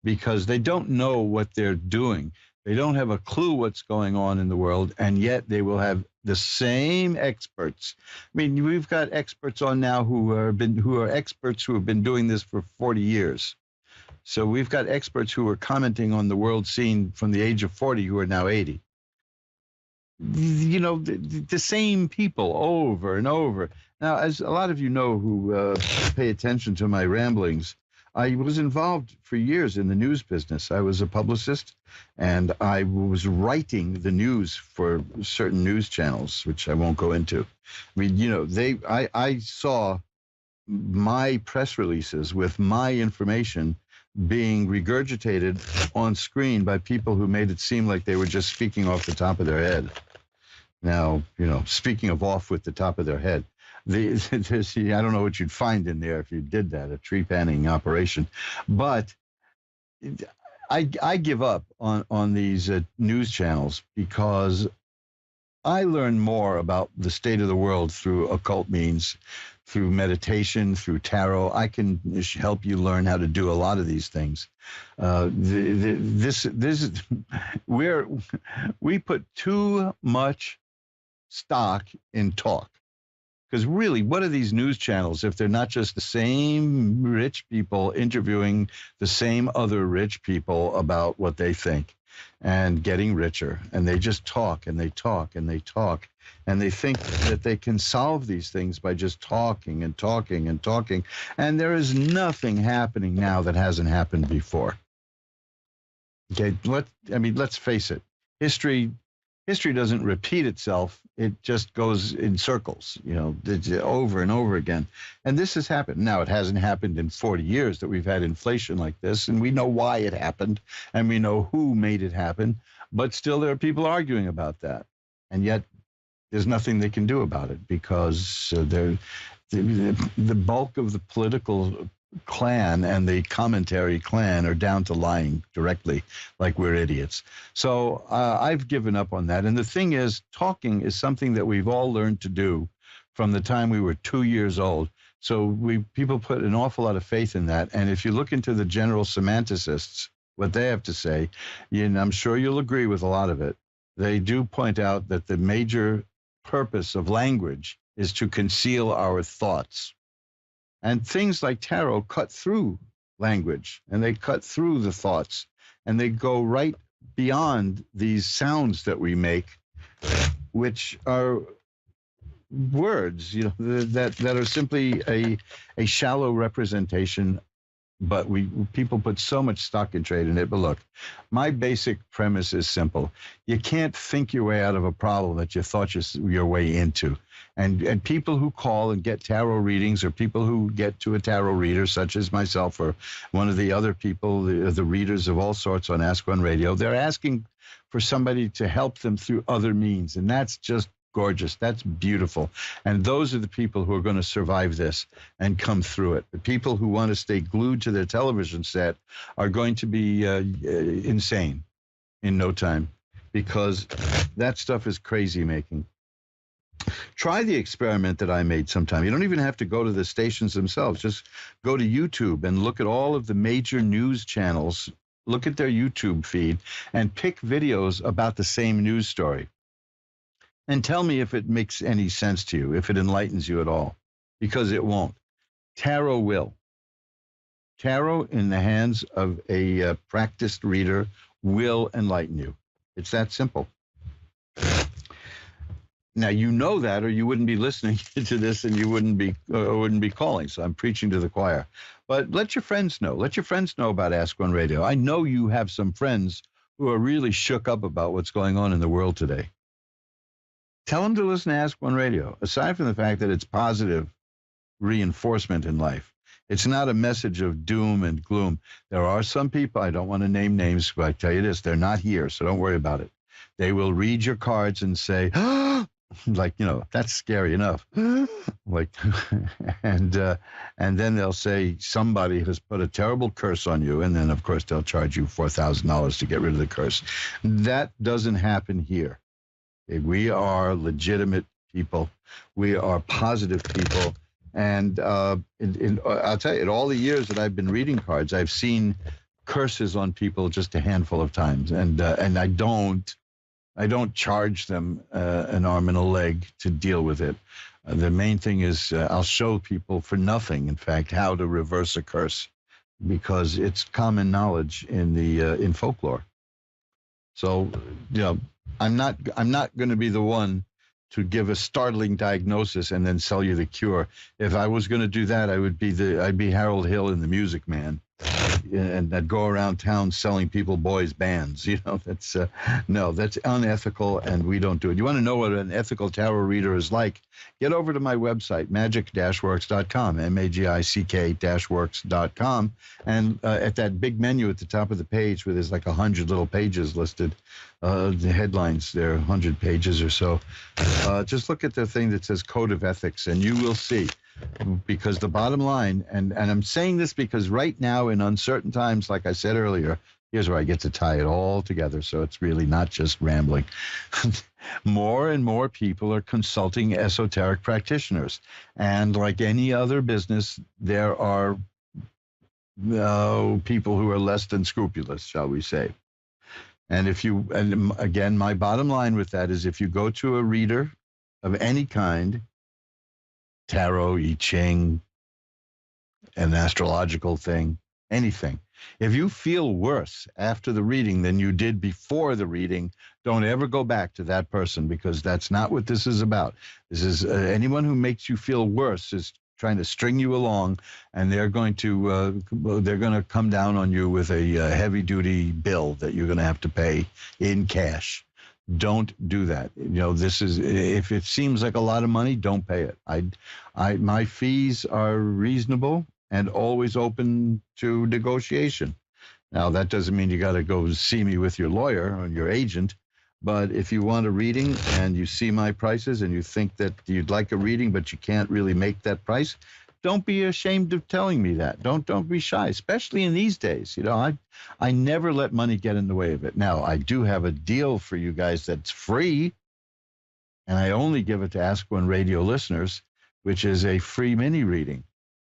because they don't know what they're doing. They don't have a clue what's going on in the world, and yet they will have the same experts. I mean, we've got experts on now who are experts who have been doing this for 40 years. So we've got experts who are commenting on the world scene from the age of 40 who are now 80. The same people over and over. Now, as a lot of you know who pay attention to my ramblings, I was involved for years in the news business. I was a publicist, and I was writing the news for certain news channels, which I won't go into. I mean, I saw my press releases with my information being regurgitated on screen by people who made it seem like they were just speaking off the top of their head. Now, speaking of off with the top of their head, I don't know what you'd find in there if you did that, a tree panning operation. But I give up on these news channels, because I learn more about the state of the world through occult means, through meditation, through tarot. I can help you learn how to do a lot of these things. This is where we put too much stock in talk. Because really, what are these news channels if they're not just the same rich people interviewing the same other rich people about what they think and getting richer? And they just talk and they talk and they talk. And they think that they can solve these things by just talking and talking and talking. And there is nothing happening now that hasn't happened before. Okay, let's face it. History doesn't repeat itself. It just goes in circles, over and over again. And this has happened. Now, it hasn't happened in 40 years that we've had inflation like this, and we know why it happened, and we know who made it happen. But still, there are people arguing about that. And yet, there's nothing they can do about it, because the bulk of the political clan and the commentary clan are down to lying directly, like we're idiots. So I've given up on that. And the thing is, talking is something that we've all learned to do from the time we were 2 years old. So people put an awful lot of faith in that. And if you look into the general semanticists, what they have to say, and I'm sure you'll agree with a lot of it, they do point out that the major purpose of language is to conceal our thoughts. And things like tarot cut through language, and they cut through the thoughts, and they go right beyond these sounds that we make, which are words, that are simply a shallow representation. But people put so much stock and trade in it. But look, my basic premise is simple. You can't think your way out of a problem that you thought your way into. And people who call and get tarot readings, or people who get to a tarot reader, such as myself or one of the other people, the readers of all sorts on Ask One Radio, they're asking for somebody to help them through other means. And that's just gorgeous. That's beautiful. And those are the people who are going to survive this and come through it. The people who want to stay glued to their television set are going to be insane in no time, because that stuff is crazy making. Try the experiment that I made sometime. You don't even have to go to the stations themselves. Just go to YouTube and look at all of the major news channels, look at their YouTube feed, and pick videos about the same news story. And tell me if it makes any sense to you, if it enlightens you at all, because it won't. Tarot will. Tarot in the hands of a practiced reader will enlighten you. It's that simple. Now, you know that, or you wouldn't be listening to this, and you wouldn't be calling. So I'm preaching to the choir. But let your friends know. Let your friends know about Ask One Radio. I know you have some friends who are really shook up about what's going on in the world today. Tell them to listen to Ask One Radio. Aside from the fact that it's positive reinforcement in life, it's not a message of doom and gloom. There are some people, I don't want to name names, but I tell you this, they're not here, so don't worry about it. They will read your cards and say, like, that's scary enough. Like, and then they'll say somebody has put a terrible curse on you, and then, of course, they'll charge you $4,000 to get rid of the curse. That doesn't happen here. We are legitimate people. We are positive people. And I'll tell you, in all the years that I've been reading cards, I've seen curses on people just a handful of times. And I don't charge them an arm and a leg to deal with it. The main thing is I'll show people for nothing, in fact, how to reverse a curse, because it's common knowledge in folklore. So, I'm not going to be the one to give a startling diagnosis and then sell you the cure. If I was going to do that, I'd be Harold Hill in The Music Man, and I'd go around town selling people boys' bands. That's that's unethical, and we don't do it. You want to know what an ethical tarot reader is like? Get over to my website, magic-works.com, magic-works.com, and at that big menu at the top of the page where there's like 100 little pages listed, the headlines there, 100 pages or so. Just look at the thing that says Code of Ethics, and you will see. Because the bottom line, and I'm saying this because right now in uncertain times, like I said earlier, here's where I get to tie it all together, so it's really not just rambling. More and more people are consulting esoteric practitioners. And like any other business, there are people who are less than scrupulous, shall we say. And again, my bottom line with that is if you go to a reader of any kind, tarot, I Ching, an astrological thing, anything. If you feel worse after the reading than you did before the reading, don't ever go back to that person, because that's not what this is about. This is anyone who makes you feel worse is trying to string you along, and they're going to come down on you with a heavy-duty bill that you're going to have to pay in cash. Don't do that. If it seems like a lot of money, don't pay it. My fees are reasonable and always open to negotiation. Now, that doesn't mean you got to go see me with your lawyer or your agent, but if you want a reading and you see my prices and you think that you'd like a reading but you can't really make that price, don't be ashamed of telling me that. Don't be shy, especially in these days. I never let money get in the way of it. Now, I do have a deal for you guys that's free, and I only give it to Ask One Radio listeners, which is a free mini reading.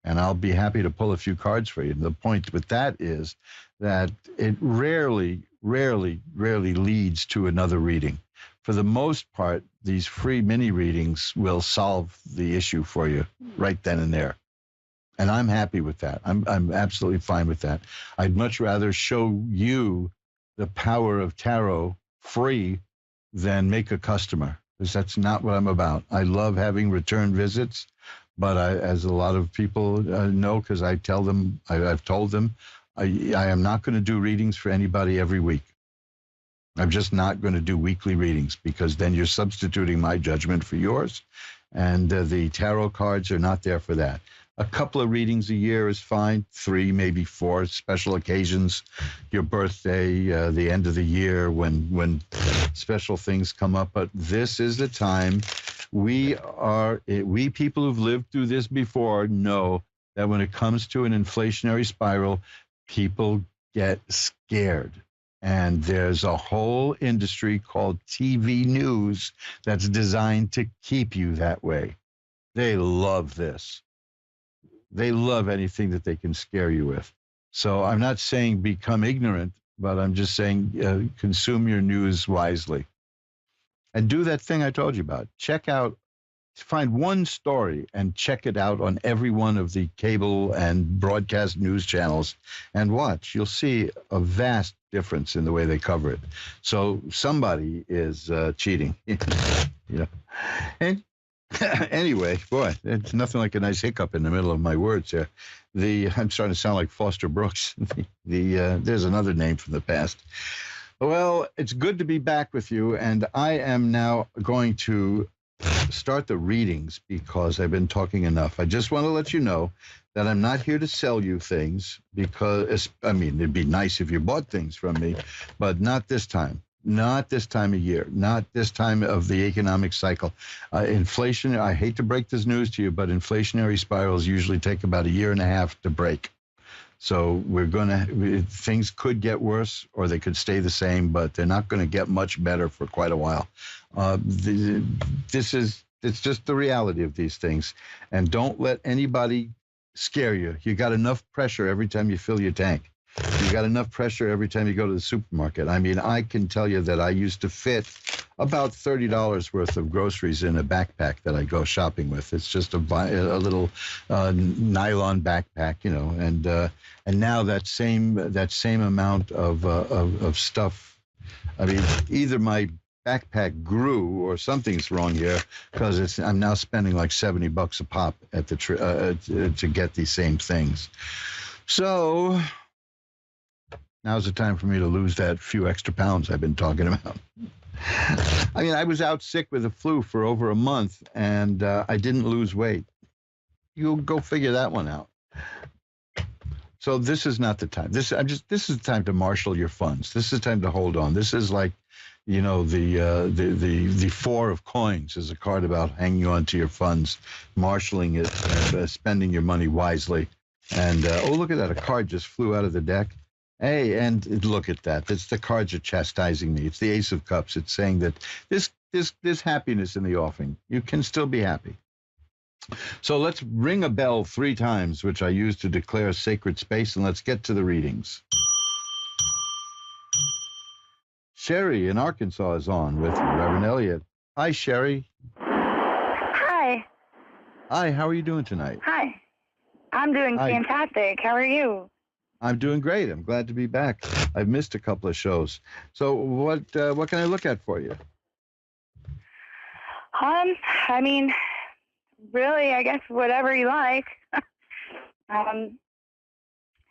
And I'll be happy to pull a few cards for you. And the point with that is that it rarely leads to another reading. For the most part, these free mini readings will solve the issue for you right then and there. And I'm happy with that. I'm absolutely fine with that. I'd much rather show you the power of tarot free than make a customer, because that's not what I'm about. I love having return visits. But as a lot of people know, because I've told them, I am not going to do readings for anybody every week. I'm just not going to do weekly readings, because then you're substituting my judgment for yours. And the tarot cards are not there for that. A couple of readings a year is fine. 3, maybe 4 special occasions, your birthday, the end of the year, when special things come up. But this is the time. We people who've lived through this before know that when it comes to an inflationary spiral, people get scared. And there's a whole industry called TV news that's designed to keep you that way. They love this. They love anything that they can scare you with. So I'm not saying become ignorant, but I'm just saying consume your news wisely. And do that thing I told you about. Find one story and check it out on every one of the cable and broadcast news channels and watch. You'll see a vast difference in the way they cover it. So somebody is cheating. And anyway, boy, it's nothing like a nice hiccup in the middle of my words here. I'm starting to sound like Foster Brooks. There's another name from the past. Well, it's good to be back with you, and I am now going to start the readings because I've been talking enough. I just want to let you know that I'm not here to sell you things because, it'd be nice if you bought things from me, but not this time. Not this time of year, not this time of the economic cycle. Inflation, I hate to break this news to you, but inflationary spirals usually take about 1.5 years to break. So things could get worse or they could stay the same, but they're not going to get much better for quite a while. It's just the reality of these things. And don't let anybody scare you. You got enough pressure every time you fill your tank. You got enough pressure every time you go to the supermarket. I can tell you that I used to fit about $30 worth of groceries in a backpack that I go shopping with. It's just a little nylon backpack, and now that same amount of stuff. Either my backpack grew or something's wrong here, because I'm now spending like $70 a pop at the to get these same things. So now's the time for me to lose that few extra pounds I've been talking about. I was out sick with the flu for over a month, and I didn't lose weight. You'll go figure that one out. So this is not the time. This is the time to marshal your funds. This is the time to hold on. This is like, the 4 of coins is a card about hanging on to your funds, marshaling it, spending your money wisely. And look at that! A card just flew out of the deck. Hey, and look at that. The cards are chastising me. It's the Ace of Cups. It's saying that there's happiness in the offing. You can still be happy. So let's ring a bell 3 times, which I use to declare sacred space, and let's get to the readings. Sherry in Arkansas is on with Reverend Elliot. Hi, Sherry. Hi. Hi, how are you doing tonight? Hi. I'm doing fantastic. How are you? I'm doing great. I'm glad to be back. I've missed a couple of shows. So what can I look at for you? Really, I guess whatever you like.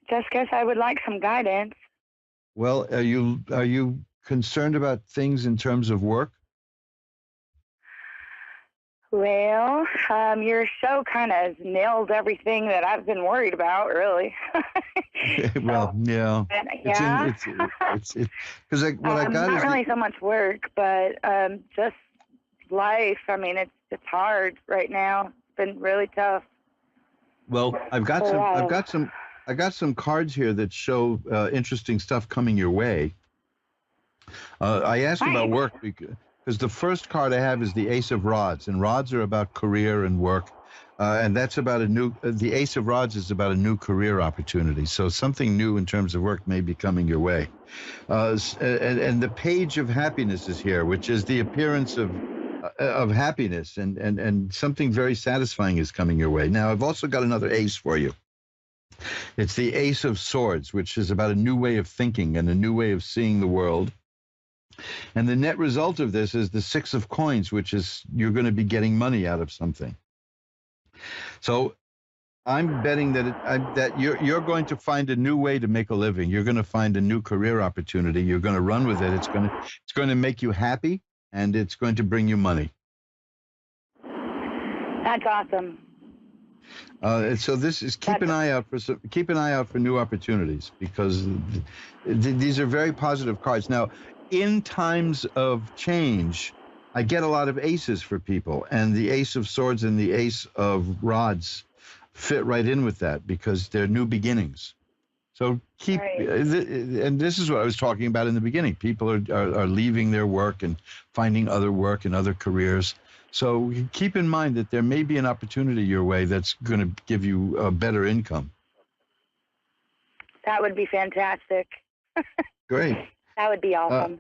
Just guess I would like some guidance. Well, are you concerned about things in terms of work? Well, your show kind of nailed everything that I've been worried about, really. Well, yeah. Yeah. It's because what I got not is really so much work, but just life. It's hard right now. It's been really tough. Well, I've got some cards here that show interesting stuff coming your way. I asked about work because the first card I have is the Ace of Rods, and rods are about career and work, and that's about the Ace of Rods is about a new career opportunity. So something new in terms of work may be coming your way. And the Page of Happiness is here, which is the appearance of happiness, and something very satisfying is coming your way. Now, I've also got another ace for you. It's the Ace of Swords, which is about a new way of thinking and a new way of seeing the world. And the net result of this is the Six of Coins, which is you're going to be getting money out of something. So I'm betting that you're going to find a new way to make a living. You're going to find a new career opportunity. You're going to run with it. It's going to make you happy, and it's going to bring you money. That's awesome. So this is keep an eye out for new opportunities, because these are very positive cards. Now, in times of change, I get a lot of aces for people, and the Ace of Swords and the Ace of Rods fit right in with that because they're new beginnings. So and this is what I was talking about in the beginning. People are leaving their work and finding other work and other careers. So keep in mind that there may be an opportunity your way that's going to give you a better income. That would be fantastic. Great. That would be awesome.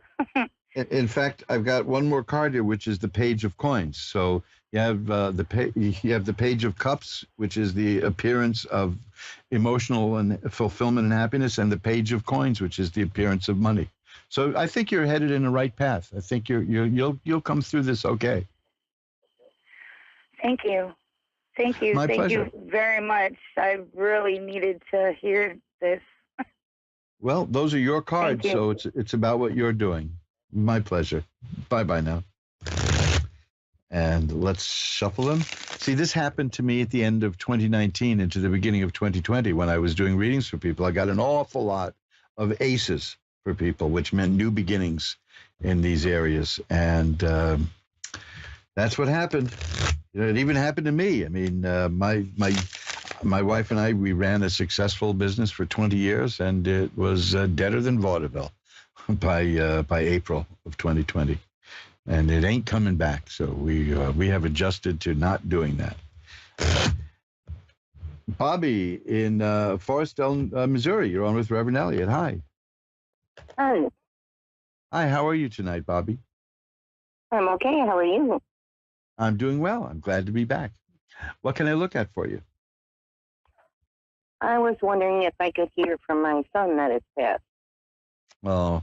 In fact, I've got one more card here, which is the Page of Coins. So you have the Page of Cups, which is the appearance of emotional and fulfillment and happiness, and the Page of Coins, which is the appearance of money. So I think you're headed in the right path. I think you'll come through this okay. Thank you. Thank you. My pleasure. Thank you very much. I really needed to hear this. Well, those are your cards, Thank you. so it's about what you're doing. My pleasure. Bye-bye now. And let's shuffle them. See, this happened to me at the end of 2019 into the beginning of 2020 when I was doing readings for people. I got an awful lot of aces for people, which meant new beginnings in these areas. And that's what happened. You know, it even happened to me. I mean, my wife and I, we ran a successful business for 20 years, and it was deader than vaudeville by April of 2020. And it ain't coming back. So we have adjusted to not doing that. Bobby in Forestdale, Missouri. You're on with Reverend Elliott. Hi. Hi. Hi, how are you tonight, Bobby? I'm okay. How are you? I'm doing well. I'm glad to be back. What can I look at for you? I was wondering if I could hear from my son that is passed. Oh,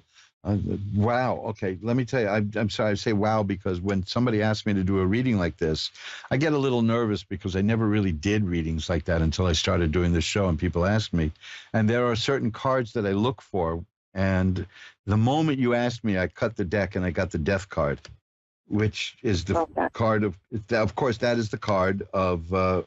wow. Okay, let me tell you, I'm sorry I say wow because when somebody asks me to do a reading like this, I get a little nervous because I never really did readings like that until I started doing this show and people ask me. And there are certain cards that I look for. And the moment you asked me, I cut the deck and I got the death card, which is the card of course, that is the card of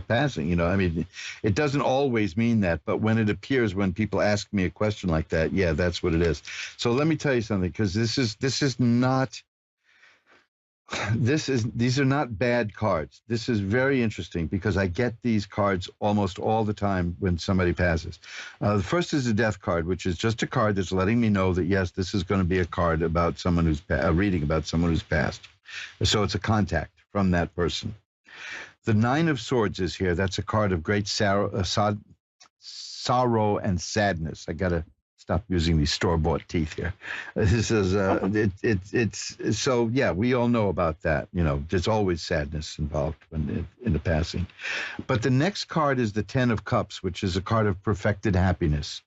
passing. You know, I mean, it doesn't always mean that, but when it appears, when people ask me a question like that, yeah, that's what it is. So let me tell you something, because these are not bad cards. This is very interesting because I get these cards almost all the time when somebody passes. The first is the death card, which is just a card that's letting me know that, yes, this is going to be a card about someone who's a reading about someone who's passed. So it's a contact from that person. The Nine of Swords is here. That's a card of great sorrow and sadness. I got to stop using these store-bought teeth here. This is it's so yeah. We all know about that. You know, there's always sadness involved in the passing. But the next card is the Ten of Cups, which is a card of perfected happiness.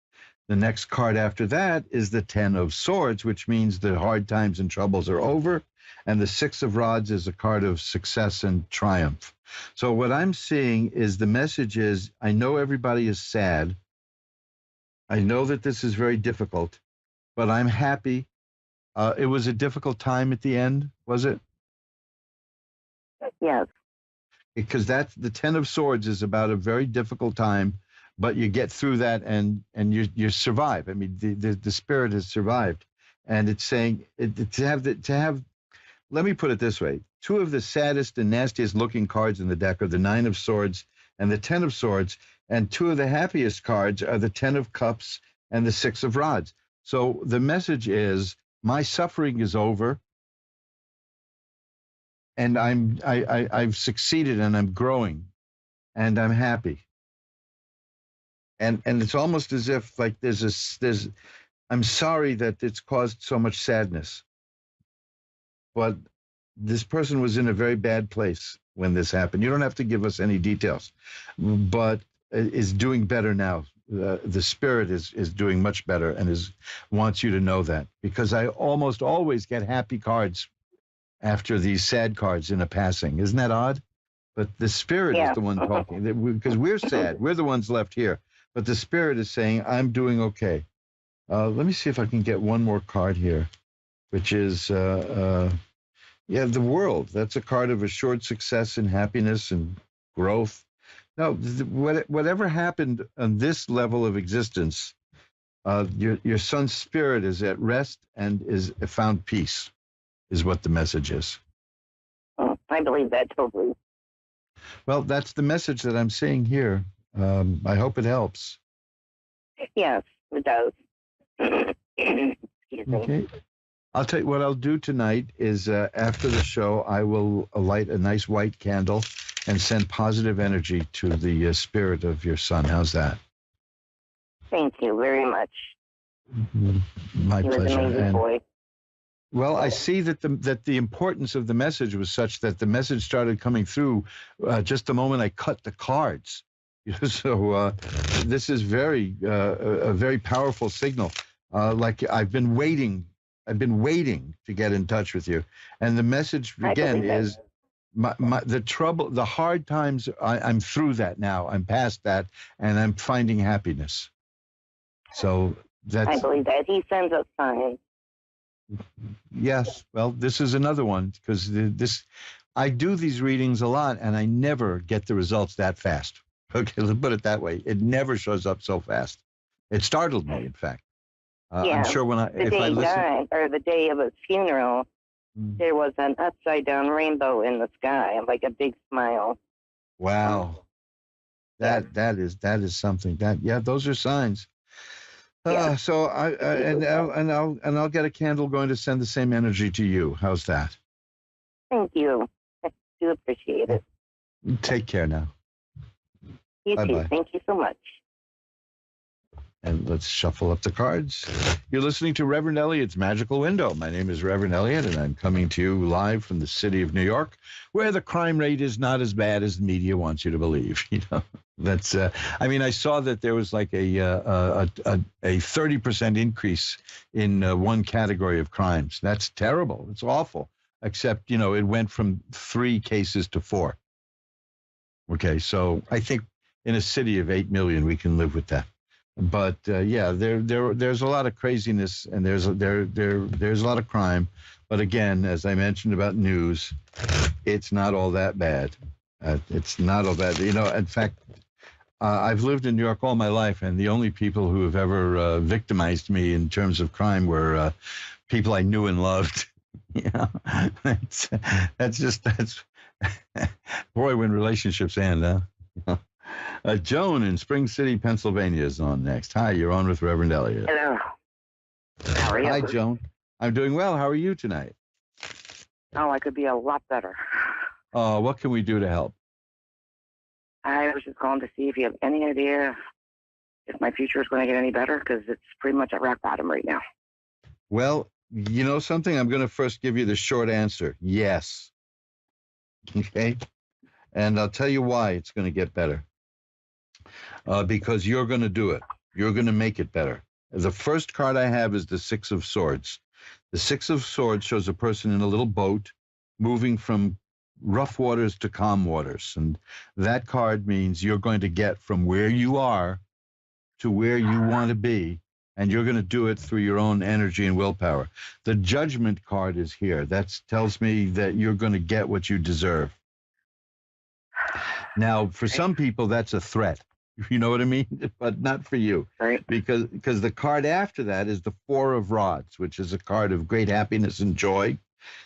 The next card after that is the Ten of Swords, which means the hard times and troubles are over. And the Six of Rods is a card of success and triumph. So what I'm seeing is the message is, I know everybody is sad. I know that this is very difficult, but I'm happy. It was a difficult time at the end, was it? Yes. Because that's the Ten of Swords is about a very difficult time, but you get through that and you survive. I mean, the spirit has survived, and it's saying to have. Let me put it this way. Two of the saddest and nastiest looking cards in the deck are the Nine of Swords and the 10 of Swords. And two of the happiest cards are the 10 of Cups and the 6 of Rods. So the message is, my suffering is over, and I've succeeded, and I'm growing, and I'm happy. And it's almost as if like I'm sorry that it's caused so much sadness, but this person was in a very bad place when this happened. You don't have to give us any details, but is doing better now. The spirit is doing much better and wants you to know that, because I almost always get happy cards after these sad cards in a passing. Isn't that odd? But the spirit is the one talking, because we're sad. We're the ones left here. But the spirit is saying, I'm doing okay. Let me see if I can get one more card here, which is, the World. That's a card of assured success and happiness and growth. No, whatever happened on this level of existence, your son's spirit is at rest and is found peace, is what the message is. Oh, I believe that totally. Well, that's the message that I'm seeing here. I hope it helps. Yes, it does. Excuse me. Okay. I'll tell you what I'll do tonight is after the show, I will light a nice white candle and send positive energy to the spirit of your son. How's that? Thank you very much. My He was pleasure. an amazing boy. Well, I see that the importance of the message was such that the message started coming through just the moment I cut the cards. So this is a very powerful signal. Like I've been waiting to get in touch with you, and the message again is the trouble, the hard times. I'm through that now. I'm past that, and I'm finding happiness. So that's. I believe that he sends us signs. Yes, well, this is another one, because I do these readings a lot, and I never get the results that fast. Okay, let's put it that way. It never shows up so fast. It startled me, in fact. I'm sure the day he died, or the day of his funeral, there was an upside down rainbow in the sky, like a big smile. Wow, that is something. Those are signs. So I'll get a candle going to send the same energy to you. How's that? Thank you. I do appreciate it. Take care now. You Bye-bye. too. Thank you so much. And let's shuffle up the cards. You're listening to Reverend Elliot's Magical Window. My name is Reverend Elliot, and I'm coming to you live from the city of New York, where the crime rate is not as bad as the media wants you to believe. That's. I saw that there was like a 30% increase in one category of crimes. That's terrible. It's awful. Except it went from 3 cases to 4. Okay, so I think in a city of 8 million, we can live with that. But there's a lot of craziness, and there's a lot of crime. But again, as I mentioned about news, it's not all that bad. It's not all bad. In fact, I've lived in New York all my life, and the only people who have ever victimized me in terms of crime were people I knew and loved. That's boy, when relationships end, huh? Joan in Spring City, Pennsylvania is on next. Hi, you're on with Reverend Elliot. Hello. How are you? Hi, Joan. I'm doing well. How are you tonight? Oh, I could be a lot better. What can we do to help? I was just calling to see if you have any idea if my future is going to get any better, because it's pretty much at rock bottom right now. Well, you know something? I'm going to first give you the short answer. Yes. Okay? And I'll tell you why it's going to get better. Because you're going to do it. You're going to make it better. The first card I have is the 6 of Swords. The 6 of Swords shows a person in a little boat moving from rough waters to calm waters. And that card means you're going to get from where you are to where you want to be, and you're going to do it through your own energy and willpower. The Judgment card is here. That tells me that you're going to get what you deserve. Now, for some people, that's a threat. You know what I mean? But not for you. Right. Because the card after that is the 4 of Rods, which is a card of great happiness and joy.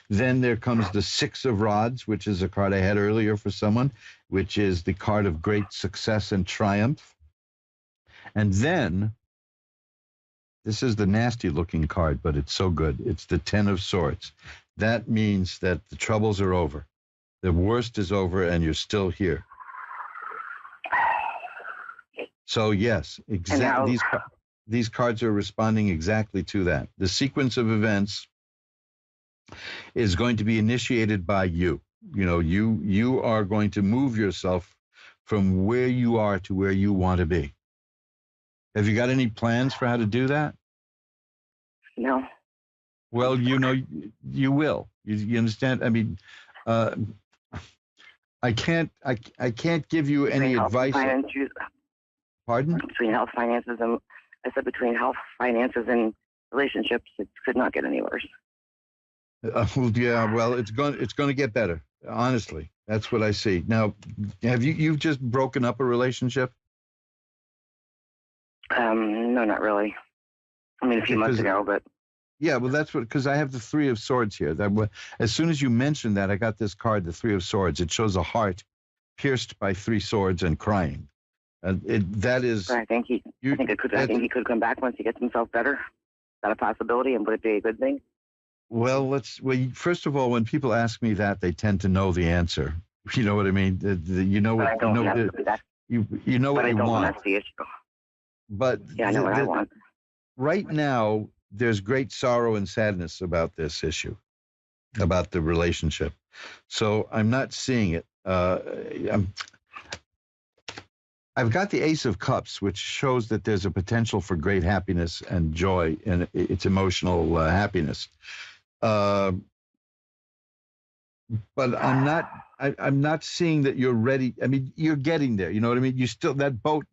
Then there comes the 6 of Rods, which is a card I had earlier for someone, which is the card of great success and triumph. And then, this is the nasty looking card, but it's so good. It's the 10 of Swords. That means that the troubles are over. The worst is over and you're still here. So yes, exactly. These cards are responding exactly to that. The sequence of events is going to be initiated by you. You know, you are going to move yourself from where you are to where you want to be. Have you got any plans for how to do that? No. Well, you know, you will. You understand? I mean, I can't give you any advice. Pardon? Between health, finances, and I said between health, finances, and relationships, it could not get any worse. Yeah, well, it's going to get better. Honestly, that's what I see. Now, have you've just broken up a relationship? No, not really. I mean, a few months ago, but. Yeah, well, that's what, because I have the 3 of Swords here. As soon as you mentioned that, I got this card, the 3 of Swords. It shows a heart pierced by 3 swords and crying. That is. I think he could come back once he gets himself better. Is that a possibility, and would it be a good thing? Well, first of all, when people ask me that, they tend to know the answer. You know what I mean? You know what you know what you want. That's the issue. But yeah, I know what I want. Right now, there's great sorrow and sadness about this issue, about the relationship. So I'm not seeing it. I've got the Ace of Cups, which shows that there's a potential for great happiness and joy, and it's emotional happiness. But I'm not seeing that you're ready. I mean, you're getting there. You know what I mean? You still, that boat,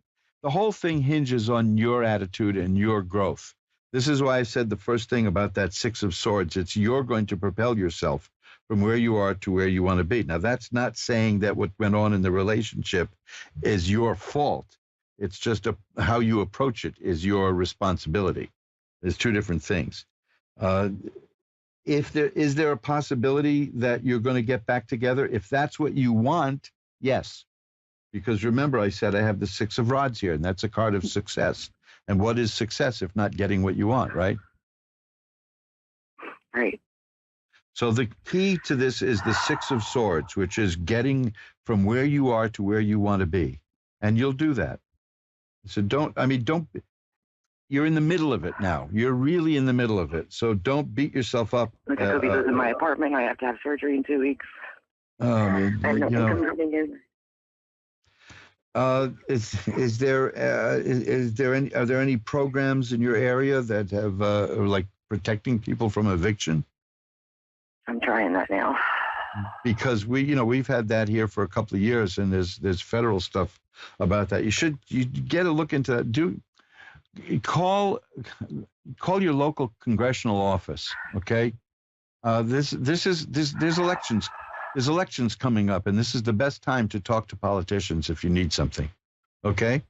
the whole thing hinges on your attitude and your growth. This is why I said the first thing about that 6 of Swords. It's you're going to propel yourself from where you are to where you want to be. Now, that's not saying that what went on in the relationship is your fault. It's just how you approach it is your responsibility. There's 2 different things. Is there a possibility that you're going to get back together? If that's what you want, yes. Because remember, I said I have the 6 of Rods here, and that's a card of success. And what is success if not getting what you want, right? Right. So the key to this is the 6 of Swords, which is getting from where you are to where you want to be. And you'll do that. So you're in the middle of it now. You're really in the middle of it. So don't beat yourself up. I could be losing my apartment. I have to have surgery in 2 weeks. Oh, man. I have no income coming in. Are there any programs in your area that have like protecting people from eviction? I'm trying that now. Because we've had that here for a couple of years, and there's federal stuff about that. You get a look into that. Call your local congressional office. Okay, there's elections. There's elections coming up, and this is the best time to talk to politicians if you need something, okay?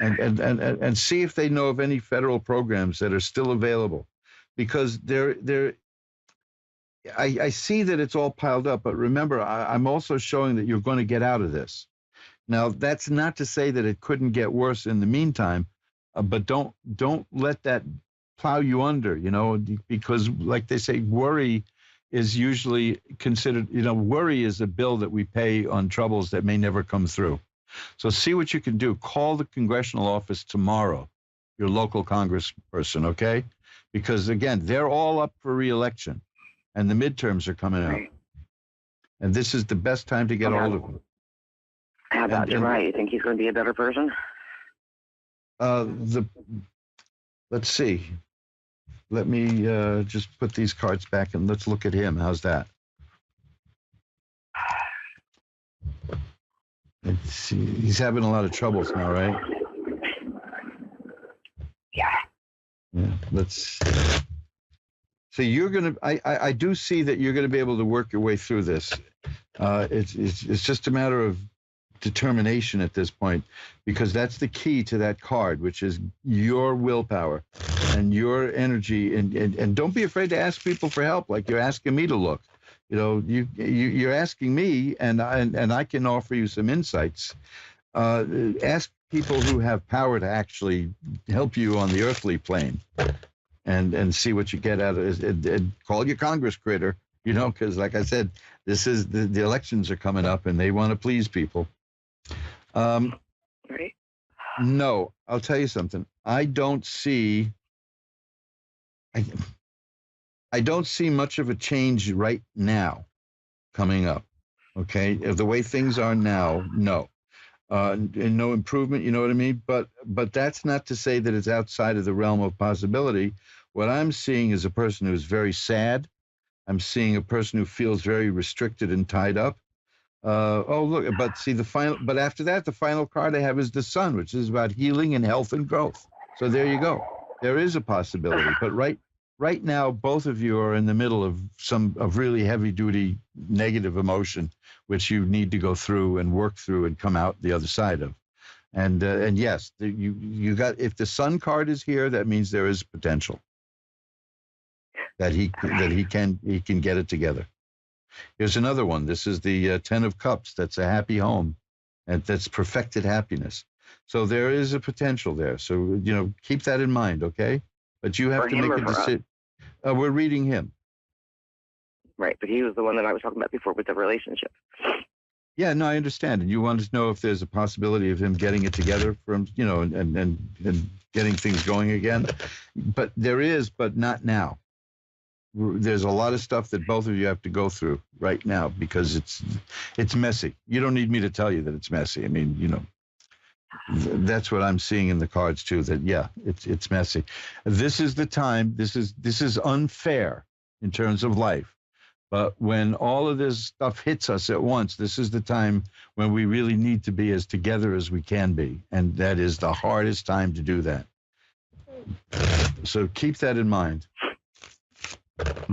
And see if they know of any federal programs that are still available, because I see that it's all piled up, but remember, I'm also showing that you're going to get out of this. Now, that's not to say that it couldn't get worse in the meantime, but don't let that plow you under, because like they say, worry is usually considered, worry is a bill that we pay on troubles that may never come through. So see what you can do. Call the congressional office tomorrow, your local congressperson, okay? Because, again, they're all up for re-election, and the midterms are coming out. And this is the best time to get hold of them. How about Jeremiah? You think he's going to be a better person? Let's see. Let me just put these cards back and let's look at him. How's that? Let's see. He's having a lot of troubles now, right? Yeah. Let's. So you're gonna. I do see that you're gonna be able to work your way through this. It's just a matter of determination at this point, because that's the key to that card, which is your willpower and your energy. And don't be afraid to ask people for help, like you're asking me to look. You're asking me, and I can offer you some insights. Ask people who have power to actually help you on the earthly plane, and see what you get out of it. And call your Congress critter, because like I said, this is the elections are coming up, and they want to please people. Right. No, I'll tell you something. I don't see much of a change right now coming up. Okay, if the way things are now, no. And no improvement, you know what I mean? But that's not to say that it's outside of the realm of possibility. What I'm seeing is a person who's very sad. I'm seeing a person who feels very restricted and tied up. Look, but see but after that, the final card I have is the Sun, which is about healing and health and growth. So there you go. There is a possibility. But right now, both of you are in the middle of really heavy duty negative emotion, which you need to go through and work through and come out the other side of. And yes, you got, if the Sun card is here, that means there is potential that he can get it together. Here's another one. This is the 10 of Cups. That's a happy home, and that's perfected happiness. So there is a potential there. So keep that in mind, okay? But you have to make a decision. We're reading him. Right, but he was the one that I was talking about before with the relationship. Yeah, no, I understand. And you wanted to know if there's a possibility of him getting it together from, and getting things going again. But there is, but not now. There's a lot of stuff that both of you have to go through right now because it's messy. You don't need me to tell you that it's messy. I mean, that's what I'm seeing in the cards too, that yeah, it's messy. This is the time. This is unfair in terms of life. But when all of this stuff hits us at once, this is the time when we really need to be as together as we can be. And that is the hardest time to do that. So keep that in mind.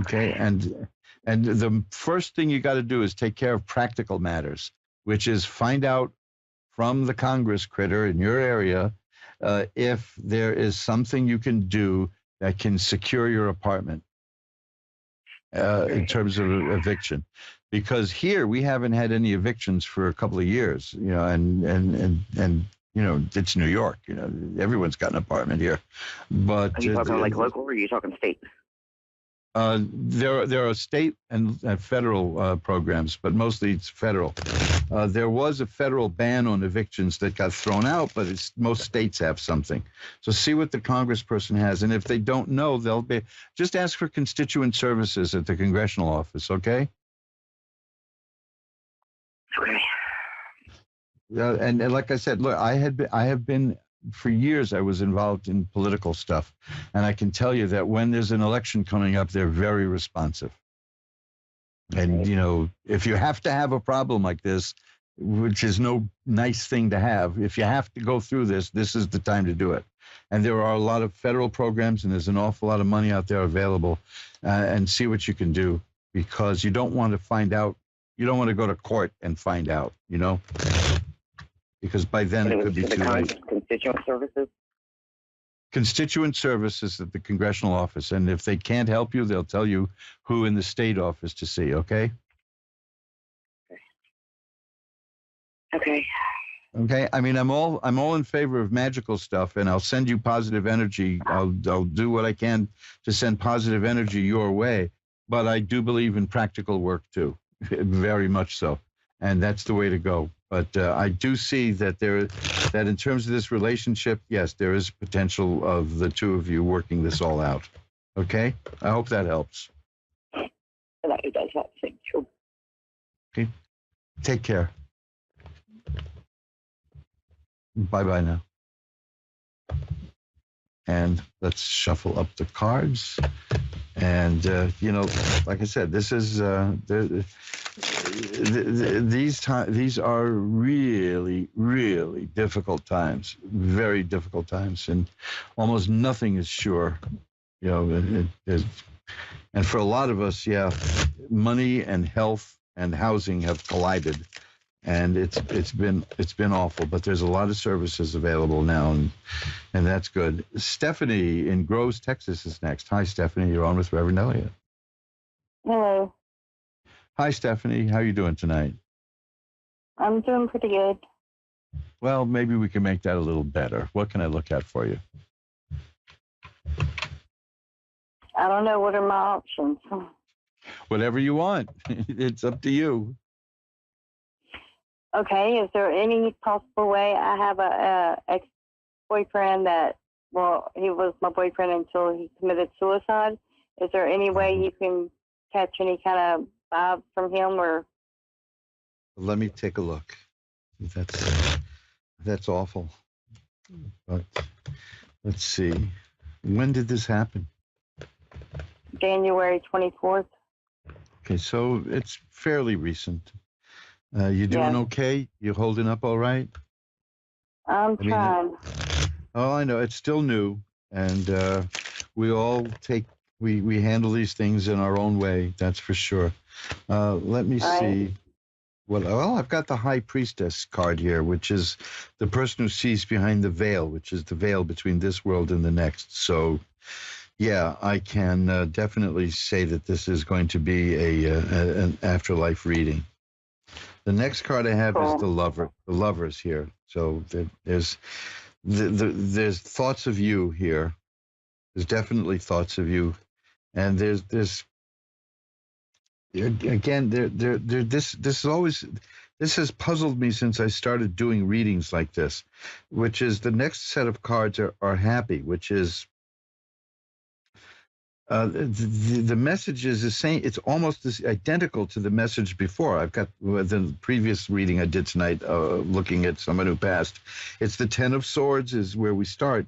Okay. And the first thing you got to do is take care of practical matters, which is find out from the Congress critter in your area if there is something you can do that can secure your apartment. In terms of eviction, because here we haven't had any evictions for a couple of years, and it's New York, everyone's got an apartment here. But are you talking like local, or are you talking state? There are state and federal programs, but mostly it's federal. There was a federal ban on evictions that got thrown out, but most states have something. So see what the congressperson has, and if they don't know, just ask for constituent services at the congressional office. Okay. Okay. And like I said, look, I have been. For years, I was involved in political stuff, and I can tell you that when there's an election coming up, they're very responsive. And, if you have to have a problem like this, which is no nice thing to have, if you have to go through this is the time to do it. And there are a lot of federal programs, and there's an awful lot of money out there available, and see what you can do, because you don't want to find out. You don't want to go to court and find out, because by then it could be too late. Constituent services? Constituent services at the congressional office. And if they can't help you, they'll tell you who in the state office to see, okay? Okay. Okay. I mean, I'm all in favor of magical stuff, and I'll send you positive energy. I'll do what I can to send positive energy your way. But I do believe in practical work too, very much so. And that's the way to go. But I do see that that in terms of this relationship, yes, there is potential of the two of you working this all out. Okay? I hope that helps. That does help. Thank you. Okay. Take care. Bye-bye now. And let's shuffle up the cards. And, like I said, this is these are really, really difficult times, very difficult times, and almost nothing is sure, and for a lot of us, money and health and housing have collided, and it's been awful, but there's a lot of services available now, and that's good. Stephanie in Groves, Texas is next. Hi, Stephanie. You're on with Reverend Elliot. Hello. Hi, Stephanie. How are you doing tonight? I'm doing pretty good. Well, maybe we can make that a little better. What can I look at for you? I don't know what are my options. Whatever you want. It's up to you. Okay, is there any possible way? I have a ex-boyfriend that, well, he was my boyfriend until he committed suicide. Is there any way you can catch any kind of vibe from him, or? Let me take a look. That's awful. But let's see. When did this happen? January 24th. Okay, so it's fairly recent. You doing okay? You holding up all right? I'm trying. Oh, I know. It's still new. And we all we handle these things in our own way. That's for sure. Let me see. Well, I've got the High Priestess card here, which is the person who sees behind the veil, which is the veil between this world and the next. So, yeah, I can definitely say that this is going to be an afterlife reading. The next card I have is the Lover. The Lover's here. So there's thoughts of you here. There's definitely thoughts of you, and there's again this has puzzled me since I started doing readings like this, which is the next set of cards are happy, which is the message is the same. It's almost identical to the message before. I've got the previous reading I did tonight, looking at someone who passed. It's the Ten of Swords is where we start.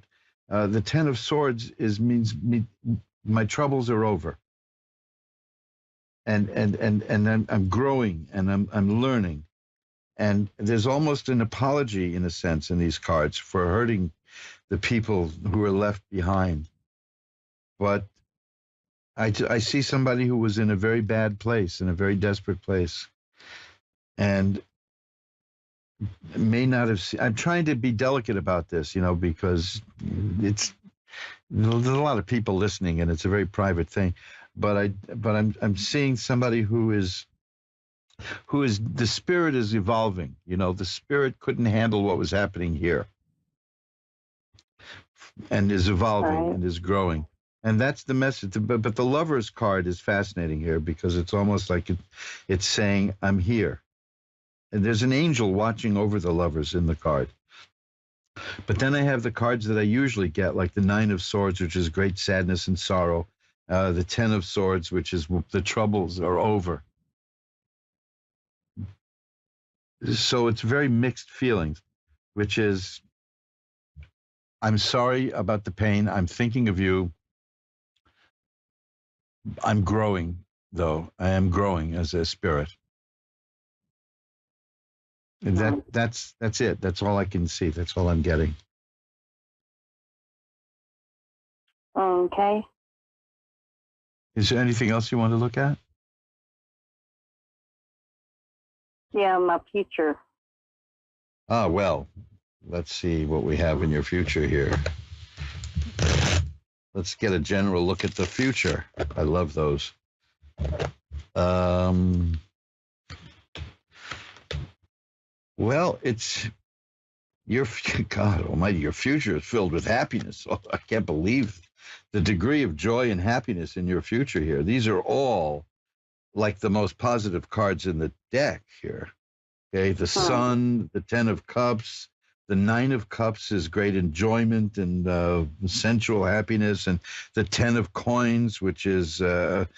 The Ten of Swords means my troubles are over. And I'm growing and I'm learning, and there's almost an apology in a sense in these cards for hurting the people who are left behind. But I see somebody who was in a very bad place, in a very desperate place, and may not have seen. I'm trying to be delicate about this, because there's a lot of people listening, and it's a very private thing. But I'm seeing somebody who is the spirit is evolving. The spirit couldn't handle what was happening here, and is evolving and is growing. And that's the message. But the Lover's card is fascinating here because it's almost like it's saying, I'm here. And there's an angel watching over the lovers in the card. But then I have the cards that I usually get, like the Nine of Swords, which is great sadness and sorrow. The Ten of Swords, which is the troubles are over. So it's very mixed feelings, which is, I'm sorry about the pain. I'm thinking of you. I'm growing, though. I am growing as a spirit. And that's it. That's all I can see. That's all I'm getting. Okay. Is there anything else you want to look at? Yeah, my future. Well, let's see what we have in your future here. Let's get a general look at the future. I love those. Well, it's your God Almighty. Your future is filled with happiness. Oh, I can't believe the degree of joy and happiness in your future here. These are all like the most positive cards in the deck here. Okay, the Sun, the Ten of Cups, the Nine of Cups is great enjoyment and sensual happiness, and the Ten of Coins, which is a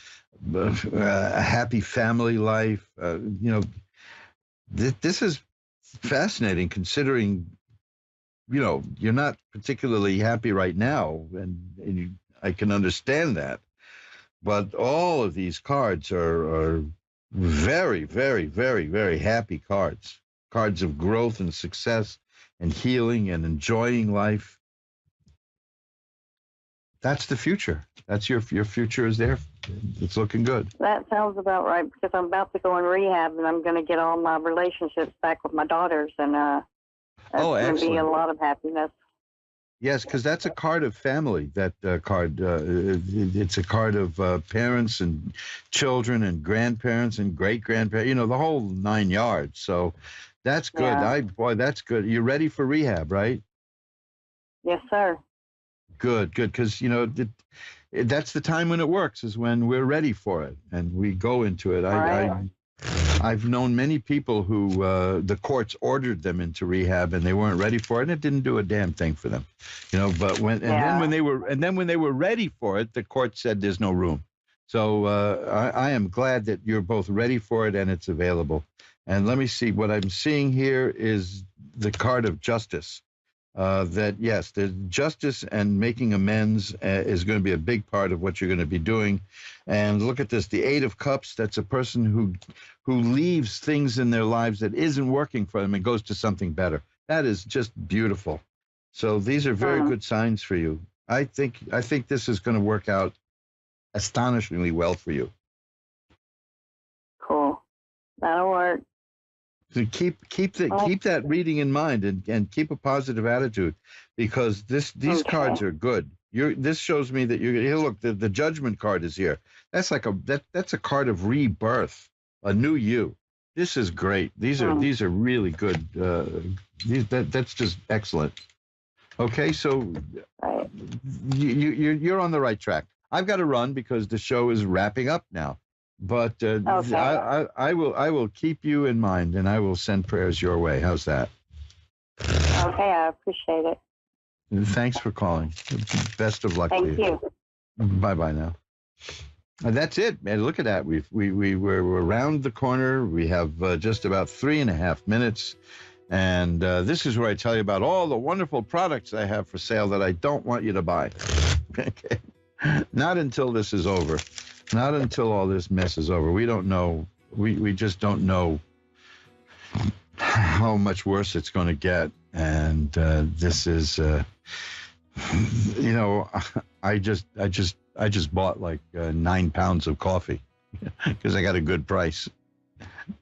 happy family life. This is fascinating, considering you're not particularly happy right now, and I can understand that. But all of these cards are very, very, very, very happy cards. Cards of growth and success and healing and enjoying life. That's the future. That's your future is there. It's looking good. That sounds about right, because I'm about to go in rehab and I'm going to get all my relationships back with my daughters, and that's going to be a lot of happiness. Yes, because that's a card of family. That card, it's a card of parents and children and grandparents and great grandparents. You know, the whole 9 yards. So that's good. Yeah. Boy, that's good. You're ready for rehab, right? Yes, sir. Good, good. Because you know that's the time when it works. Is when we're ready for it and we go into it. I've known many people who the courts ordered them into rehab and they weren't ready for it, and it didn't do a damn thing for them, you know. But then when they were ready for it, the court said there's no room. So I am glad that you're both ready for it and it's available. And let me see, what I'm seeing here is the card of justice. That yes, the justice and making amends is going to be a big part of what you're going to be doing. And look at this, the Eight of Cups. That's a person who leaves things in their lives that isn't working for them and goes to something better. That is just beautiful. So these are very good signs for you. I think this is going to work out astonishingly well for you. Cool. That'll work. So keep that reading in mind and keep a positive attitude, because these cards are good. This shows me that you're here. Look, the Judgment card is here. That's like that's a card of rebirth, a new you. This is great. These are really good. That's just excellent. Okay, so you're on the right track. I've got to run because the show is wrapping up now. But I will keep you in mind, and I will send prayers your way. How's that? Okay, I appreciate it. Thanks for calling. Best of luck to you. Thank you. Bye now. That's it, man. Look at that. We're around the corner. We have just about 3.5 minutes, and this is where I tell you about all the wonderful products I have for sale that I don't want you to buy. Okay, not until this is over. Not until all this mess is over. We don't know. We just don't know how much worse it's going to get. And this is, you know, I just bought like 9 pounds of coffee because I got a good price.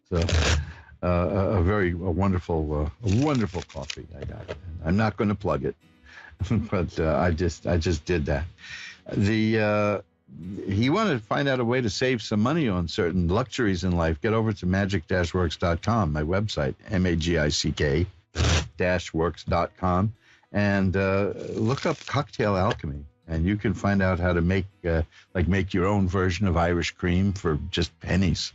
So a wonderful coffee I got. I'm not going to plug it, but I just did that. You want to find out a way to save some money on certain luxuries in life, get over to magic-works.com, my website, MAGIC-works.com, and look up cocktail alchemy, and you can find out how to make your own version of Irish cream for just pennies.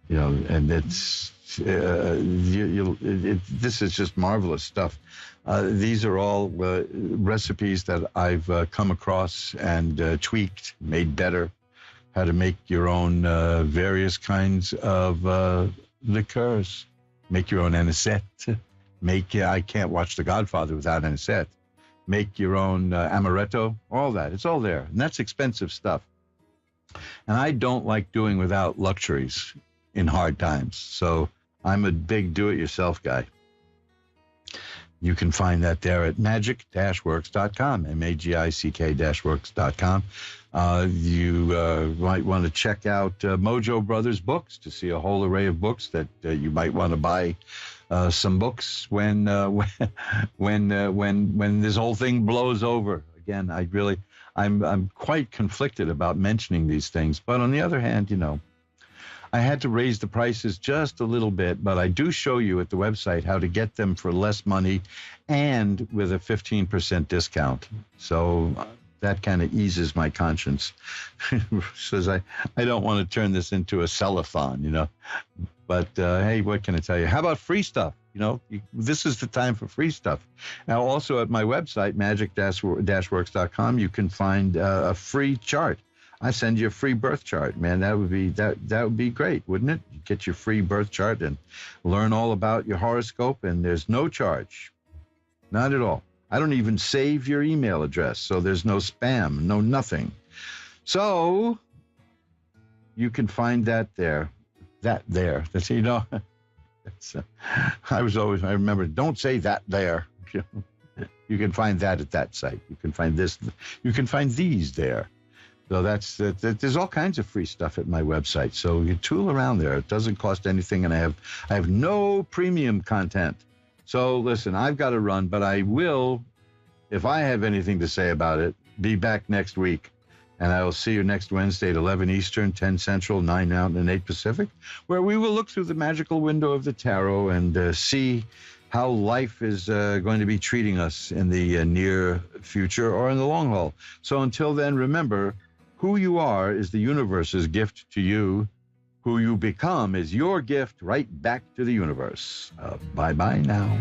You know, and it's this is just marvelous stuff. These are all recipes that I've come across and tweaked, made better. How to make your own various kinds of liqueurs. Make your own anisette. I can't watch The Godfather without anisette. Make your own amaretto. All that. It's all there. And that's expensive stuff. And I don't like doing without luxuries in hard times. So I'm a big do-it-yourself guy. You can find that there at magic-works.com, MAGICK-works.com. You might want to check out Mojo Brothers books to see a whole array of books that you might want to buy some books when this whole thing blows over. Again, I'm quite conflicted about mentioning these things, but on the other hand, you know, I had to raise the prices just a little bit, but I do show you at the website how to get them for less money and with a 15% discount. So that kind of eases my conscience. Says I don't want to turn this into a sell-a-thon, you know. But hey, what can I tell you? How about free stuff? You know, this is the time for free stuff. Now, also at my website, magic-works.com, you can find a free chart. I send you a free birth chart, man. That would be great, wouldn't it? You get your free birth chart and learn all about your horoscope, and there's no charge, not at all. I don't even save your email address, so there's no spam, no nothing. So you can find that there. That's, you know. I remember, don't say that there. You can find that at that site. You can find this. You can find these there. So there's all kinds of free stuff at my website. So you tool around there. It doesn't cost anything, and I have no premium content. So listen, I've got to run, but I will if I have anything to say about it, be back next week. And I will see you next Wednesday at 11 Eastern, 10 Central, 9 Mountain, and 8 Pacific, where we will look through the magical window of the tarot and see how life is going to be treating us in the near future or in the long haul. So until then, remember, who you are is the universe's gift to you. Who you become is your gift right back to the universe. Bye-bye now.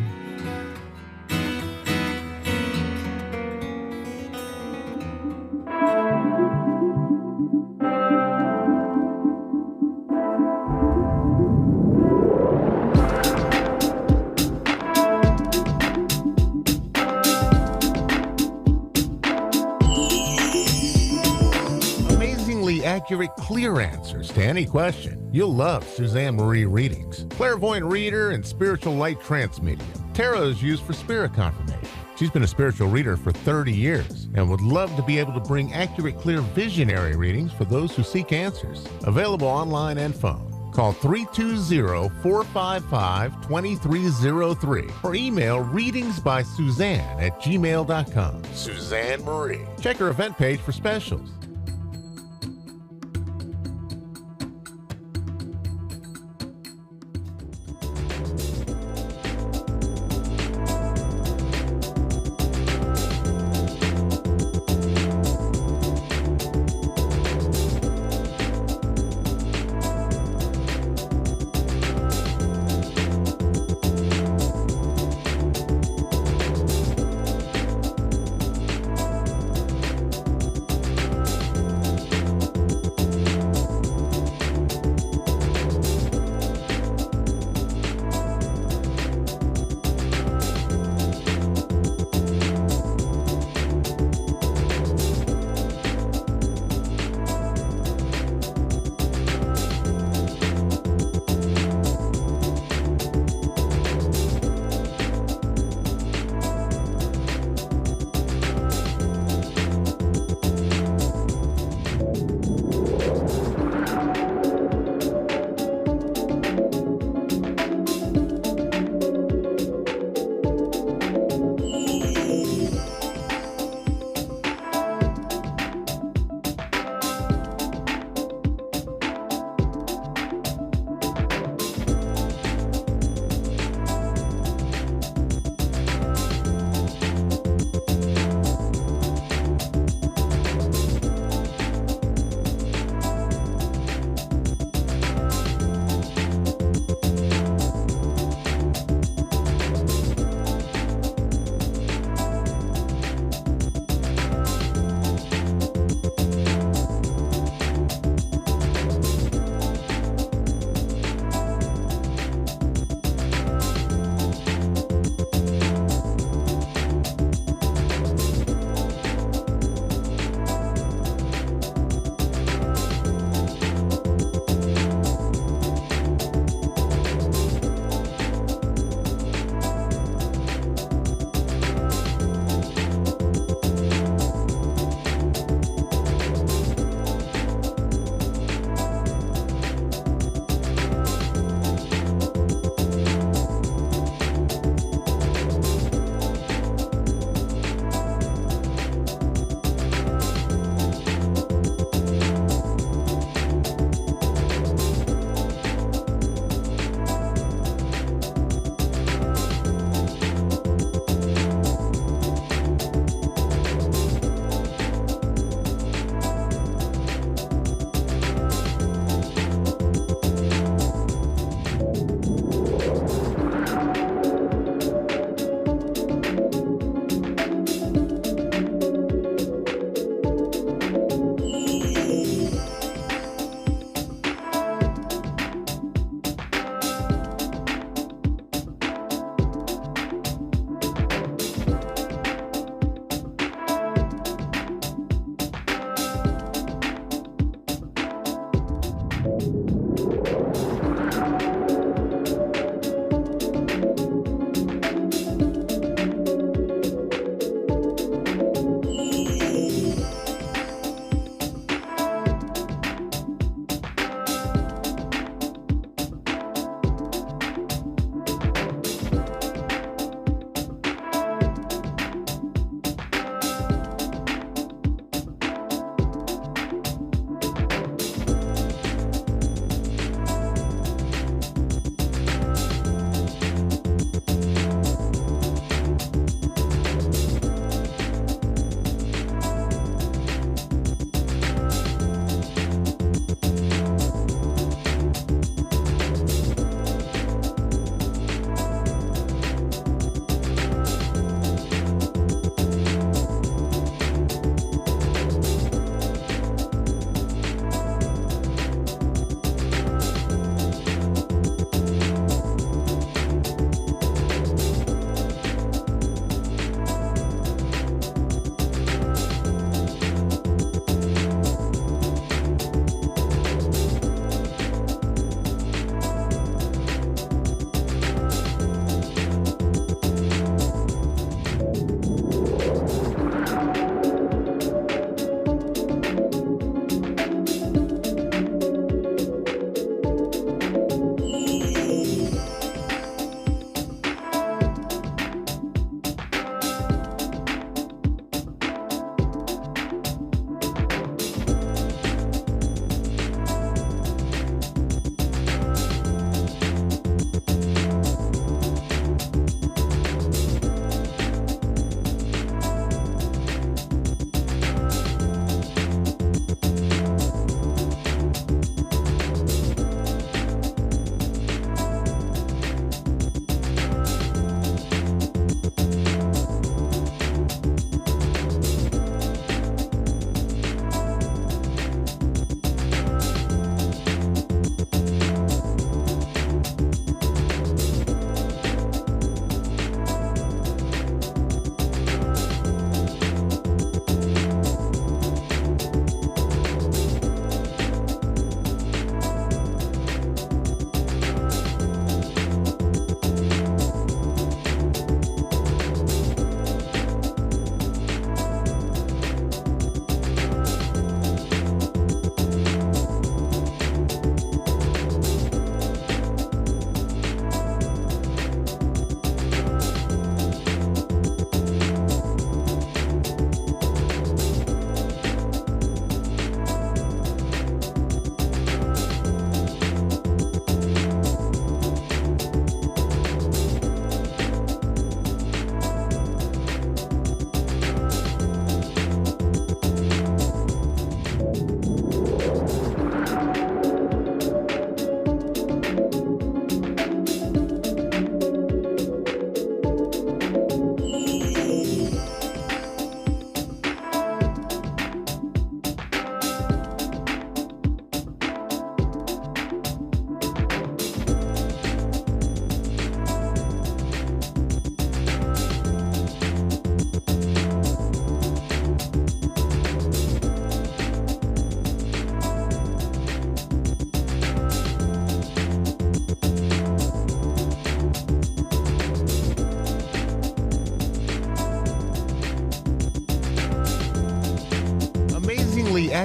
Accurate, clear answers to any question. You'll love Suzanne Marie readings. Clairvoyant reader and spiritual light transmedium. Tarot is used for spirit confirmation. She's been a spiritual reader for 30 years and would love to be able to bring accurate, clear, visionary readings for those who seek answers. Available online and phone. Call 320-455-2303 or email readingsbysuzanne@gmail.com. Suzanne Marie. Check her event page for specials.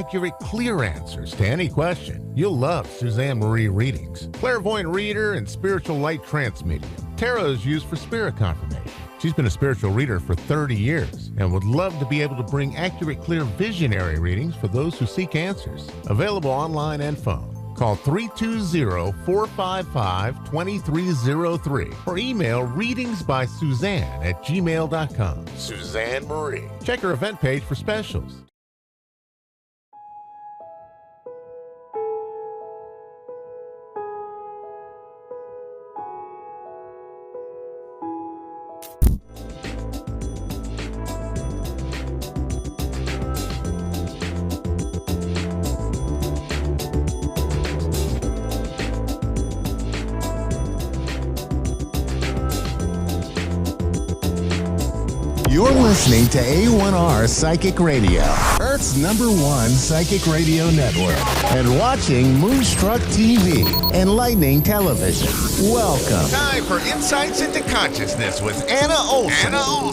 accurate, clear answers to any question. You'll love Suzanne Marie readings. Clairvoyant reader and spiritual light trance medium. Tarot is used for spirit confirmation. She's been a spiritual reader for 30 years and would love to be able to bring accurate, clear, visionary readings for those who seek answers. Available online and phone. Call 320-455-2303 or email readingsbysuzanne@gmail.com. Suzanne Marie. Check her event page for specials. You're listening to A1R Psychic Radio, Earth's #1 psychic radio network, and watching Moonstruck TV, enlightening television. Welcome. Time for Insights into Consciousness with Anna Olson.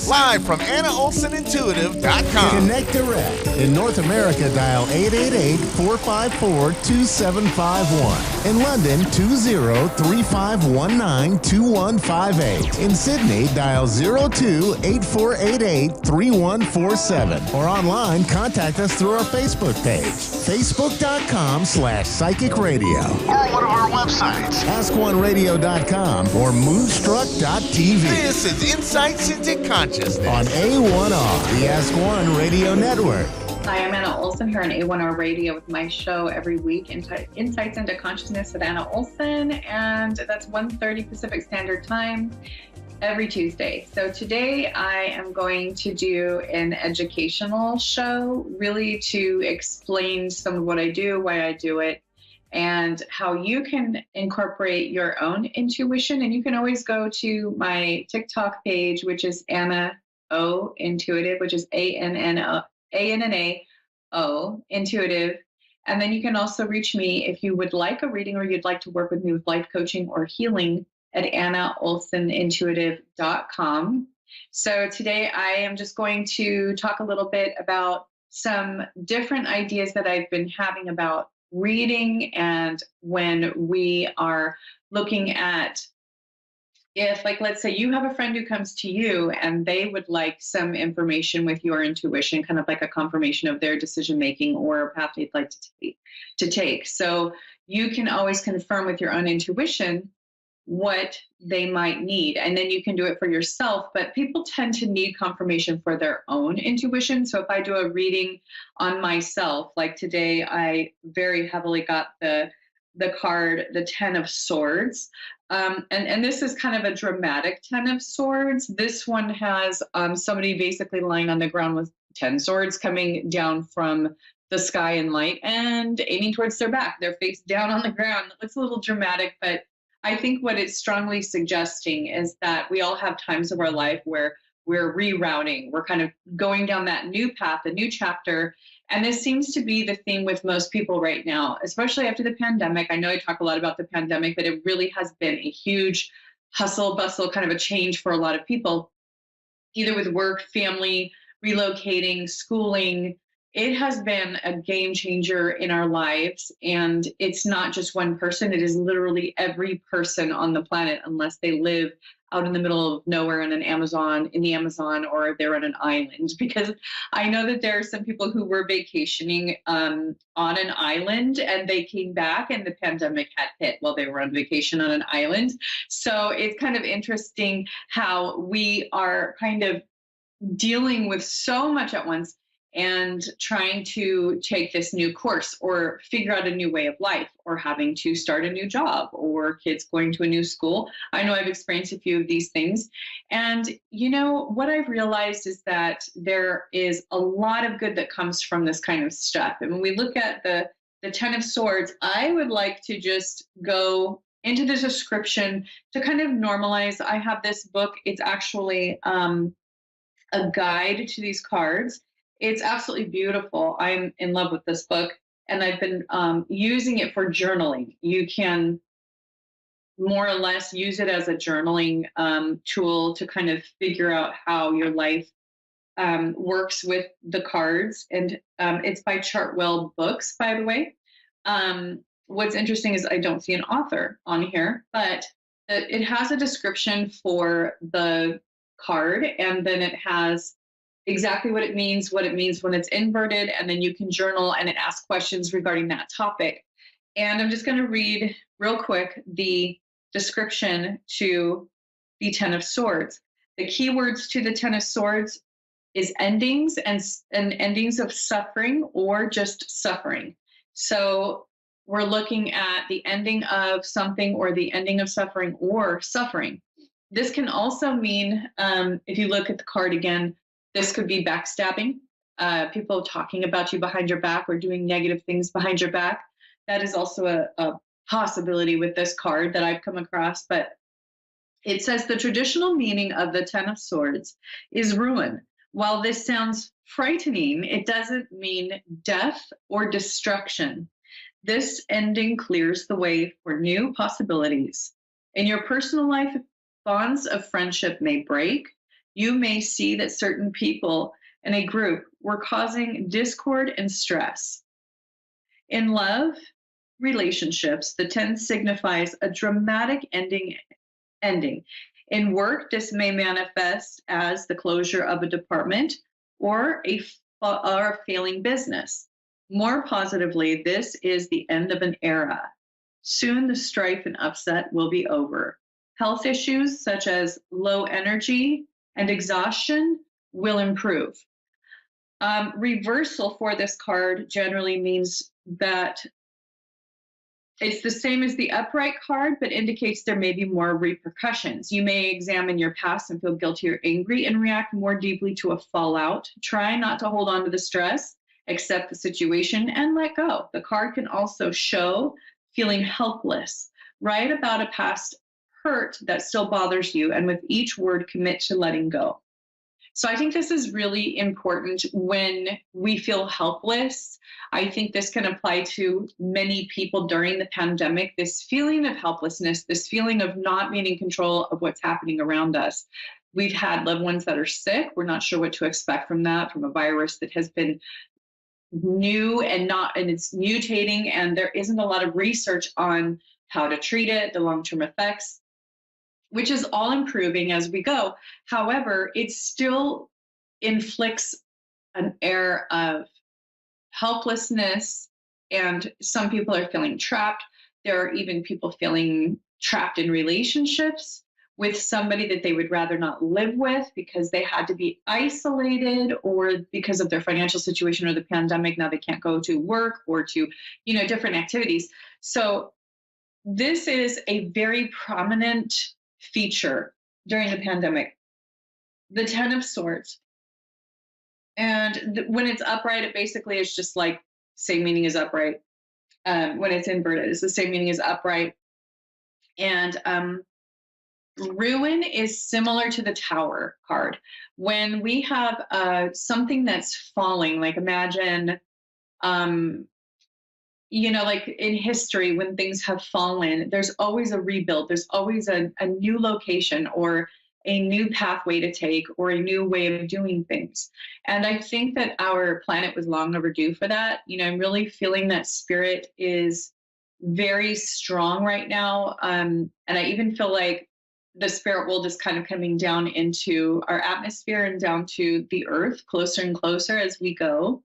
Live from AnnaOlsonIntuitive.com. Connect direct. In North America, dial 888-454-2751. In London, 20-3519-2158. In Sydney, dial 02-8488-3147. Or online, contact us through our Facebook page, facebook.com/psychic radio. Or one of our websites, AskOneRadio.com or Moonstruck.tv. This is Insights into Consciousness on A1R, the Ask One Radio Network. Hi, I'm Anna Olson here on A1R Radio with my show every week, Insights into Consciousness with Anna Olson, and that's 1:30 Pacific Standard Time every Tuesday. So today I am going to do an educational show, really to explain some of what I do, why I do it, and how you can incorporate your own intuition. And you can always go to my TikTok page, which is Anna O Intuitive, which is ANNAO Intuitive. And then you can also reach me if you would like a reading or you'd like to work with me with life coaching or healing at AnnaOlsonIntuitive.com. So today I am just going to talk a little bit about some different ideas that I've been having about reading, and when we are looking at, if, like, let's say you have a friend who comes to you and they would like some information with your intuition, kind of like a confirmation of their decision making or a path they'd like to take. So you can always confirm with your own intuition what they might need, and then you can do it for yourself. But people tend to need confirmation for their own intuition. So if I do a reading on myself, like today, I very heavily got the card, the 10 of Swords. And this is kind of a dramatic 10 of Swords. This one has somebody basically lying on the ground with 10 swords coming down from the sky in light and aiming towards their back, their face down on the ground. It looks a little dramatic, but I think what it's strongly suggesting is that we all have times of our life where we're rerouting. We're kind of going down that new path, a new chapter. And this seems to be the theme with most people right now, especially after the pandemic. I know I talk a lot about the pandemic, but it really has been a huge hustle bustle, kind of a change for a lot of people, either with work, family, relocating, schooling. It has been a game changer in our lives. And it's not just one person. It is literally every person on the planet, unless they live out in the middle of nowhere in the Amazon, or they're on an island. Because I know that there are some people who were vacationing on an island and they came back and the pandemic had hit while they were on vacation on an island. So it's kind of interesting how we are kind of dealing with so much at once and trying to take this new course or figure out a new way of life, or having to start a new job, or kids going to a new school. I know I've experienced a few of these things. And, you know, what I've realized is that there is a lot of good that comes from this kind of stuff. And when we look at the 10 of Swords, I would like to just go into the description to kind of normalize. I have this book. It's actually a guide to these cards. It's absolutely beautiful. I'm in love with this book, and I've been using it for journaling. You can more or less use it as a journaling tool to kind of figure out how your life works with the cards, and it's by Chartwell Books, by the way. What's interesting is I don't see an author on here, but it has a description for the card, and then it has exactly what it means when it's inverted, and then you can journal, and it asks questions regarding that topic. And I'm just going to read real quick the description to the Ten of Swords. The key words to the Ten of Swords is endings and endings of suffering or just suffering. So we're looking at the ending of something or the ending of suffering or suffering. This can also mean, if you look at the card again, this could be backstabbing, people talking about you behind your back or doing negative things behind your back. That is also a possibility with this card that I've come across. But it says the traditional meaning of the Ten of Swords is ruin. While this sounds frightening, it doesn't mean death or destruction. This ending clears the way for new possibilities. In your personal life, bonds of friendship may break. You may see that certain people in a group were causing discord and stress. In love relationships, the 10 signifies a dramatic ending. In work, this may manifest as the closure of a department or a failing business. More positively, this is the end of an era. Soon the strife and upset will be over. Health issues such as low energy and exhaustion will improve. Reversal for this card generally means that it's the same as the upright card, but indicates there may be more repercussions. You may examine your past and feel guilty or angry and react more deeply to a fallout. Try not to hold on to the stress, accept the situation, and let go. The card can also show feeling helpless. Write about a past hurt that still bothers you, and with each word, commit to letting go. So I think this is really important when we feel helpless. I think this can apply to many people during the pandemic, this feeling of helplessness, this feeling of not being in control of what's happening around us. We've had loved ones that are sick. We're not sure what to expect from that, from a virus that has been new and it's mutating, and there isn't a lot of research on how to treat it, the long-term effects, which is all improving as we go. However, it still inflicts an air of helplessness, and some people are feeling trapped. There are even people feeling trapped in relationships with somebody that they would rather not live with because they had to be isolated, or because of their financial situation or the pandemic, now they can't go to work or to, different activities. So this is a very prominent feature during the pandemic, the Ten of Swords. And when it's upright, it basically is just like same meaning as upright. When it's inverted, it's the same meaning as upright. And ruin is similar to the Tower card. When we have something that's falling, like imagine, like in history, when things have fallen, there's always a rebuild. There's always a new location or a new pathway to take or a new way of doing things. And I think that our planet was long overdue for that. I'm really feeling that spirit is very strong right now. And I even feel like the spirit world is kind of coming down into our atmosphere and down to the earth closer and closer as we go.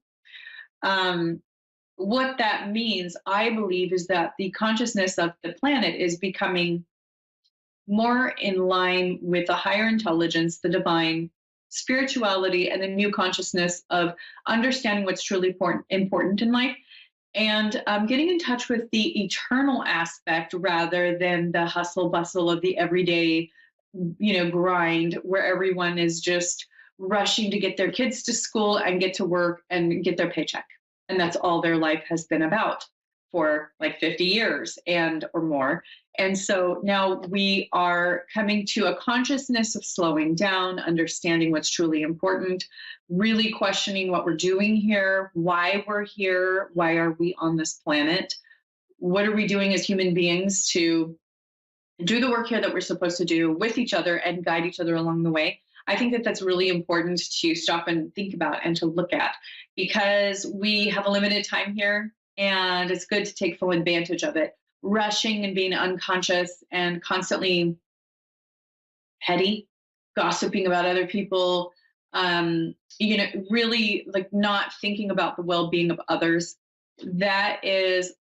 What that means, I believe, is that the consciousness of the planet is becoming more in line with the higher intelligence, the divine, spirituality, and the new consciousness of understanding what's truly important in life, and getting in touch with the eternal aspect rather than the hustle bustle of the everyday, grind where everyone is just rushing to get their kids to school and get to work and get their paycheck. And that's all their life has been about for like 50 years or more. And so now we are coming to a consciousness of slowing down, understanding what's truly important, really questioning what we're doing here, why we're here, why are we on this planet, what are we doing as human beings to do the work here that we're supposed to do with each other and guide each other along the way. I think that that's really important to stop and think about and to look at, because we have a limited time here, and it's good to take full advantage of it. Rushing and being unconscious and constantly petty, gossiping about other people, really like not thinking about the well-being of others. That is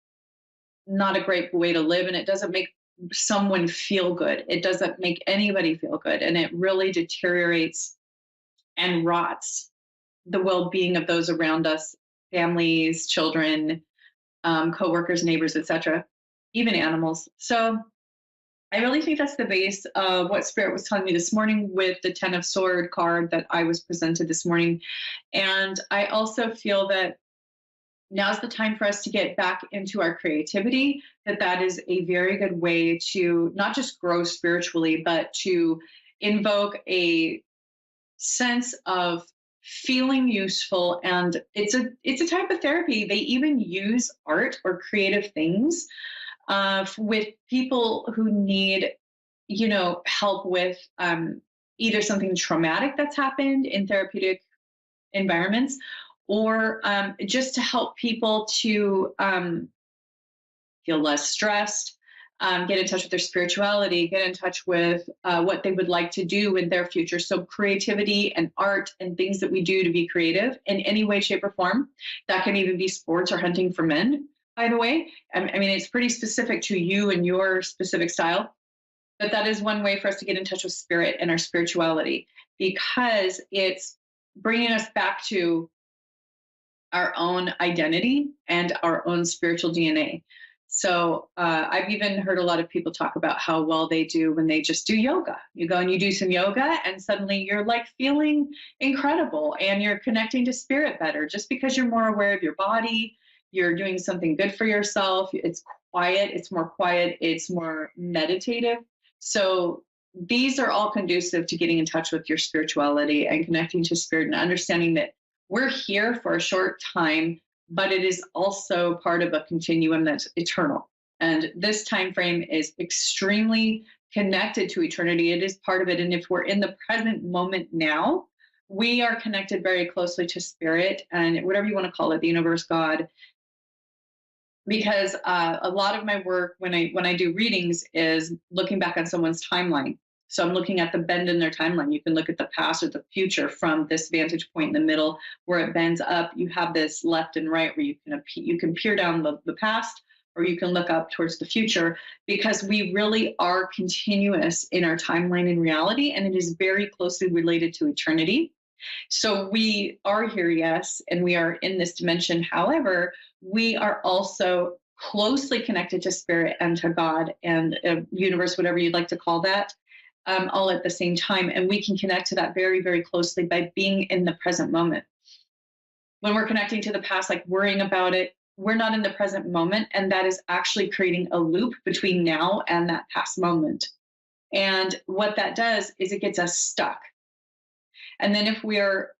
not a great way to live, and it doesn't make someone feel good. It doesn't make anybody feel good, and it really deteriorates and rots the well-being of those around us, families, children, coworkers, neighbors, etc., even animals. So I really think that's the base of what Spirit was telling me this morning with the 10 of Sword card that I was presented this morning. And I also feel that now's the time for us to get back into our creativity, that is a very good way to not just grow spiritually, but to invoke a sense of feeling useful. And it's a type of therapy. They even use art or creative things with people who need, help with either something traumatic that's happened in therapeutic environments, or just to help people to feel less stressed, get in touch with their spirituality, get in touch with what they would like to do in their future. So creativity and art and things that we do to be creative in any way, shape, or form. That can even be sports or hunting for men, by the way. I mean, it's pretty specific to you and your specific style. But that is one way for us to get in touch with spirit and our spirituality, because it's bringing us back to our own identity and our own spiritual DNA. So I've even heard a lot of people talk about how well they do when they just do yoga. You go and you do some yoga, and suddenly you're like feeling incredible, and you're connecting to spirit better just because you're more aware of your body. You're doing something good for yourself. It's quiet. It's more meditative. So these are all conducive to getting in touch with your spirituality and connecting to spirit and understanding that we're here for a short time, but it is also part of a continuum that's eternal. And this time frame is extremely connected to eternity. It is part of it. And if we're in the present moment now, we are connected very closely to spirit and whatever you want to call it, the universe, God. Because a lot of my work when I do readings is looking back on someone's timeline. So I'm looking at the bend in their timeline. You can look at the past or the future from this vantage point in the middle where it bends up. You have this left and right where you can peer down the past, or you can look up towards the future, because we really are continuous in our timeline in reality, and it is very closely related to eternity. So we are here, yes, and we are in this dimension. However, we are also closely connected to spirit and to God and universe, whatever you'd like to call that, all at the same time. And we can connect to that very, very closely by being in the present moment. When we're connecting to the past, like worrying about it, we're not in the present moment. And that is actually creating a loop between now and that past moment. And what that does is it gets us stuck. And then if we're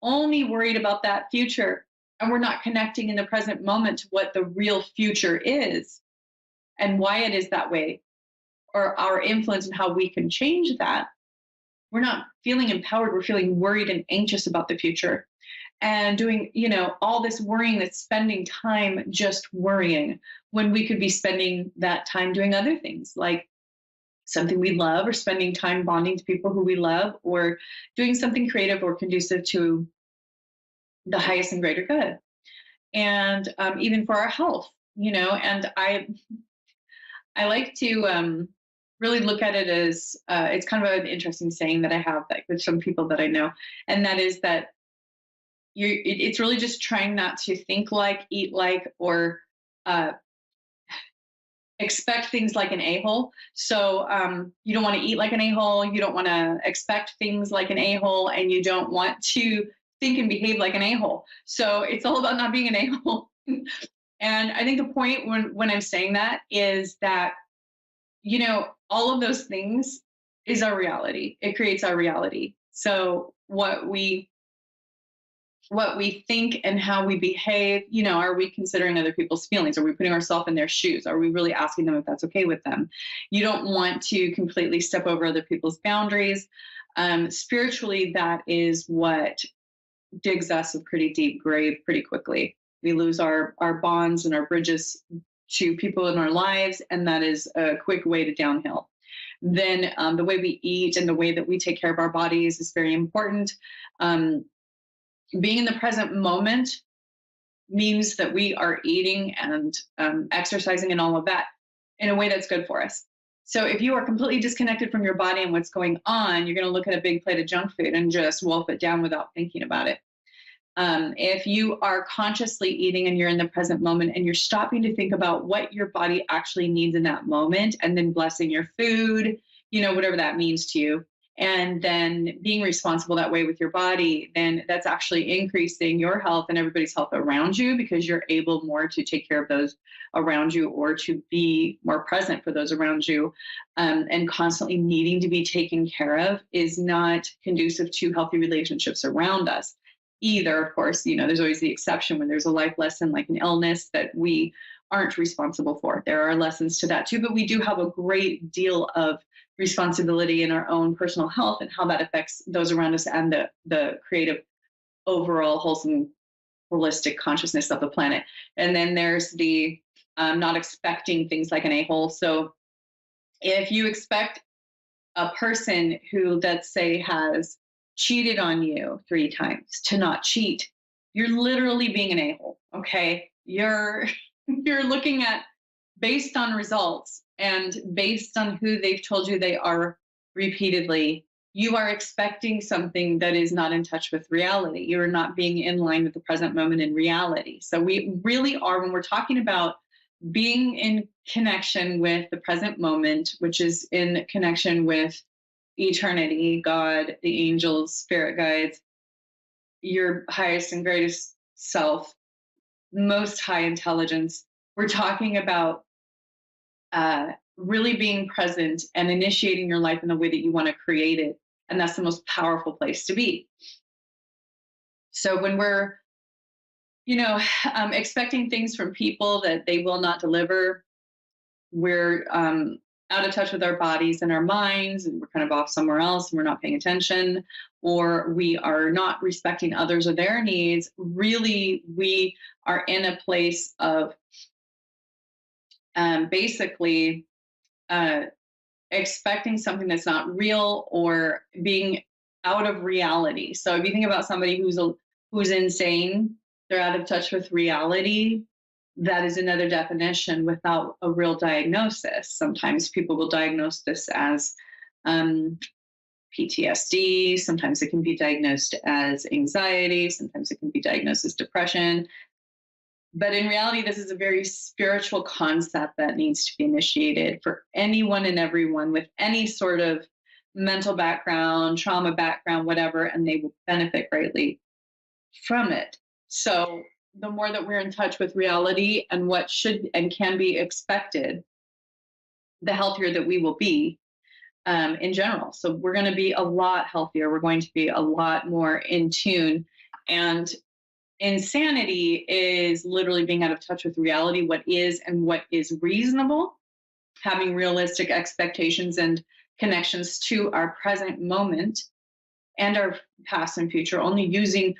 only worried about that future and we're not connecting in the present moment to what the real future is and why it is that way, or our influence and how we can change that, we're not feeling empowered. We're feeling worried and anxious about the future and doing, all this worrying, that's spending time just worrying when we could be spending that time doing other things like something we love, or spending time bonding to people who we love, or doing something creative or conducive to the highest and greater good. And even for our health, and I like to really look at it as it's kind of an interesting saying that I have with some people that I know, and that is that it's really just trying not to think like, eat like, or expect things like an a-hole. So you don't want to eat like an a-hole, you don't want to expect things like an a-hole, and you don't want to think and behave like an a-hole. So it's all about not being an a-hole. And I think the point when I'm saying that is that, all of those things is our reality. It creates our reality. So what we think and how we behave, are we considering other people's feelings? Are we putting ourselves in their shoes? Are we really asking them if that's okay with them? You don't want to completely step over other people's boundaries. Spiritually, that is what digs us a pretty deep grave pretty quickly. We lose our bonds and our bridges to people in our lives, and that is a quick way to downhill. Then the way we eat and the way that we take care of our bodies is very important. Being in the present moment means that we are eating and exercising and all of that in a way that's good for us. So if you are completely disconnected from your body and what's going on, you're going to look at a big plate of junk food and just wolf it down without thinking about it. If you are consciously eating and you're in the present moment and you're stopping to think about what your body actually needs in that moment, and then blessing your food, whatever that means to you, and then being responsible that way with your body, then that's actually increasing your health and everybody's health around you, because you're able more to take care of those around you, or to be more present for those around you. And constantly needing to be taken care of is not conducive to healthy relationships around us either. Of course, there's always the exception when there's a life lesson like an illness that we aren't responsible for. There are lessons to that too, but we do have a great deal of responsibility in our own personal health and how that affects those around us and the creative, overall, wholesome, holistic consciousness of the planet. And then there's the not expecting things like an a-hole. So if you expect a person who, let's say, has cheated on you 3 times to not cheat, you're literally being an a-hole. Okay, you're looking at, based on results and based on who they've told you they are repeatedly, you are expecting something that is not in touch with reality. You are not being in line with the present moment in reality. So we really are, when we're talking about being in connection with the present moment, which is in connection with eternity, God, the angels, spirit guides, your highest and greatest self, most high intelligence, we're talking about really being present and initiating your life in the way that you want to create it. And that's the most powerful place to be. So when we're, expecting things from people that they will not deliver, we're out of touch with our bodies and our minds, and we're kind of off somewhere else and we're not paying attention, or we are not respecting others or their needs. Really, we are in a place of basically expecting something that's not real, or being out of reality. So if you think about somebody who's insane, they're out of touch with reality. That is another definition without a real diagnosis. Sometimes people will diagnose this as PTSD. Sometimes it can be diagnosed as anxiety. Sometimes it can be diagnosed as depression. But in reality, this is a very spiritual concept that needs to be initiated for anyone and everyone with any sort of mental background, trauma background, whatever, and they will benefit greatly from it. So the more that we're in touch with reality and what should and can be expected, the healthier that we will be in general. So we're going to be a lot healthier. We're going to be a lot more in tune. And insanity is literally being out of touch with reality, what is and what is reasonable, having realistic expectations and connections to our present moment and our past and future, only using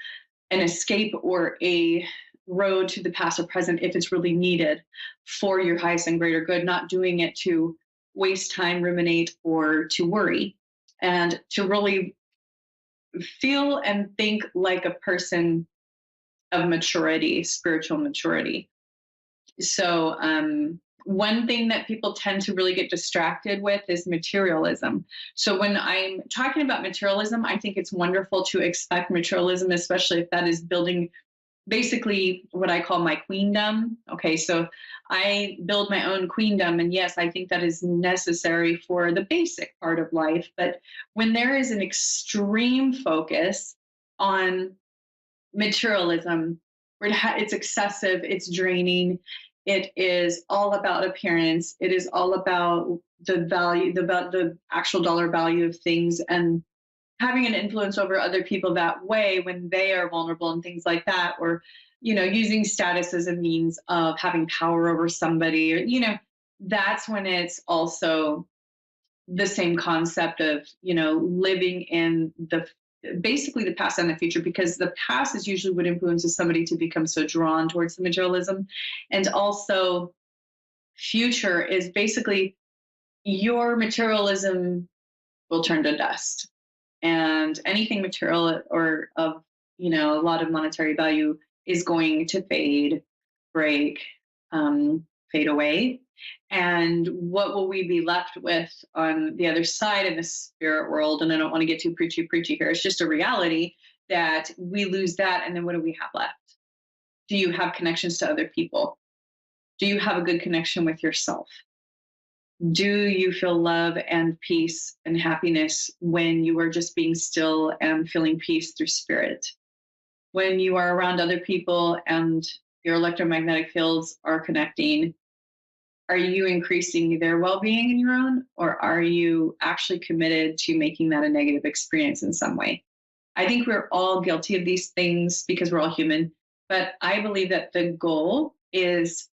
an escape or a road to the past or present if it's really needed for your highest and greater good, not doing it to waste time, ruminate, or to worry, and to really feel and think like a person of maturity, spiritual maturity. So one thing that people tend to really get distracted with is materialism. So when I'm talking about materialism, I think it's wonderful to expect materialism, especially if that is building basically what I call my queendom. Okay, so I build my own queendom, and yes, I think that is necessary for the basic part of life. But when there is an extreme focus on materialism, where it's excessive, it's draining, it is all about appearance, it is all about the value, the actual dollar value of things, and having an influence over other people that way when they are vulnerable and things like that, or using status as a means of having power over somebody, or that's when it's also the same concept of, living in basically the past and the future, because the past is usually what influences somebody to become so drawn towards the materialism. And also future is basically your materialism will turn to dust, and anything material or of, a lot of monetary value is going to fade, break, fade away. And what will we be left with on the other side in the spirit world? And I don't want to get too preachy here. It's just a reality that we lose that. And then what do we have left? Do you have connections to other people? Do you have a good connection with yourself? Do you feel love and peace and happiness when you are just being still and feeling peace through spirit? When you are around other people and your electromagnetic fields are connecting, are you increasing their well-being in your own, or are you actually committed to making that a negative experience in some way? I think we're all guilty of these things because we're all human, but I believe that the goal is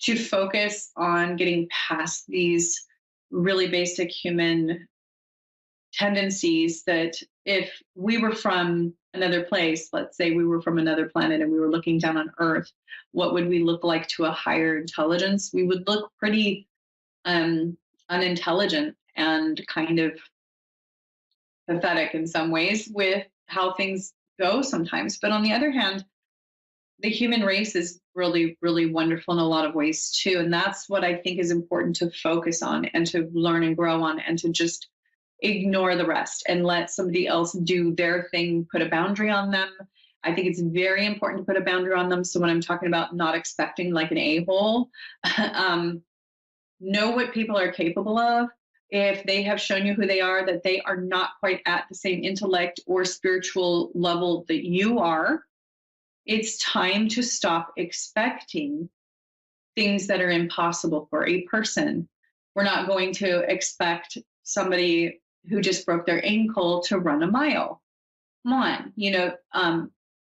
to focus on getting past these really basic human tendencies that if we were from another place, let's say we were from another planet and we were looking down on Earth, what would we look like to a higher intelligence? We would look pretty unintelligent and kind of pathetic in some ways with how things go sometimes. But on the other hand, the human race is really, really wonderful in a lot of ways too. And that's what I think is important to focus on and to learn and grow on, and to just ignore the rest and let somebody else do their thing, put a boundary on them. I think it's very important to put a boundary on them. So when I'm talking about not expecting like an a-hole, know what people are capable of. If they have shown you who they are, that they are not quite at the same intellect or spiritual level that you are, it's time to stop expecting things that are impossible for a person. We're not going to expect somebody who just broke their ankle to run a mile. Come on,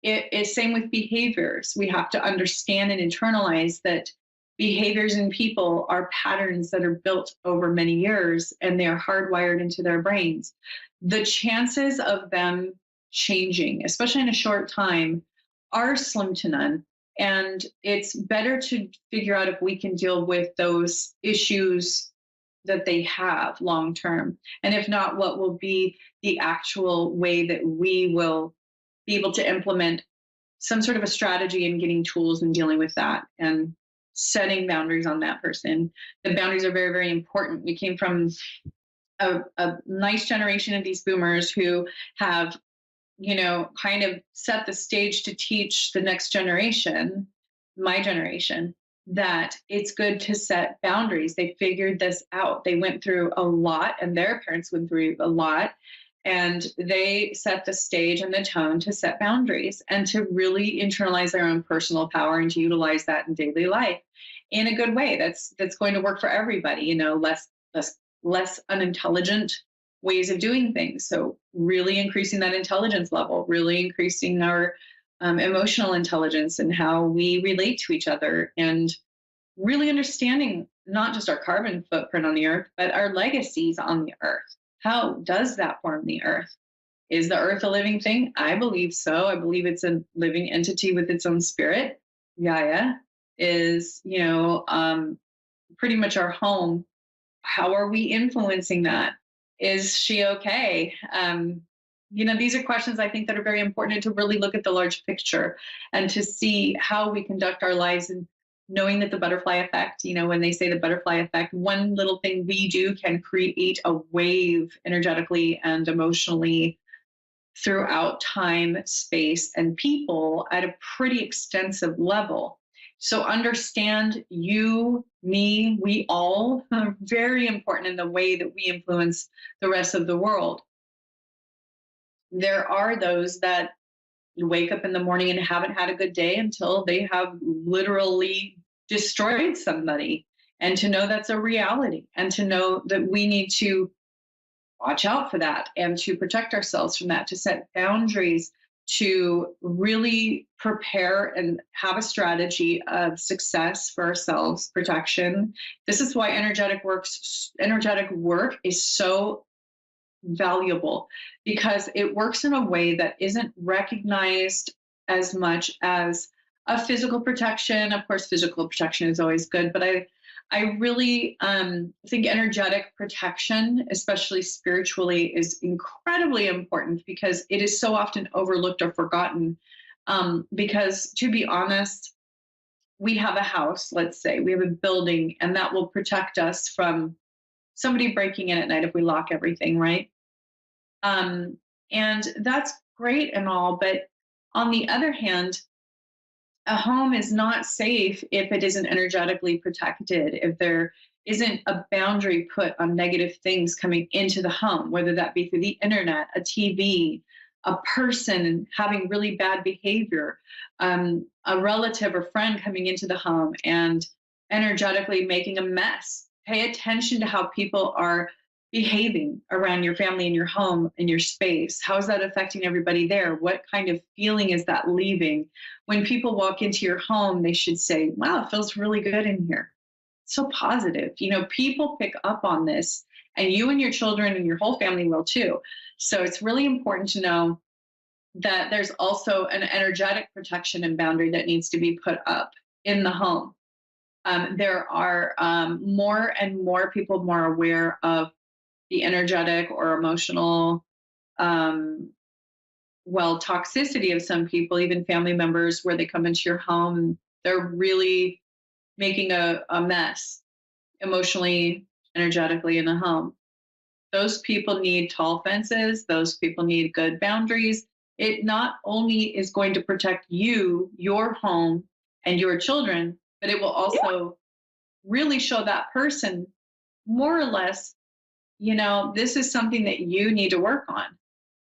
it's same with behaviors. We have to understand and internalize that behaviors in people are patterns that are built over many years, and they are hardwired into their brains. The chances of them changing, especially in a short time, are slim to none. And it's better to figure out if we can deal with those issues that they have long term. And if not, what will be the actual way that we will be able to implement some sort of a strategy in getting tools and dealing with that and setting boundaries on that person. The boundaries are very, very important. We came from a nice generation of these boomers who have, kind of set the stage to teach the next generation, my generation, that it's good to set boundaries. They figured this out. They went through a lot, and their parents went through a lot, and they set the stage and the tone to set boundaries and to really internalize their own personal power and to utilize that in daily life in a good way. That's going to work for everybody. Less unintelligent ways of doing things. So really increasing that intelligence level, really increasing our emotional intelligence and how we relate to each other, and really understanding not just our carbon footprint on the earth, but our legacies on the earth. How does that form the earth? Is the earth a living thing? I believe so. I believe it's a living entity with its own spirit. Gaia is, pretty much our home. How are we influencing that? Is she okay? These are questions I think that are very important, to really look at the large picture and to see how we conduct our lives, and knowing that the butterfly effect, when they say the butterfly effect, one little thing we do can create a wave energetically and emotionally throughout time, space, and people at a pretty extensive level. So understand you, me, we all are very important in the way that we influence the rest of the world. There are those that wake up in the morning and haven't had a good day until they have literally destroyed somebody. And to know that's a reality, and to know that we need to watch out for that and to protect ourselves from that, to set boundaries to really prepare and have a strategy of success for ourselves, protection. This is why energetic work is so valuable, because it works in a way that isn't recognized as much as a physical protection. Of course, physical protection is always good, but I really think energetic protection, especially spiritually, is incredibly important, because it is so often overlooked or forgotten. Because to be honest, we have a house, let's say, we have a building, and that will protect us from somebody breaking in at night if we lock everything, right? And that's great and all, but on the other hand, a home is not safe if it isn't energetically protected, if there isn't a boundary put on negative things coming into the home, whether that be through the internet, a TV, a person having really bad behavior, a relative or friend coming into the home and energetically making a mess. Pay attention to how people are behaving around your family and your home and your space. How is that affecting everybody there? What kind of feeling is that leaving? When people walk into your home, they should say, wow, it feels really good in here. It's so positive. You know, people pick up on this, and you and your children and your whole family will too. So it's really important to know that there's also an energetic protection and boundary that needs to be put up in the home. There are more and more people more aware of the energetic or emotional, toxicity of some people, even family members, where they come into your home, they're really making a mess emotionally, energetically in the home. Those people need tall fences. Those people need good boundaries. It not only is going to protect you, your home, and your children, but it will also really show that person more or less, you know, this is something that you need to work on.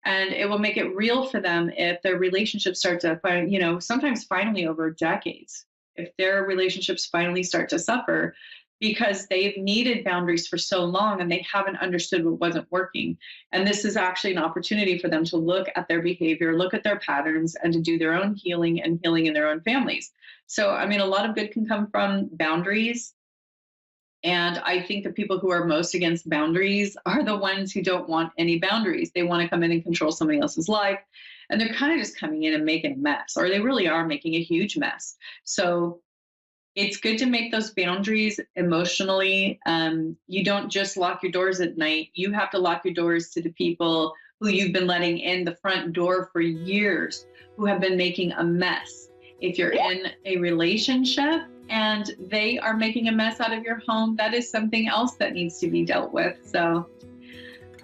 And it will make it real for them if their relationship starts to, you know, sometimes finally over decades, if their relationships finally start to suffer because they've needed boundaries for so long and they haven't understood what wasn't working. And this is actually an opportunity for them to look at their behavior, look at their patterns, and to do their own healing and healing in their own families. So, I mean, a lot of good can come from boundaries. And I think the people who are most against boundaries are the ones who don't want any boundaries. They want to come in and control somebody else's life. And they're kind of just coming in and making a mess, or they really are making a huge mess. So it's good to make those boundaries emotionally. You don't just lock your doors at night. You have to lock your doors to the people who you've been letting in the front door for years, who have been making a mess. If you're in a relationship and they are making a mess out of your home, that is something else that needs to be dealt with. So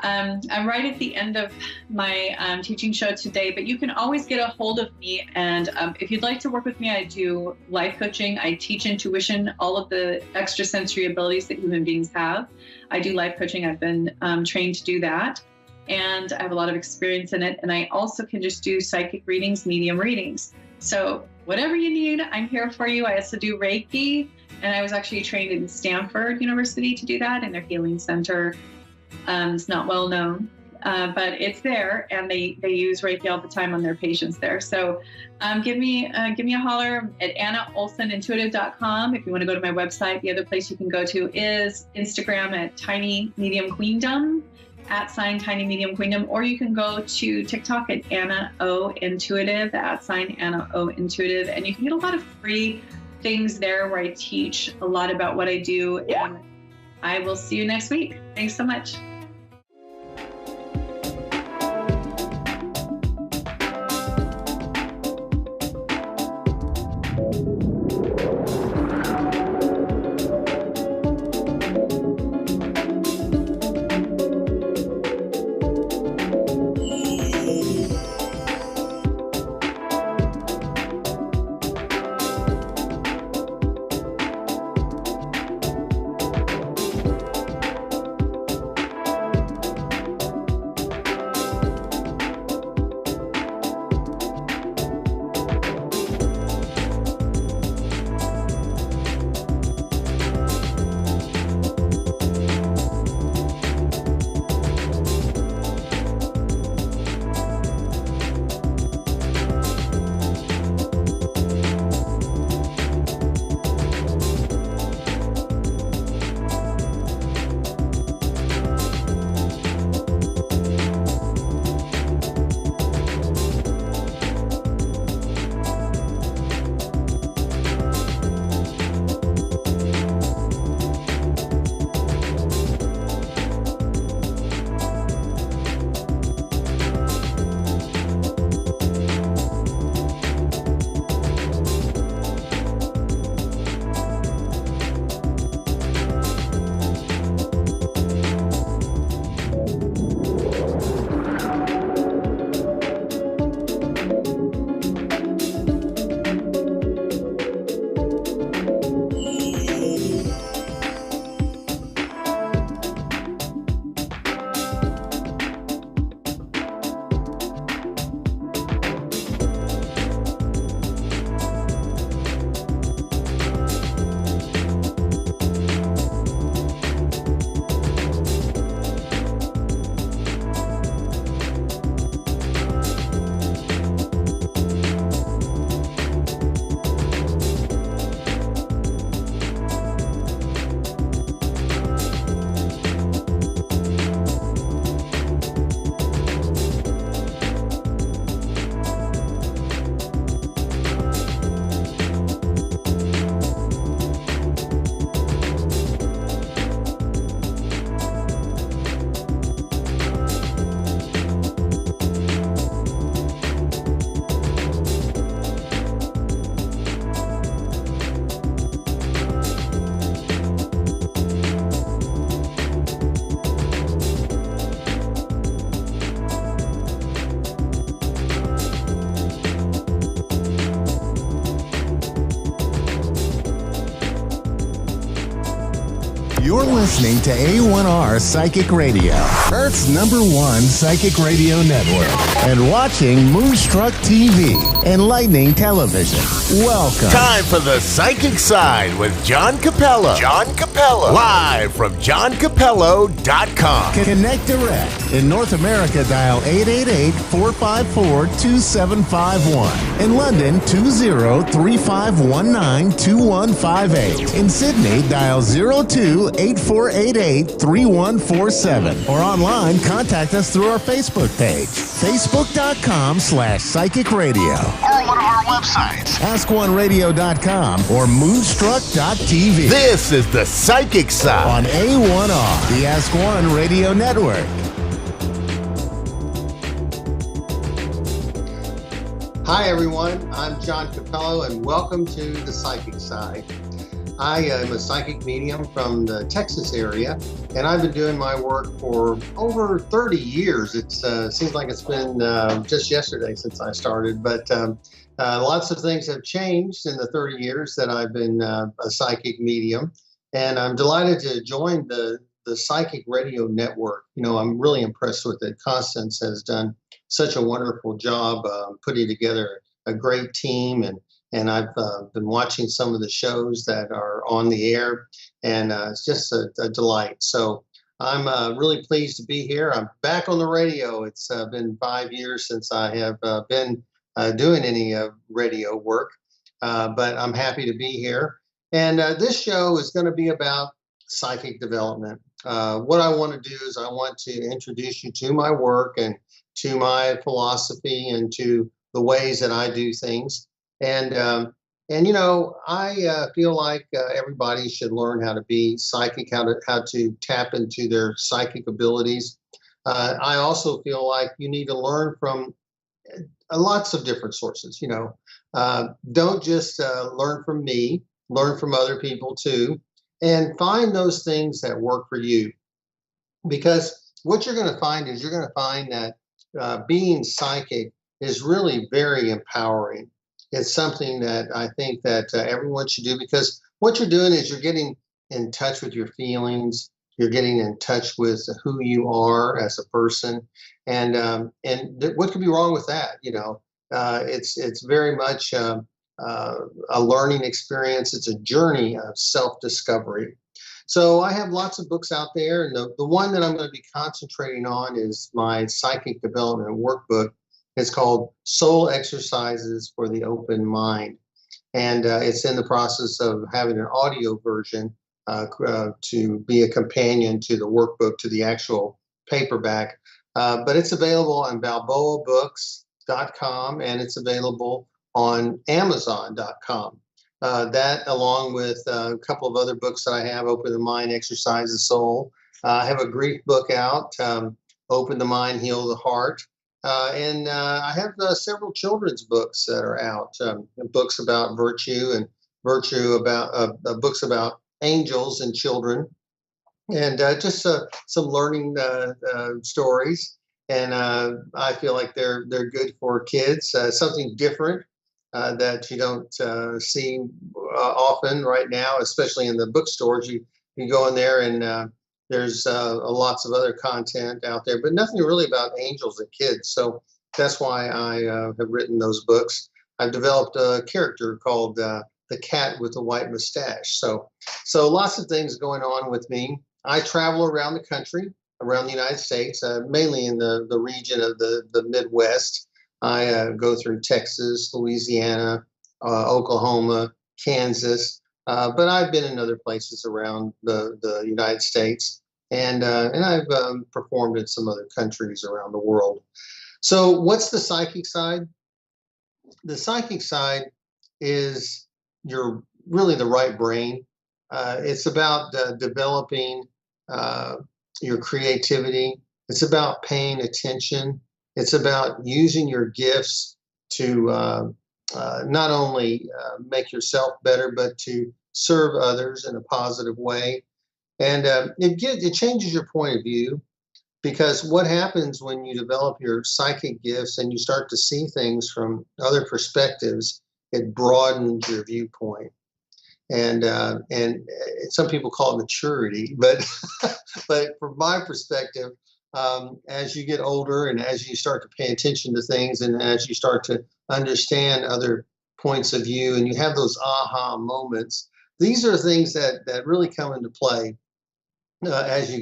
I'm right at the end of my teaching show today, but you can always get a hold of me. And if you'd like to work with me, I do life coaching. I teach intuition, all of the extrasensory abilities that human beings have. I do life coaching. I've been trained to do that. And I have a lot of experience in it. And I also can just do psychic readings, medium readings. So whatever you need, I'm here for you. I also do Reiki. And I was actually trained in Stanford University to do that in their healing center. It's not well known, but it's there, and they use Reiki all the time on their patients there. So give me a holler at AnnaOlsonIntuitive.com. If you want to go to my website, the other place you can go to is Instagram at Tiny Medium Queendom, @Tiny Medium Queendom, or you can go to TikTok at Anna O Intuitive, @Anna O Intuitive, and you can get a lot of free things there where I teach a lot about what I do. And I will see you next week. Thanks so much. You're listening to A1R Psychic Radio, Earth's #1 psychic radio network, and watching Moonstruck TV, enlightening television. Welcome. Time for the Psychic Side with John Capello. John Capello. Live from johncapello.com. Connect direct. In North America, dial 888-454-2751. In London, 20-3519-2158. In Sydney, dial 02-8488-3147. Or online, contact us through our Facebook page, facebook.com/psychic radio. Or one of our websites, askoneradio.com or moonstruck.tv. This is the Psychic Side on A1R, the Ask One Radio Network. Hi, everyone. I'm John Capello, and welcome to the Psychic Side. I am a psychic medium from the Texas area, and I've been doing my work for over 30 years. It seems like it's been just yesterday since I started, but lots of things have changed in the 30 years that I've been a psychic medium, and I'm delighted to join the Psychic Radio Network. You know, I'm really impressed with it. Constance has done such a wonderful job putting together a great team, and I've been watching some of the shows that are on the air, and it's just a delight. So I'm really pleased to be here. I'm back on the radio. It's been 5 years since I have been doing any radio work, but I'm happy to be here. And this show is going to be about psychic development. What I want to do is I want to introduce you to my work and to my philosophy and to the ways that I do things. And you know, I feel like everybody should learn how to be psychic, how to tap into their psychic abilities. I also feel like you need to learn from lots of different sources. You know, don't just learn from me, learn from other people too, and find those things that work for you. Because what you're going to find is you're going to find that being psychic is really very empowering. It's something that I think that everyone should do, because what you're doing is you're getting in touch with your feelings. You're getting in touch with who you are as a person, and what could be wrong with that? You know, it's very much a learning experience. It's a journey of self-discovery. So I have lots of books out there, and the one that I'm going to be concentrating on is my psychic development workbook. It's called Soul Exercises for the Open Mind. And it's in the process of having an audio version to be a companion to the workbook, to the actual paperback. But it's available on balboabooks.com, and it's available on amazon.com. That, along with a couple of other books that I have, Open the Mind, Exercise the Soul. I have a grief book out, Open the Mind, Heal the Heart. And I have several children's books that are out, books about virtue and books about angels and children, and just some learning stories. And I feel like they're good for kids, something different that you don't see often right now, especially in the bookstores. You go in there and there's lots of other content out there, but nothing really about angels and kids. So that's why I have written those books. I've developed a character called the Cat with the White Mustache. So lots of things going on with me. I travel around the country, around the United States, mainly in the region of the Midwest. I go through Texas, Louisiana, Oklahoma, Kansas, but I've been in other places around the United States. And I've performed in some other countries around the world. So what's the psychic side? The psychic side is really the right brain. It's about developing your creativity. It's about paying attention. It's about using your gifts to not only make yourself better, but to serve others in a positive way. And it changes your point of view, because what happens when you develop your psychic gifts and you start to see things from other perspectives, it broadens your viewpoint. and some people call it maturity, but but from my perspective, as you get older and as you start to pay attention to things and as you start to understand other points of view and you have those aha moments, these are things that really come into play as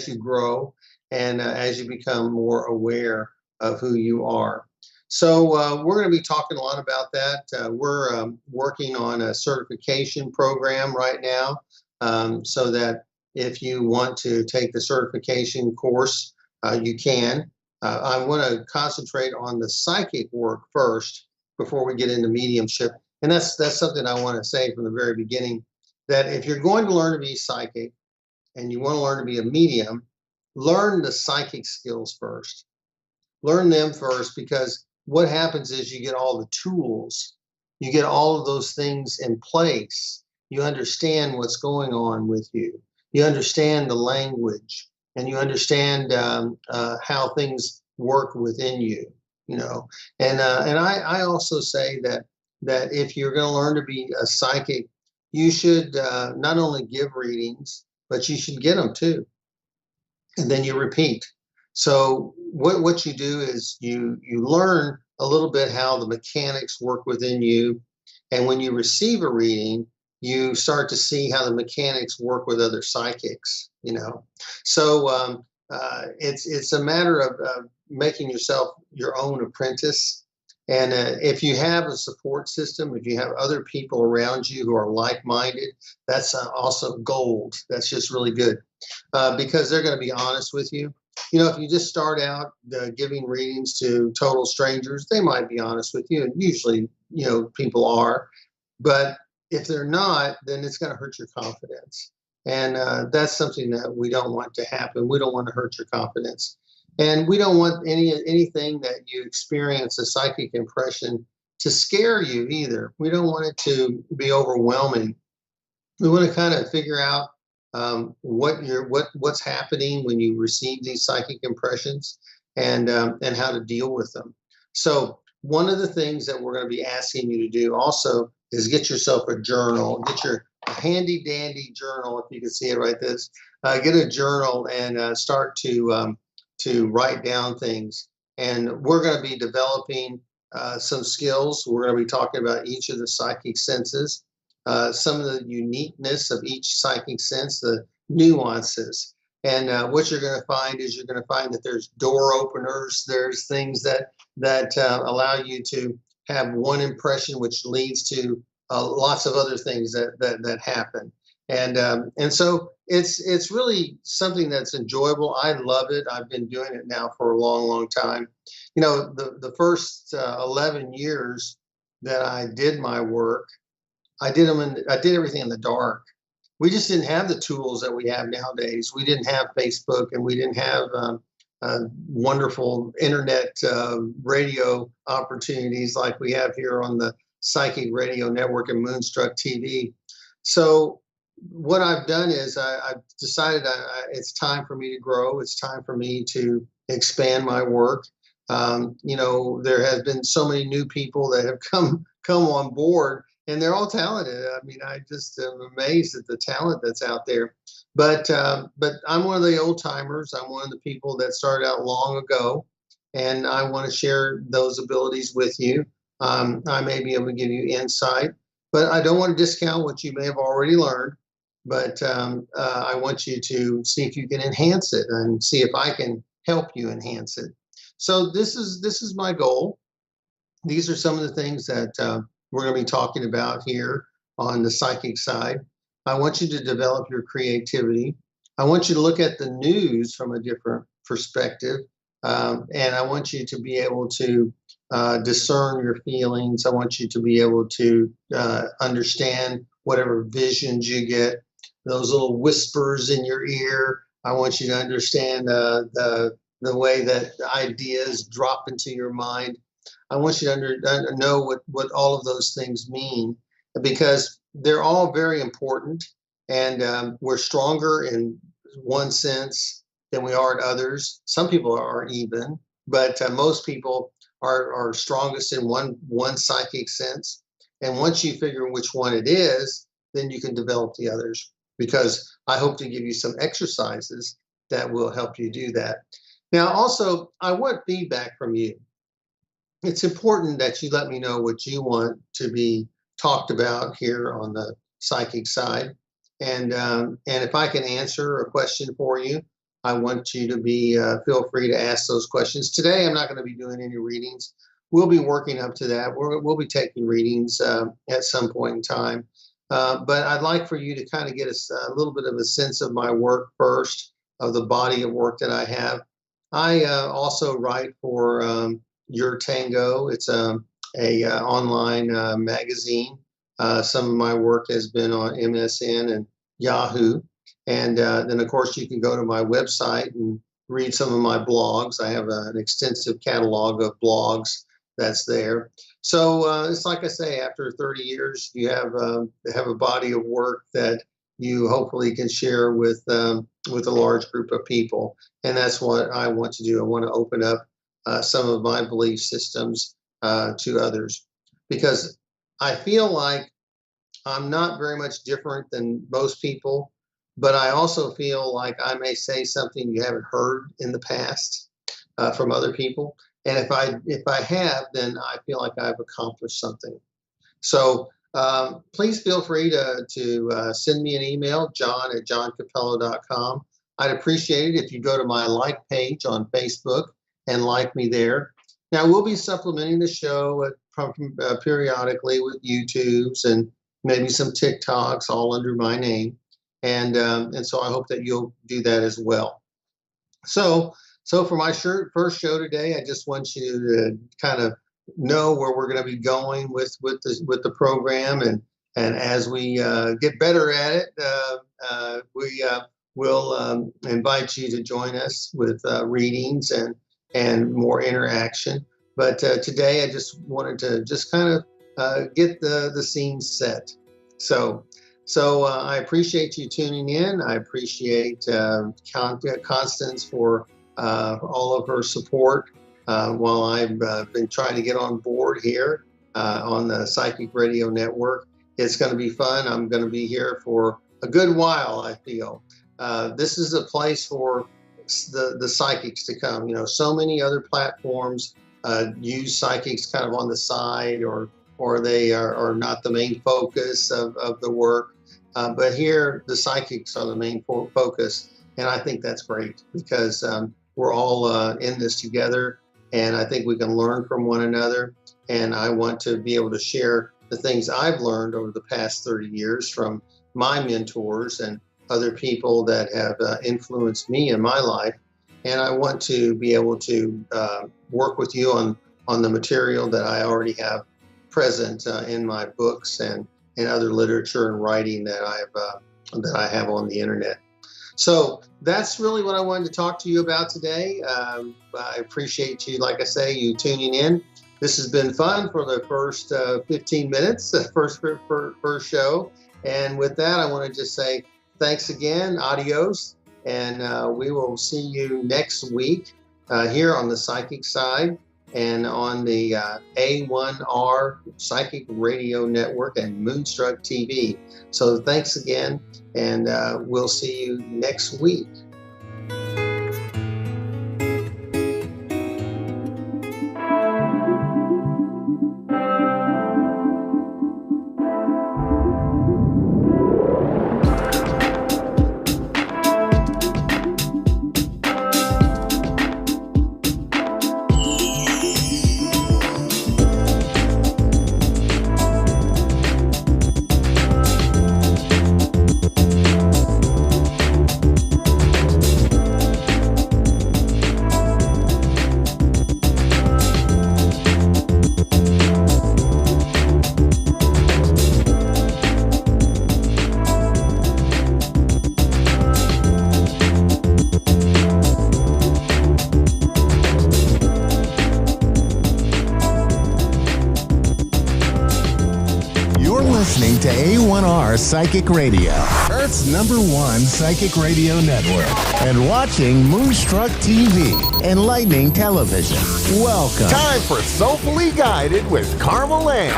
you grow and as you become more aware of who you are. So we're going to be talking a lot about that. We're working on a certification program right now, so that if you want to take the certification course, you can. I want to concentrate on the psychic work first before we get into mediumship. And that's something I want to say from the very beginning, that if you're going to learn to be psychic and you want to learn to be a medium, learn the psychic skills first. Learn them first, because what happens is you get all the tools, you get all of those things in place. You understand what's going on with you. You understand the language, and you understand how things work within you. And I also say that if you're going to learn to be a psychic, you should not only give readings, but you should get them too, and then you repeat. So what you do is you learn a little bit how the mechanics work within you, and when you receive a reading, you start to see how the mechanics work with other psychics. So it's a matter of making yourself your own apprentice. And if you have a support system, if you have other people around you who are like-minded, that's also gold. That's just really good, because they're going to be honest with you. If you just start out giving readings to total strangers, they might be honest with you, and usually, people are. But if they're not, then it's going to hurt your confidence, and that's something that we don't want to happen. We don't want to hurt your confidence, and we don't want anything that you experience a psychic impression to scare you either. We don't want it to be overwhelming. We want to kind of figure out what's happening when you receive these psychic impressions, and how to deal with them. So one of the things that we're going to be asking you to do also is get yourself a journal. Get your handy dandy journal, if you can see it right this. Get a journal and start to write down things. And we're going to be developing some skills. We're going to be talking about each of the psychic senses. Some of the uniqueness of each psychic sense, the nuances. And what you're going to find is that there's door openers. There's things that allow you to have one impression, which leads to lots of other things that happen. And so it's really something that's enjoyable. I love it. I've been doing it now for a long, long time. The first 11 years that I did my work, I did everything in the dark. We just didn't have the tools that we have nowadays. We didn't have Facebook, and we didn't have wonderful internet radio opportunities like we have here on the Psychic Radio Network and Moonstruck TV. So what I've done is I've decided it's time for me to grow. It's time for me to expand my work. There has been so many new people that have come on board, and they're all talented. I mean, I just am amazed at the talent that's out there. But I'm one of the old timers. I'm one of the people that started out long ago, and I want to share those abilities with you. I may be able to give you insight, but I don't want to discount what you may have already learned. But I want you to see if you can enhance it and see if I can help you enhance it. So this is my goal. These are some of the things that we're going to be talking about here on the psychic side. I want you to develop your creativity. I want you to look at the news from a different perspective. And I want you to be able to discern your feelings. I want you to be able to understand whatever visions you get, those little whispers in your ear. I want you to understand the way that ideas drop into your mind. I want you to know what all of those things mean, because they're all very important, and we're stronger in one sense than we are at others. Some people are even, but most people are strongest in one psychic sense. And once you figure which one it is, then you can develop the others, because I hope to give you some exercises that will help you do that. Now, also, I want feedback from you. It's important that you let me know what you want to be talked about here on the psychic side. And if I can answer a question for you, I want you to be feel free to ask those questions. Today, I'm not going to be doing any readings. We'll be working up to that. We'll be taking readings at some point in time. But I'd like for you to kind of get a little bit of a sense of my work first, of the body of work that I have. I also write for Your Tango. It's a online magazine. Some of my work has been on MSN and Yahoo. And then, of course, you can go to my website and read some of my blogs. I have an extensive catalog of blogs that's there. So it's like I say, after 30 years, you have a body of work that you hopefully can share with a large group of people. And that's what I want to do. I want to open up some of my belief systems to others, because I feel like I'm not very much different than most people, but I also feel like I may say something you haven't heard in the past from other people. And if I have, then I feel like I've accomplished something. So please feel free to send me an email, john@johncapello.com. I'd appreciate it if you go to my like page on Facebook and like me there. Now, we'll be supplementing the show periodically with YouTubes and maybe some TikToks, all under my name. And so I hope that you'll do that as well. So for my first show today, I just want you to kind of know where we're going to be going with the program, and as we get better at it, we will invite you to join us with readings and more interaction. But today, I just wanted to just kind of get the scene set. So I appreciate you tuning in. I appreciate Constance for all of her support while I've been trying to get on board here on the Psychic Radio Network. It's going to be fun. I'm going to be here for a good while, I feel. This is a place for the psychics to come. You know, so many other platforms use psychics kind of on the side, or they are not the main focus of the work. But here, the psychics are the main focus. And I think that's great, because we're all in this together. And I think we can learn from one another. And I want to be able to share the things I've learned over the past 30 years from my mentors and other people that have influenced me in my life. And I want to be able to work with you on the material that I already have present in my books and in other literature and writing that I have on the internet. So that's really what I wanted to talk to you about today. I appreciate you, like I say, you tuning in. This has been fun for the first 15 minutes, the first show. And with that, I want to just say thanks again, adios, and we will see you next week here on the Psychic Side and on the A1R Psychic Radio Network and Moonstruck TV. So thanks again, and we'll see you next week. To A1R Psychic Radio, Earth's #1 psychic radio network, and watching Moonstruck TV, enlightening television. Welcome. Time for Soulfully Guided with Carmel Ann.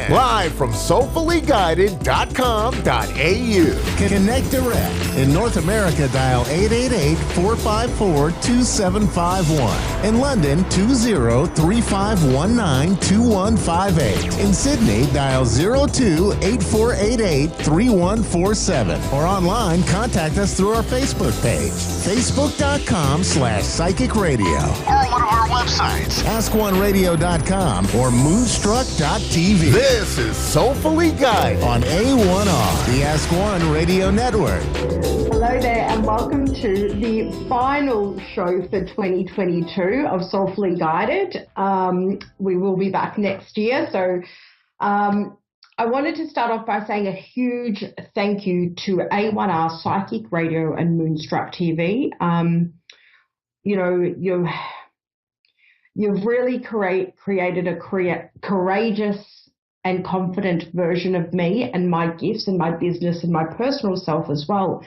Live from soulfullyguided.com.au. Connect direct. In North America, dial 888-454-2751. In London, 20-3519-2158. In Sydney, dial 02-8488-3147. Or online, contact us through our Facebook page, facebook.com/psychic radio. Or one of our websites, askoneradio.com or moonstruck.tv. This is Soulfully Guided on A1R, the Ask One Radio Network. Hello there and welcome to the final show for 2022 of Soulfully Guided. We will be back next year. So I wanted to start off by saying a huge thank you to A1R Psychic Radio and Moonstruck TV. You've really created a courageous and confident version of me and my gifts and my business and my personal self as well.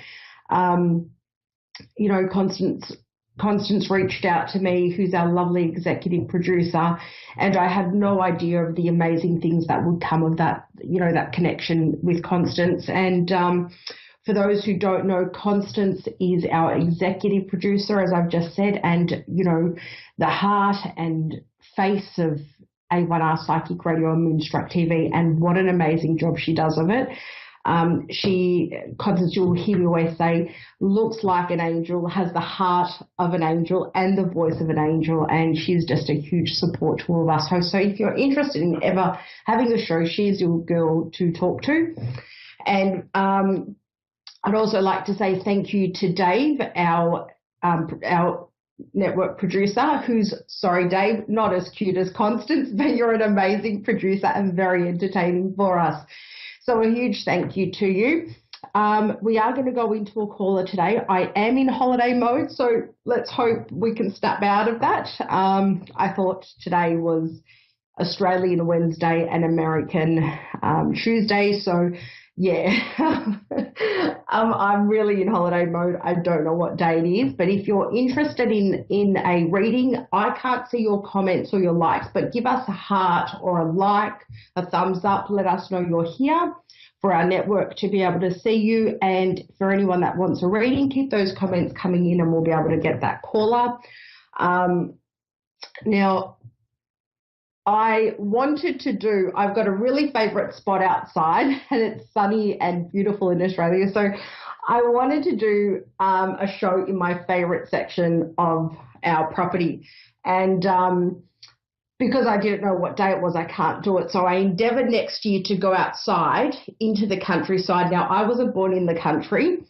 Constance reached out to me, who's our lovely executive producer, and I had no idea of the amazing things that would come of that, that connection with Constance. And for those who don't know, Constance is our executive producer, as I've just said, and, the heart and face of A1R Psychic Radio and Moonstruck TV, and what an amazing job she does of it. Constance, you'll hear me always say, looks like an angel, has the heart of an angel and the voice of an angel, and she's just a huge support to all of us. So if you're interested in ever having a show, she's your girl to talk to. And I'd also like to say thank you to Dave, our network producer, who's, sorry Dave, not as cute as Constance, but you're an amazing producer and very entertaining for us. So a huge thank you to you. We are going to go into a caller today. I am in holiday mode, so let's hope we can snap out of that. I thought today was Australian Wednesday and American Tuesday, so yeah, I'm really in holiday mode. I don't know what day it is, but if you're interested in a reading, I can't see your comments or your likes, but give us a heart or a like, a thumbs up. Let us know you're here for our network to be able to see you. And for anyone that wants a reading, keep those comments coming in and we'll be able to get that caller. Now, I've got a really favourite spot outside and it's sunny and beautiful in Australia. So I wanted to do a show in my favourite section of our property. And because I didn't know what day it was, I can't do it. So I endeavoured next year to go outside into the countryside. Now, I wasn't born in the country,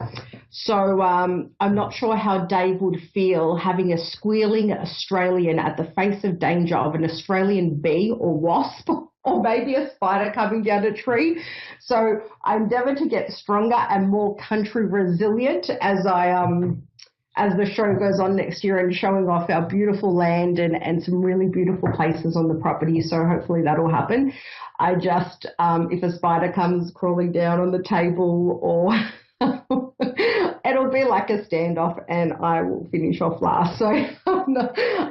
so I'm not sure how Dave would feel having a squealing Australian at the face of danger of an Australian bee or wasp or maybe a spider coming down a tree. So I endeavoured to get stronger and more country resilient as the show goes on next year and showing off our beautiful land and some really beautiful places on the property. So hopefully that'll happen. I just, if a spider comes crawling down on the table or it'll be like a standoff and I will finish off last. So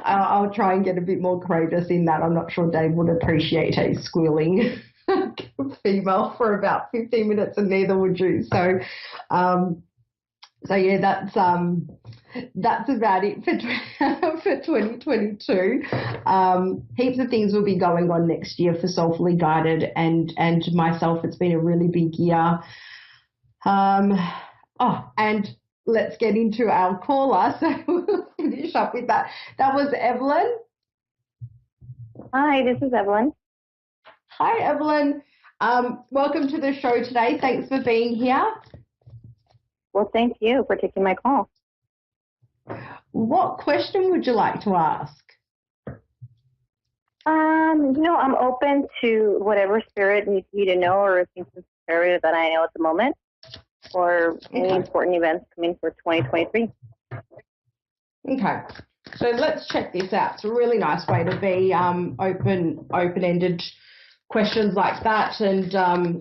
I'll try and get a bit more courageous in that. I'm not sure Dave would appreciate a squealing female for about 15 minutes and neither would you. So yeah, that's about it for 2022. Heaps of things will be going on next year for Soulfully Guided and myself. It's been a really big year. And let's get into our caller. So we'll finish up with that. That was Evelyn. Hi, this is Evelyn. Hi, Evelyn. Welcome to the show today. Thanks for being here. Well, thank you for taking my call. What question would you like to ask? I'm open to whatever spirit needs me to know or things in the area that I know at the moment or any important events coming for 2023. Okay. So let's check this out. It's a really nice way to be open-ended questions like that and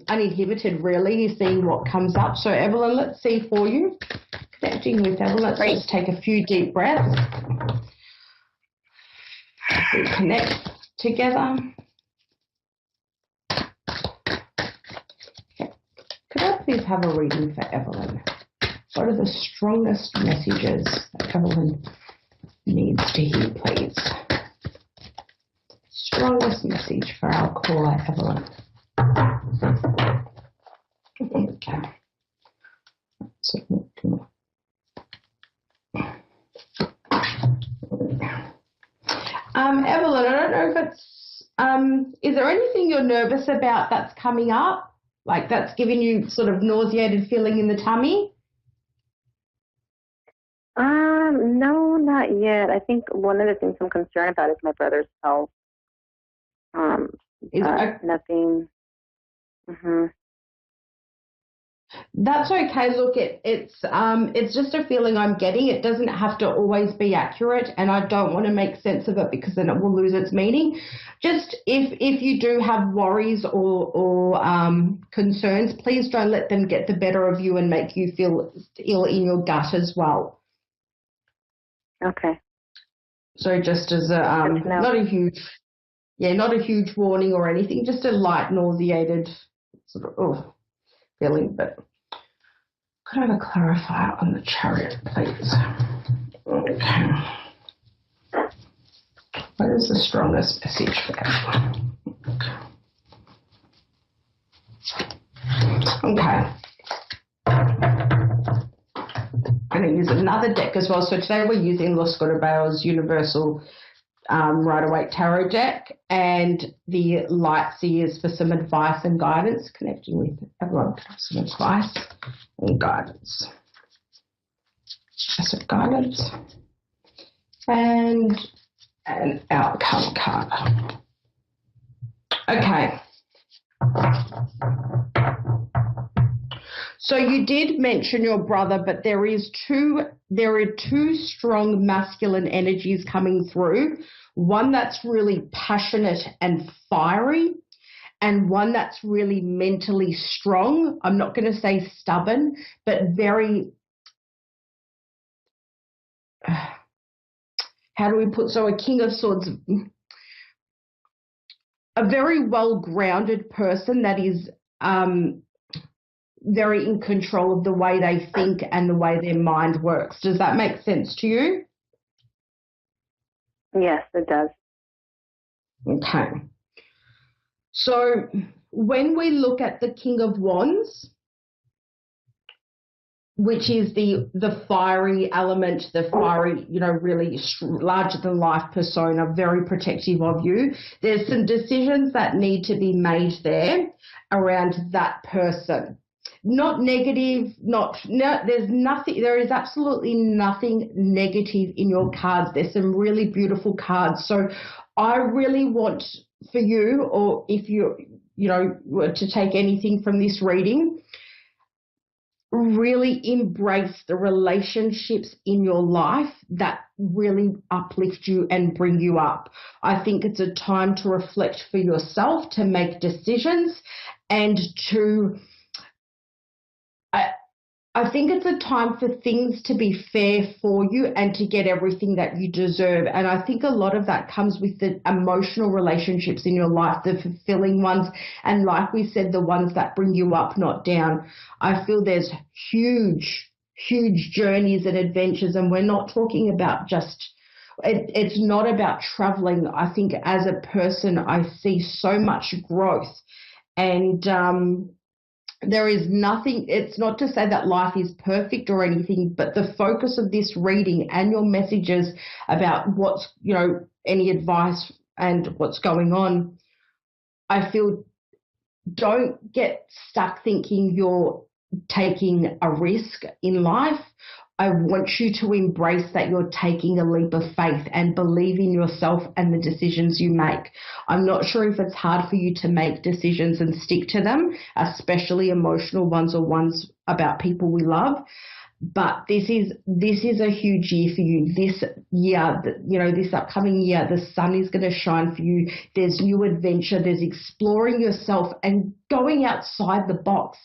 uninhibited, really, seeing what comes up. So, Evelyn, let's see for you. Connecting with Evelyn, let's just take a few deep breaths. We connect together. please have a reading for Evelyn? What are the strongest messages that Evelyn needs to hear, please? Strongest message for our caller, Evelyn. Okay. Evelyn, I don't know if it's, is there anything you're nervous about that's coming up? Like that's giving you sort of nauseated feeling in the tummy? No, not yet. I think one of the things I'm concerned about is my brother's health. Nothing. That's okay. Look, it's just a feeling I'm getting. It doesn't have to always be accurate, and I don't want to make sense of it because then it will lose its meaning. Just if you do have worries or concerns, please don't let them get the better of you and make you feel ill in your gut as well. Okay. So just as a not a huge warning or anything, just a light nauseated sort of feeling. But could I have a clarifier on the Chariot, please? Okay. What is the strongest message for everyone? Okay. I'm going to use another deck as well. So today we're using Los Godobeo's Universal Rider-Waite Tarot deck and the Light Seers for some advice and guidance, connecting with everyone for some advice and guidance. Some guidance and an outcome card. Okay. So you did mention your brother, but there are two strong masculine energies coming through. One that's really passionate and fiery, and one that's really mentally strong. I'm not going to say stubborn, but very, how do we put, so a King of Swords, a very well-grounded person that is very in control of the way they think and the way their mind works. Does that make sense to you? Yes, it does. Okay. So when we look at the King of Wands, which is the fiery element, the fiery, really larger than life persona, very protective of you, there's some decisions that need to be made there around that person. Not negative, there is absolutely nothing negative in your cards. There's some really beautiful cards. So I really want for you, or if you were to take anything from this reading, really embrace the relationships in your life that really uplift you and bring you up. I think it's a time to reflect for yourself, to make decisions, and to I think it's a time for things to be fair for you and to get everything that you deserve. And I think a lot of that comes with the emotional relationships in your life, the fulfilling ones, and like we said, the ones that bring you up, not down. I feel there's huge journeys and adventures, and we're not talking about it's not about traveling. I think as a person, I see so much growth, and there is nothing, it's not to say that life is perfect or anything, but the focus of this reading and your messages about what's, any advice and what's going on, I feel don't get stuck thinking you're taking a risk in life. I want you to embrace that you're taking a leap of faith and believe in yourself and the decisions you make. I'm not sure if it's hard for you to make decisions and stick to them, especially emotional ones or ones about people we love. But this is a huge year for you. This year, this upcoming year, the sun is going to shine for you. There's new adventure. There's exploring yourself and going outside the box.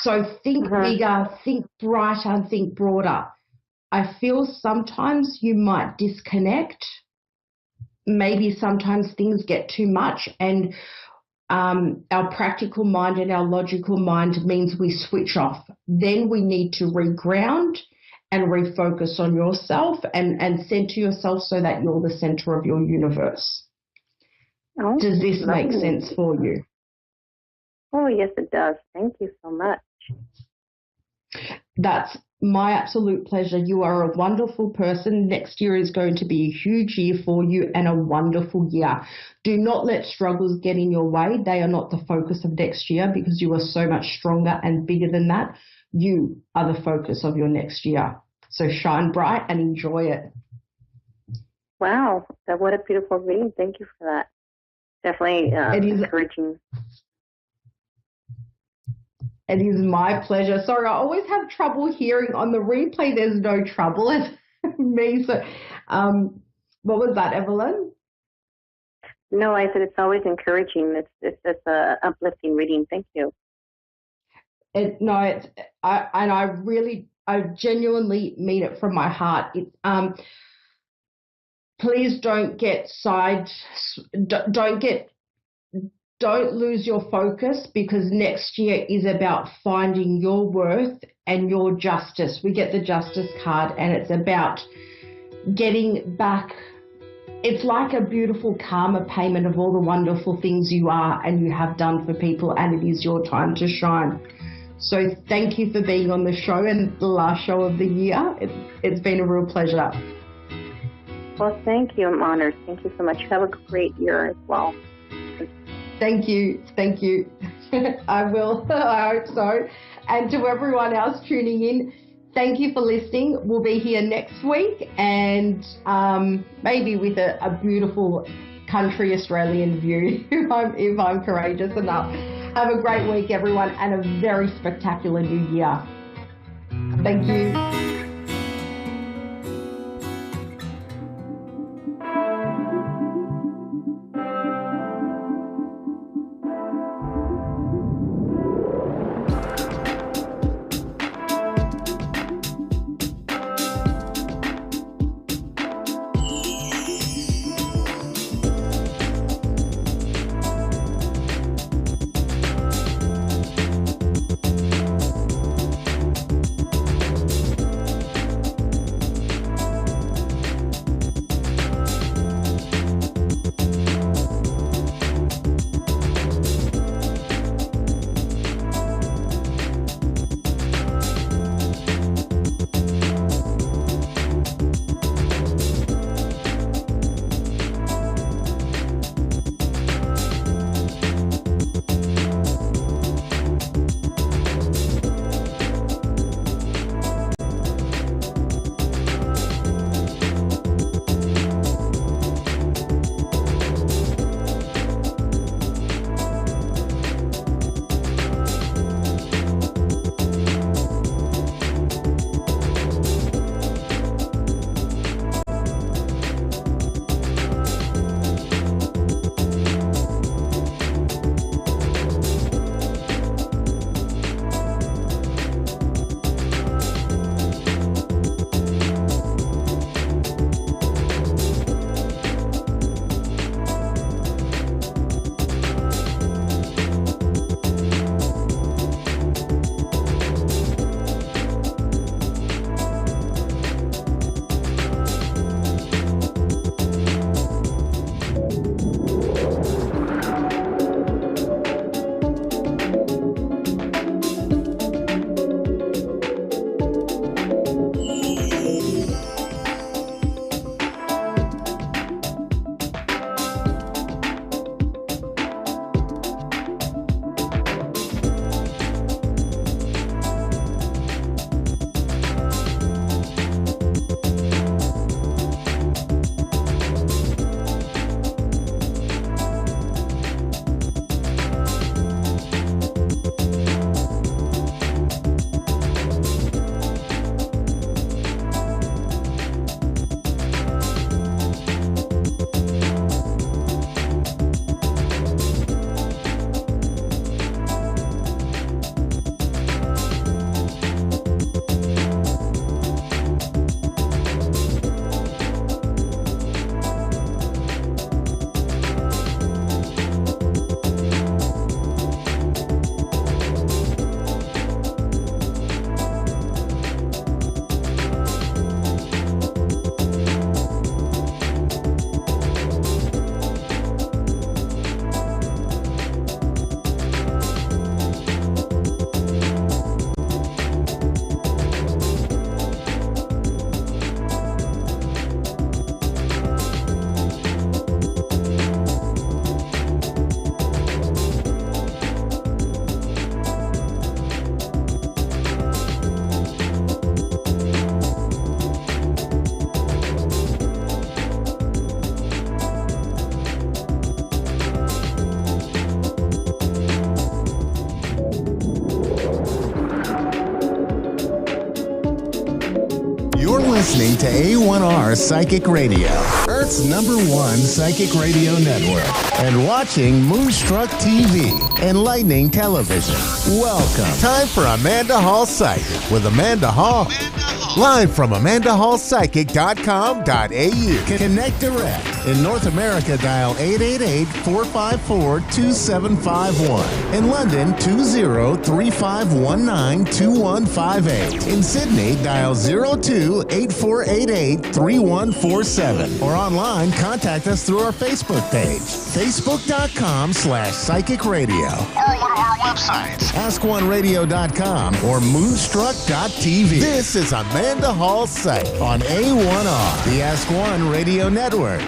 So think bigger, think brighter, and think broader. I feel sometimes you might disconnect. Maybe sometimes things get too much, and our practical mind and our logical mind means we switch off. Then we need to reground and refocus on yourself and center yourself so that you're the center of your universe. Oh, Does this make lovely. sense for you? Oh, yes, it does. Thank you so much. That's my absolute pleasure. You are a wonderful person. Next year is going to be a huge year for you and a wonderful year. Do not let struggles get in your way. They are not the focus of next year because you are so much stronger and bigger than that. You are the focus of your next year. So shine bright and enjoy it. Wow, what a beautiful reading. Thank you for that. Definitely encouraging. It is my pleasure. Sorry, I always have trouble hearing on the replay. There's no trouble in me. So, what was that, Evelyn? No, I said it's always encouraging. It's just a uplifting reading. Thank you. I genuinely mean it from my heart. Please don't lose your focus, because next year is about finding your worth and your justice. We get the justice card and it's about getting back. It's like a beautiful karma payment of all the wonderful things you are and you have done for people, and it is your time to shine. So thank you for being on the show, and the last show of the year. It's been a real pleasure. Well, thank you. I'm honored. Thank you so much. Have a great year as well. Thank you. Thank you. I will. I hope so. And to everyone else tuning in, thank you for listening. We'll be here next week, and maybe with a beautiful country Australian view, if I'm courageous enough. Have a great week, everyone, and a very spectacular new year. Thank you. You're listening to A1R Psychic Radio, Earth's #1 psychic radio network, and watching Moonstruck TV, Enlightening Television. Welcome. Time for Amanda Hall Psychic with Amanda Hall. Live from AmandaHallPsychic.com.au. Connect direct. In North America, dial 888-454-2751. In London, 20-3519-2158. In Sydney, dial 02-8488-3147. Or online, contact us through our Facebook page, facebook.com/psychic radio. Or one of our websites, askoneradio.com or moonstruck.tv. This is Amanda Hall Psych on A1R, the Ask One Radio Network.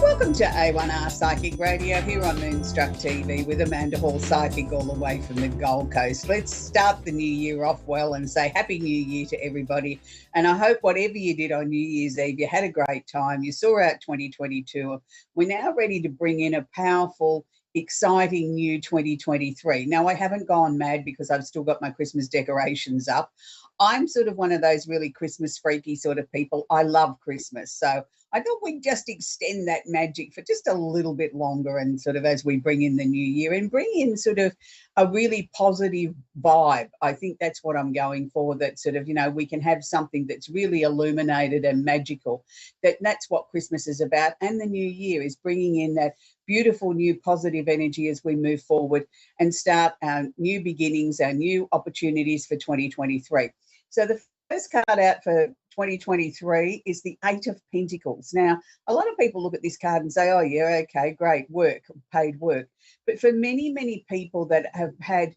Welcome to A1R Psychic Radio here on Moonstruck TV with Amanda Hall Psychic all the way from the Gold Coast. Let's start the new year off well and say Happy New Year to everybody. And I hope whatever you did on New Year's Eve, you had a great time. You saw out 2022. We're now ready to bring in a powerful, exciting new 2023. Now, I haven't gone mad because I've still got my Christmas decorations up. I'm sort of one of those really Christmas freaky sort of people. I love Christmas. So I thought we'd just extend that magic for just a little bit longer, and sort of as we bring in the new year and bring in sort of a really positive vibe. I think that's what I'm going for, that sort of, you know, we can have something that's really illuminated and magical. That's what Christmas is about. And the new year is bringing in that beautiful new positive energy as we move forward and start our new beginnings, our new opportunities for 2023. So the first card out for 2023 is the Eight of Pentacles. Now, a lot of people look at this card and say, oh, yeah, okay, great work, paid work. But for many, many people that have had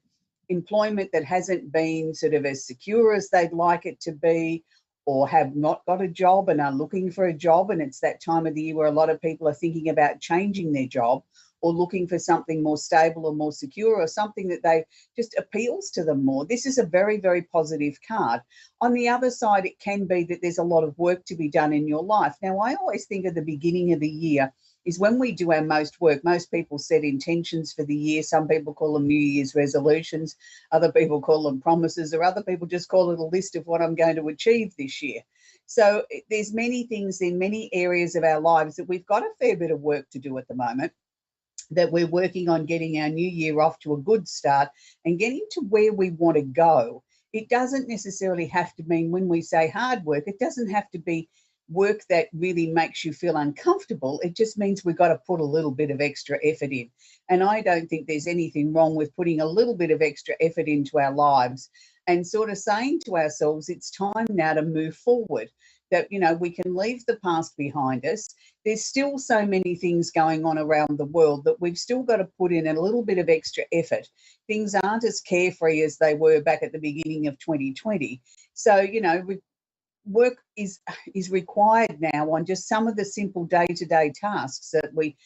employment that hasn't been sort of as secure as they'd like it to be, or have not got a job and are looking for a job, and it's that time of the year where a lot of people are thinking about changing their job or looking for something more stable or more secure, or something that they just appeals to them more. This is a very, very positive card. On the other side, it can be that there's a lot of work to be done in your life. Now, I always think at the beginning of the year is when we do our most work. Most people set intentions for the year. Some people call them New Year's resolutions. Other people call them promises, or other people just call it a list of what I'm going to achieve this year. So there's many things in many areas of our lives that we've got a fair bit of work to do at the moment, that we're working on getting our new year off to a good start and getting to where we want to go. It doesn't necessarily have to mean, when we say hard work, it doesn't have to be work that really makes you feel uncomfortable. It just means we've got to put a little bit of extra effort in. And I don't think there's anything wrong with putting a little bit of extra effort into our lives and sort of saying to ourselves, it's time now to move forward. That, you know, we can leave the past behind us. There's still so many things going on around the world that we've still got to put in a little bit of extra effort. Things aren't as carefree as they were back at the beginning of 2020. So, you know, work is required now on just some of the simple day-to-day tasks that we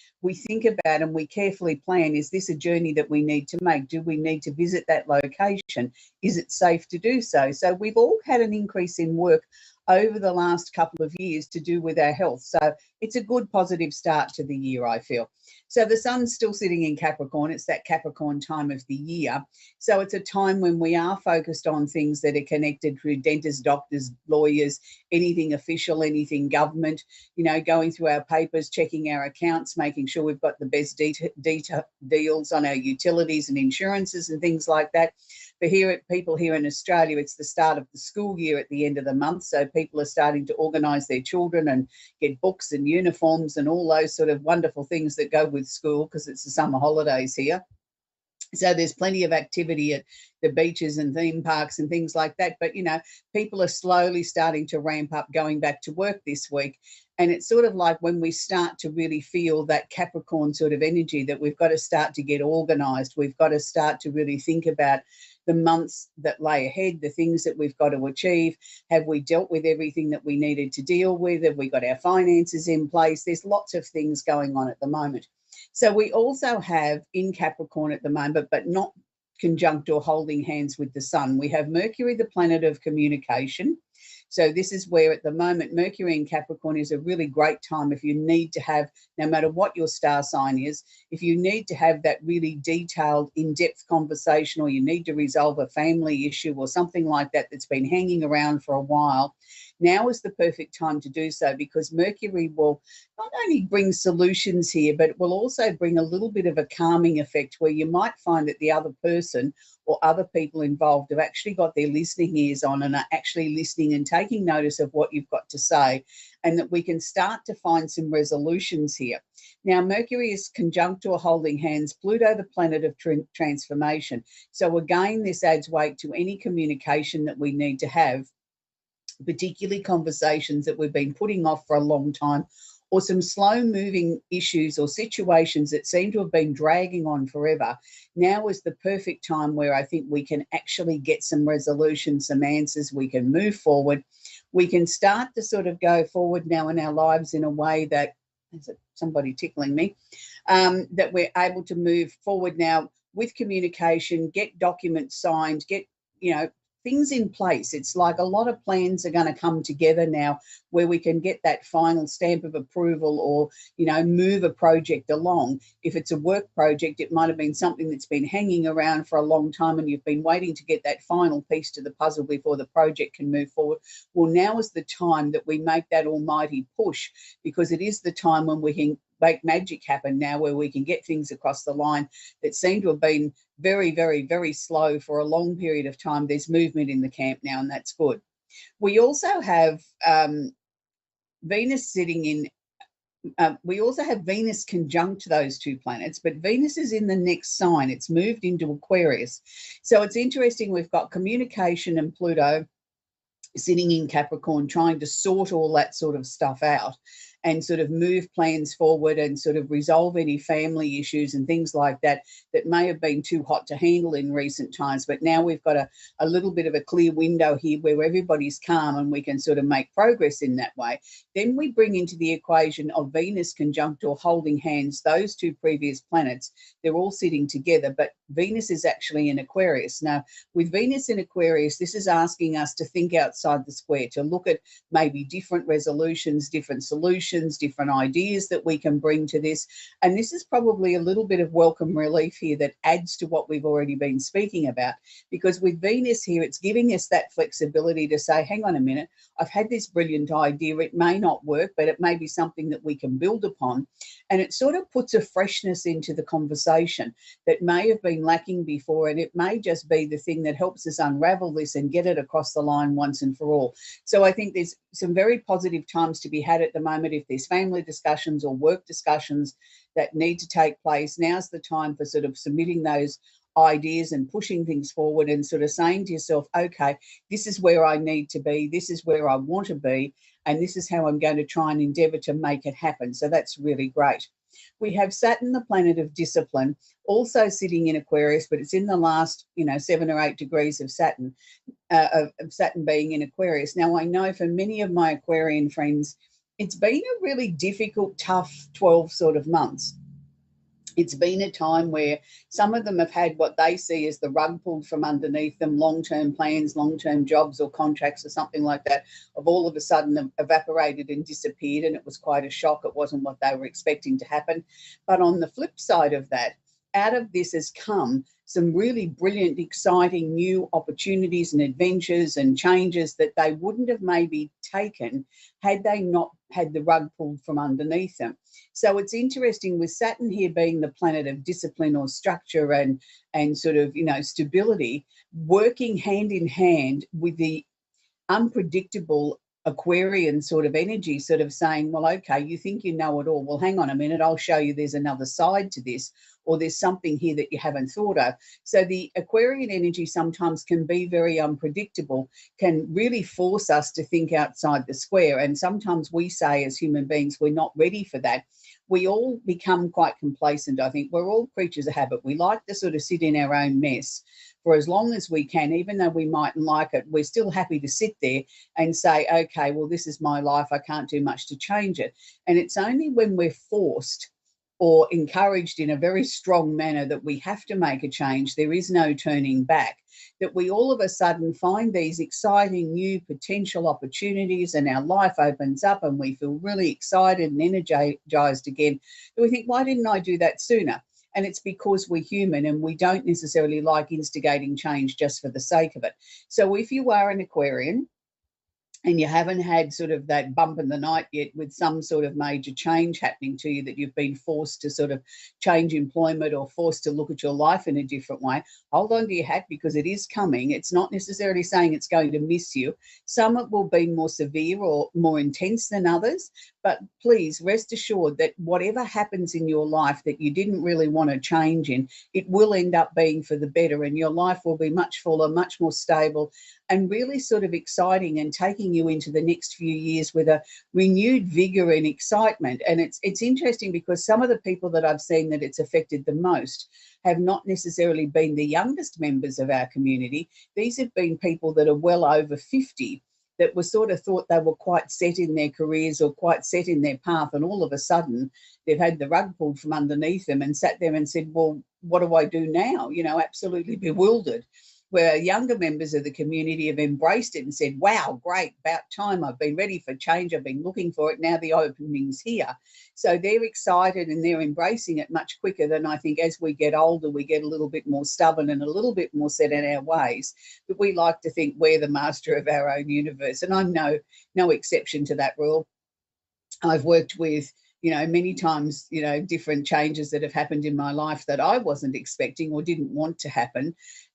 think about and we carefully plan. Is this a journey that we need to make? Do we need to visit that location? Is it safe to do so? So we've all had an increase in work over the last couple of years to do with our health. So it's a good positive start to the year, I feel. So the sun's still sitting in Capricorn. It's that Capricorn time of the year. So it's a time when we are focused on things that are connected to dentists, doctors, lawyers, anything official, anything government, you know, going through our papers, checking our accounts, making sure we've got the best deals on our utilities and insurances and things like that. For people here in Australia, it's the start of the school year at the end of the month. So people are starting to organise their children and get books and uniforms and all those sort of wonderful things that go with school, because it's the summer holidays here. So there's plenty of activity at the beaches and theme parks and things like that. But, you know, people are slowly starting to ramp up going back to work this week. And it's sort of like when we start to really feel that Capricorn sort of energy, that we've got to start to get organised. We've got to start to really think about the months that lay ahead, the things that we've got to achieve. Have we dealt with everything that we needed to deal with? Have we got our finances in place? There's lots of things going on at the moment. So we also have in Capricorn at the moment, but not conjunct or holding hands with the sun, we have Mercury, the planet of communication, So this is where at the moment Mercury in Capricorn is a really great time if you need to have, no matter what your star sign is, if you need to have that really detailed, in-depth conversation, or you need to resolve a family issue or something like that that's been hanging around for a while, now is the perfect time to do so, because Mercury will not only bring solutions here, but it will also bring a little bit of a calming effect where you might find that the other person or other people involved have actually got their listening ears on and are actually listening and taking notice of what you've got to say, and that we can start to find some resolutions here. Now, Mercury is conjunct or holding hands Pluto, the planet of transformation. So again, this adds weight to any communication that we need to have, particularly conversations that we've been putting off for a long time, or some slow moving issues or situations that seem to have been dragging on forever. Now is the perfect time where I think we can actually get some resolution, some answers. We can move forward. We can start to sort of go forward now in our lives in a way that, is it somebody tickling me, that we're able to move forward now with communication, get documents signed, get, things in place. It's like a lot of plans are going to come together now where we can get that final stamp of approval, or, move a project along. If it's a work project, it might have been something that's been hanging around for a long time and you've been waiting to get that final piece to the puzzle before the project can move forward. Well, now is the time that we make that almighty push, because it is the time when we can make magic happen now, where we can get things across the line that seem to have been very, very, very slow for a long period of time. There's movement in the camp now, and that's good. We also have Venus sitting in, we also have Venus conjunct those two planets, but Venus is in the next sign. It's moved into Aquarius. So it's interesting. We've got communication and Pluto sitting in Capricorn, trying to sort all that sort of stuff out and sort of move plans forward and sort of resolve any family issues and things like that that may have been too hot to handle in recent times. But now we've got a little bit of a clear window here where everybody's calm and we can sort of make progress in that way. Then we bring into the equation of Venus conjunct or holding hands, those two previous planets. They're all sitting together, but Venus is actually in Aquarius. Now, with Venus in Aquarius, this is asking us to think outside the square, to look at maybe different resolutions, different solutions, different ideas that we can bring to this. And this is probably a little bit of welcome relief here that adds to what we've already been speaking about, because with Venus here, it's giving us that flexibility to say, hang on a minute, I've had this brilliant idea. It may not work, but it may be something that we can build upon. And it sort of puts a freshness into the conversation that may have been lacking before. And it may just be the thing that helps us unravel this and get it across the line once and for all. So I think there's some very positive times to be had at the moment. If there's family discussions or work discussions that need to take place, now's the time for sort of submitting those ideas and pushing things forward and sort of saying to yourself, okay, this is where I need to be, this is where I want to be, and this is how I'm going to try and endeavour to make it happen. So that's really great. We have Saturn, the planet of discipline, also sitting in Aquarius, but it's in the last, 7 or 8 degrees of Saturn, of Saturn being in Aquarius. Now, I know for many of my Aquarian friends, it's been a really difficult, tough 12 sort of months. It's been a time where some of them have had what they see as the rug pulled from underneath them, long-term plans, long-term jobs or contracts or something like that, have all of a sudden evaporated and disappeared, and it was quite a shock. It wasn't what they were expecting to happen. But on the flip side of that, out of this has come some really brilliant, exciting new opportunities and adventures and changes that they wouldn't have maybe taken had they not had the rug pulled from underneath them. So it's interesting with Saturn here being the planet of discipline or structure and sort of, stability, working hand in hand with the unpredictable Aquarian sort of energy, sort of saying, well, okay, you think you know it all. Well, hang on a minute, I'll show you there's another side to this, or there's something here that you haven't thought of. So the Aquarian energy sometimes can be very unpredictable, can really force us to think outside the square. And sometimes we say as human beings, we're not ready for that. We all become quite complacent, I think. We're all creatures of habit. We like to sort of sit in our own mess for as long as we can, even though we mightn't like it. We're still happy to sit there and say, okay, well, this is my life. I can't do much to change it. And it's only when we're forced or encouraged in a very strong manner that we have to make a change, there is no turning back, that we all of a sudden find these exciting new potential opportunities and our life opens up and we feel really excited and energized again, that we think, why didn't I do that sooner? And it's because we're human and we don't necessarily like instigating change just for the sake of it. So if you are an Aquarian, and you haven't had sort of that bump in the night yet with some sort of major change happening to you, that you've been forced to sort of change employment or forced to look at your life in a different way, hold on to your hat, because it is coming. It's not necessarily saying it's going to miss you. Some it will be more severe or more intense than others, but please rest assured that whatever happens in your life that you didn't really want to change in, it will end up being for the better, and your life will be much fuller, much more stable, and really sort of exciting, and taking you into the next few years with a renewed vigor and excitement. And it's interesting because some of the people that I've seen that it's affected the most have not necessarily been the youngest members of our community. These have been people that are well over 50, that were sort of thought they were quite set in their careers or quite set in their path, and all of a sudden they've had the rug pulled from underneath them and sat there and said, well, what do I do now? You know, absolutely bewildered. Where younger members of the community have embraced it and said, wow, great, about time, I've been ready for change, I've been looking for it, now the opening's here. So they're excited and they're embracing it much quicker than I think as we get older, we get a little bit more stubborn and a little bit more set in our ways. But we like to think we're the master of our own universe, and I'm no exception to that rule. I've worked with, many times, different changes that have happened in my life that I wasn't expecting or didn't want to happen,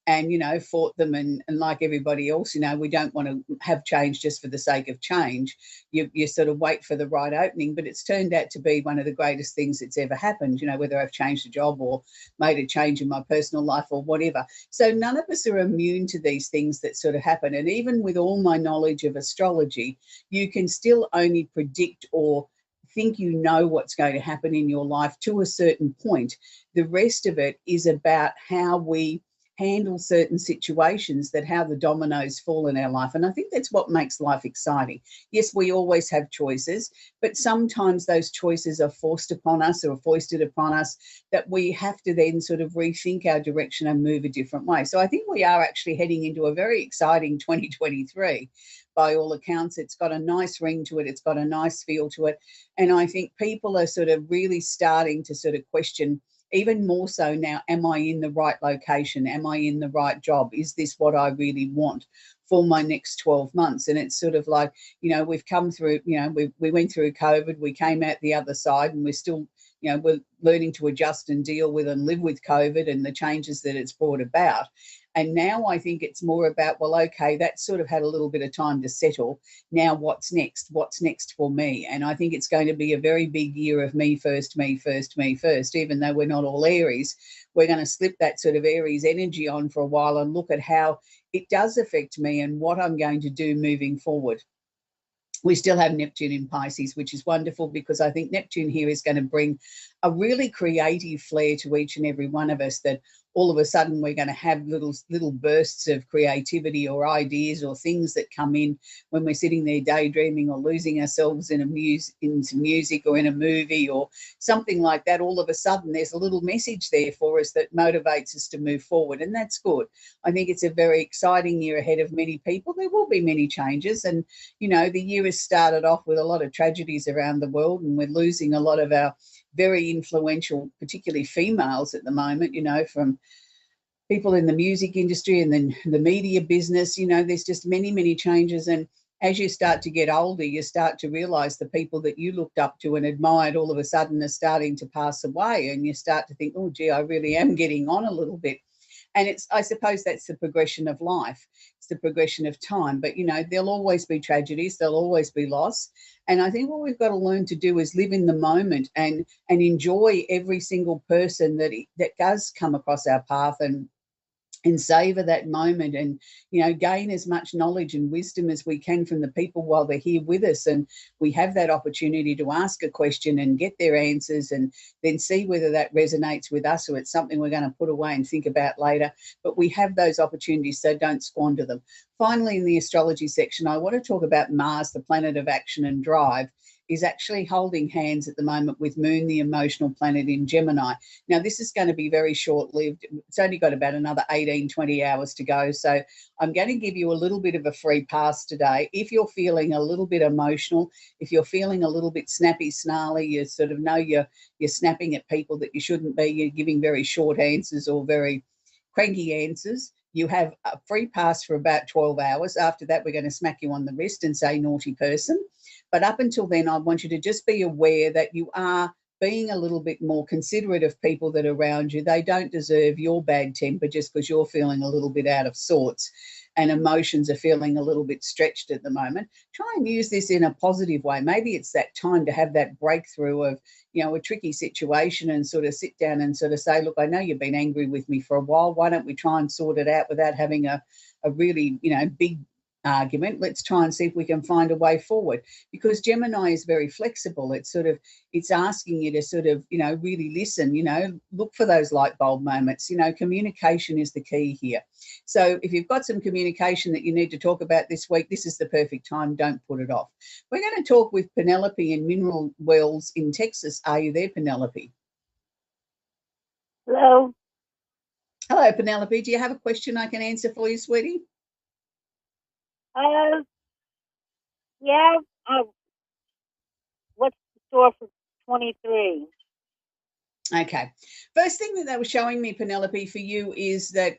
and, fought them. And like everybody else, we don't want to have change just for the sake of change. You sort of wait for the right opening, but it's turned out to be one of the greatest things that's ever happened, whether I've changed a job or made a change in my personal life or whatever. So none of us are immune to these things that sort of happen. And even with all my knowledge of astrology, you can still only predict or think what's going to happen in your life to a certain point. The rest of it is about how we handle certain situations, that how the dominoes fall in our life. And I think that's what makes life exciting. Yes, we always have choices, but sometimes those choices are forced upon us or foisted upon us, that we have to then sort of rethink our direction and move a different way. So I think we are actually heading into a very exciting 2023. By all accounts, it's got a nice ring to it. It's got a nice feel to it. And I think people are sort of really starting to sort of question, even more so now, am I in the right location? Am I in the right job? Is this what I really want for my next 12 months? And it's sort of like, we've come through, we went through COVID, we came out the other side, and we're still, we're learning to adjust and deal with and live with COVID and the changes that it's brought about. And now I think it's more about, well, okay, that sort of had a little bit of time to settle. Now what's next? What's next for me? And I think it's going to be a very big year of me first, me first, me first. Even though we're not all Aries, we're going to slip that sort of Aries energy on for a while and look at how it does affect me and what I'm going to do moving forward. We still have Neptune in Pisces, which is wonderful, because I think Neptune here is going to bring a really creative flair to each and every one of us, that all of a sudden we're going to have little bursts of creativity or ideas or things that come in when we're sitting there daydreaming or losing ourselves into music or in a movie or something like that. All of a sudden there's a little message there for us that motivates us to move forward, and that's good. I think it's a very exciting year ahead of many people. There will be many changes, and the year has started off with a lot of tragedies around the world, and we're losing a lot of our very influential, particularly females at the moment, from people in the music industry and then the media business. There's just many changes. And as you start to get older, you start to realize the people that you looked up to and admired all of a sudden are starting to pass away. And you start to think, oh, gee, I really am getting on a little bit. And I suppose that's the progression of life. It's the progression of time. But, there'll always be tragedies. There'll always be loss. And I think what we've got to learn to do is live in the moment and enjoy every single person that does come across our path, and savor that moment, and gain as much knowledge and wisdom as we can from the people while they're here with us. And we have that opportunity to ask a question and get their answers, and then see whether that resonates with us or it's something we're going to put away and think about later. But we have those opportunities, so don't squander them. Finally, in the astrology section, I want to talk about Mars, the planet of action and drive. is actually holding hands at the moment with Moon, the emotional planet in Gemini. Now, this is going to be very short-lived. It's only got about another 18, 20 hours to go. So I'm going to give you a little bit of a free pass today. If you're feeling a little bit emotional, if you're feeling a little bit snappy, snarly, you sort of know you're snapping at people that you shouldn't be, you're giving very short answers or very cranky answers, you have a free pass for about 12 hours. After that, we're going to smack you on the wrist and say naughty person. But up until then, I want you to just be aware that you are being a little bit more considerate of people that are around you. They don't deserve your bad temper just because you're feeling a little bit out of sorts and emotions are feeling a little bit stretched at the moment. Try and use this in a positive way. Maybe it's that time to have that breakthrough of, you know, a tricky situation and sort of sit down and sort of say, look, I know you've been angry with me for a while. Why don't we try and sort it out without having a really, you know, big argument? Let's try and see if we can find a way forward, because Gemini is very flexible. It's asking you to sort of, you know, really listen, you know, look for those light bulb moments. You know, communication is the key here. So if you've got some communication that you need to talk about this week, this is the perfect time. Don't put it off. We're going to talk with Penelope in Mineral Wells in Texas. Are you there, Penelope? Hello. Hello, Penelope. Do you have a question I can answer for you, sweetie? Yeah. What's the store for 23? Okay. First thing that they were showing me, Penelope, for you is that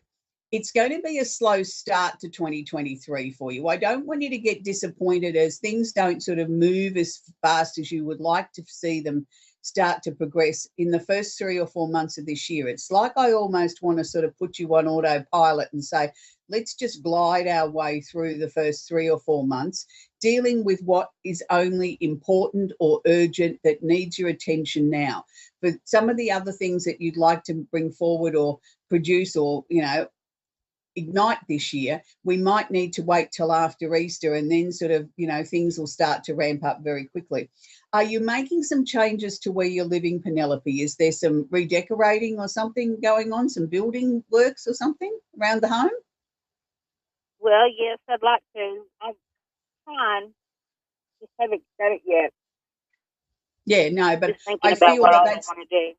it's going to be a slow start to 2023 for you. I don't want you to get disappointed as things don't sort of move as fast as you would like to see them start to progress in the first 3 or 4 months of this year. It's like I almost want to sort of put you on autopilot and say, let's just glide our way through the first 3 or 4 months, dealing with what is only important or urgent that needs your attention now. For some of the other things that you'd like to bring forward or produce or, you know, ignite this year, we might need to wait till after Easter, and then sort of, you know, things will start to ramp up very quickly. Are you making some changes to where you're living, Penelope? Is there some redecorating or something going on, some building works or something around the home? Well, yes, I'd like to. I'm trying. Just haven't done it yet. Yeah, no, but Just thinking I about feel what that all that's I want to do.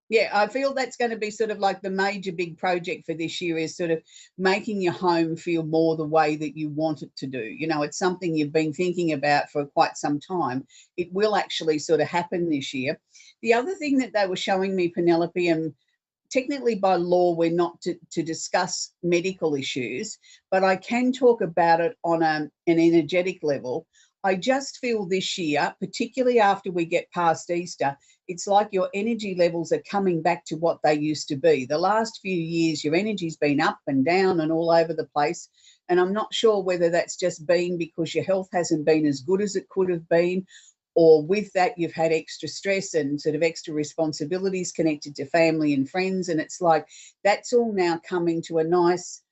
Yeah, I feel that's going to be sort of like the major big project for this year, is sort of making your home feel more the way that you want it to do. You know, it's something you've been thinking about for quite some time. It will actually sort of happen this year. The other thing that they were showing me, Penelope, and technically by law we're not to discuss medical issues, but I can talk about it on an energetic level. I just feel this year, particularly after we get past Easter, it's like your energy levels are coming back to what they used to be. The last few years, your energy's been up and down and all over the place. And I'm not sure whether that's just been because your health hasn't been as good as it could have been, or with that, you've had extra stress and sort of extra responsibilities connected to family and friends. And it's like that's all now coming to a nice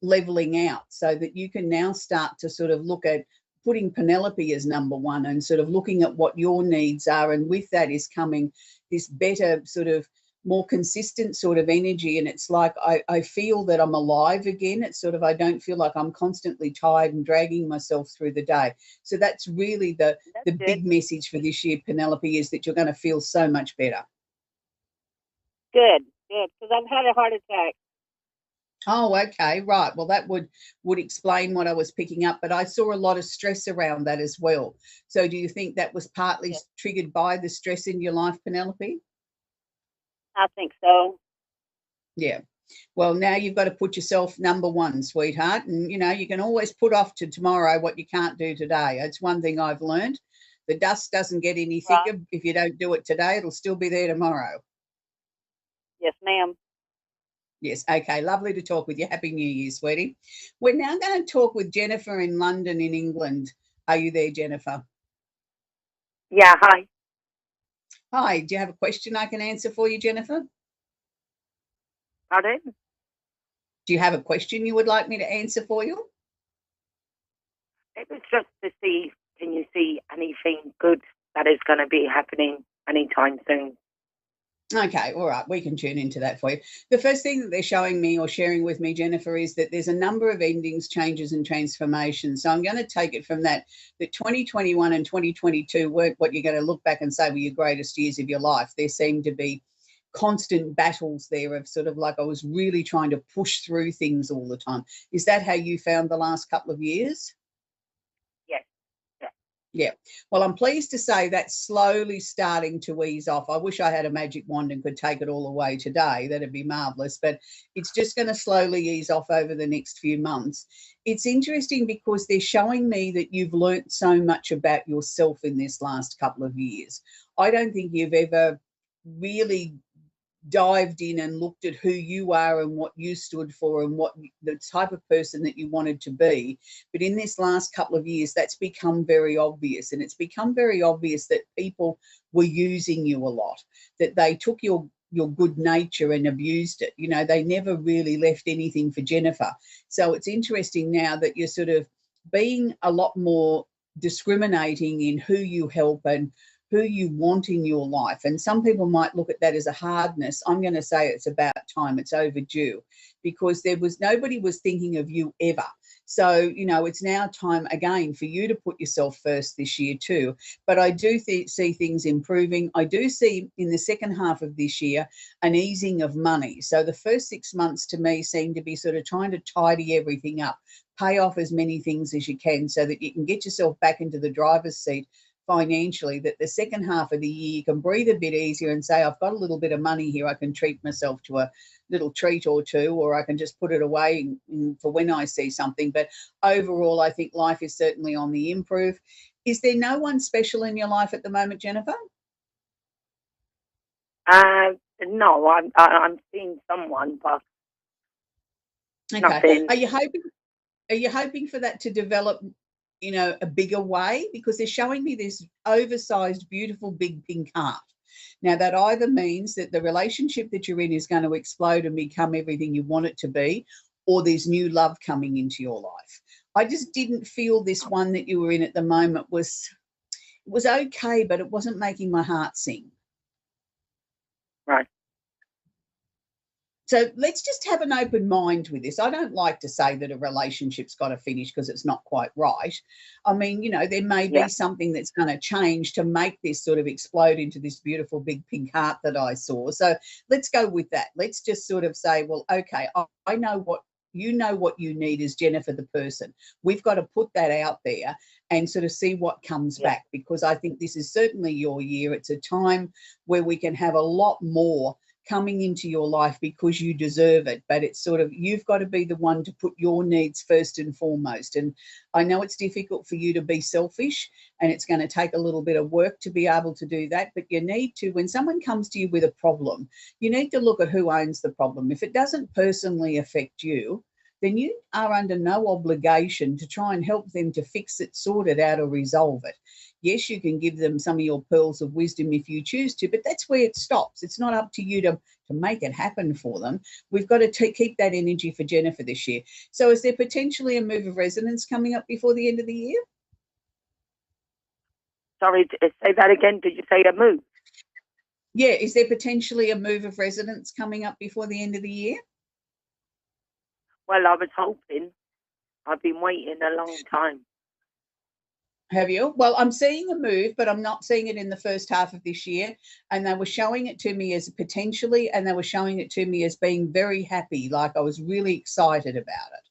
leveling out, so that you can now start to sort of look at putting Penelope as number one and sort of looking at what your needs are. And with that is coming this better sort of more consistent sort of energy. And it's like I feel that I'm alive again. It's sort of, I don't feel like I'm constantly tired and dragging myself through the day. So that's really the big message for this year, Penelope, is that you're going to feel so much better. Good, because I've had a heart attack. Oh, okay, right. Well, that would explain what I was picking up, but I saw a lot of stress around that as well. So do you think that was partly triggered by the stress in your life, Penelope? I think so. Yeah. Well, now you've got to put yourself number one, sweetheart. And, you know, you can always put off to tomorrow what you can't do today. It's one thing I've learned. The dust doesn't get any thicker. If you don't do it today, it'll still be there tomorrow. Yes, ma'am. Yes. Okay. Lovely to talk with you. Happy New Year, sweetie. We're now going to talk with Jennifer in London in England. Are you there, Jennifer? Yeah. Hi. Hi. Do you have a question I can answer for you, Jennifer? Pardon? Do you have a question you would like me to answer for you? It was just to see, can you see anything good that is going to be happening anytime soon? Okay, all right, we can tune into that for you. The first thing that they're showing me or sharing with me, Jennifer, is that there's a number of endings, changes and transformations. So I'm going to take it from that 2021 and 2022 weren't what you're going to look back and say were your greatest years of your life. There seemed to be constant battles there of sort of like I was really trying to push through things all the time. Is that how you found the last couple of years? Yes. Yeah. Well, I'm pleased to say that's slowly starting to ease off. I wish I had a magic wand and could take it all away today. That'd be marvelous. But it's just going to slowly ease off over the next few months. It's interesting because they're showing me that you've learnt so much about yourself in this last couple of years. I don't think you've ever really dived in and looked at who you are and what you stood for and what the type of person that you wanted to be. But in this last couple of years, that's become very obvious. And it's become very obvious that people were using you a lot, that they took your good nature and abused it. You know, they never really left anything for Jennifer. So it's interesting now that you're sort of being a lot more discriminating in who you help and who you want in your life. And some people might look at that as a hardness. I'm going to say it's about time. It's overdue, because nobody was thinking of you ever. So, you know, it's now time again for you to put yourself first this year too. But I do see things improving. I do see in the second half of this year an easing of money. So the first 6 months to me seem to be sort of trying to tidy everything up, pay off as many things as you can so that you can get yourself back into the driver's seat financially, that the second half of the year you can breathe a bit easier and say, I've got a little bit of money here, I can treat myself to a little treat or two, or I can just put it away for when I see something. But overall, I think life is certainly on the improve. Is there no one special in your life at the moment, Jennifer? No, I'm seeing someone, but okay. Nothing. Are you hoping for that to develop, you know, a bigger way? Because they're showing me this oversized, beautiful, big pink heart. Now, that either means that the relationship that you're in is going to explode and become everything you want it to be, or there's new love coming into your life. I just didn't feel this one that you were in at the moment was okay, but it wasn't making my heart sing. Right. So let's just have an open mind with this. I don't like to say that a relationship's got to finish because it's not quite right. I mean, you know, there may be something that's going to change to make this sort of explode into this beautiful big pink heart that I saw. So let's go with that. Let's just sort of say, well, okay, I know what you need as Jennifer the person. We've got to put that out there and sort of see what comes back, because I think this is certainly your year. It's a time where we can have a lot more coming into your life because you deserve it. But it's sort of, you've got to be the one to put your needs first and foremost. And I know it's difficult for you to be selfish, and it's going to take a little bit of work to be able to do that. But you need to, when someone comes to you with a problem, you need to look at who owns the problem. If it doesn't personally affect you, then you are under no obligation to try and help them to fix it, sort it out, or resolve it. Yes, you can give them some of your pearls of wisdom if you choose to, but that's where it stops. It's not up to you to make it happen for them. We've got to keep that energy for Jennifer this year. So is there potentially a move of residence coming up before the end of the year? Sorry, say that again. Did you say a move? Yeah, is there potentially a move of residence coming up before the end of the year? Well, I was hoping. I've been waiting a long time. Have you? Well, I'm seeing a move, but I'm not seeing it in the first half of this year. And they were showing it to me as potentially, and they were showing it to me as being very happy, like I was really excited about it.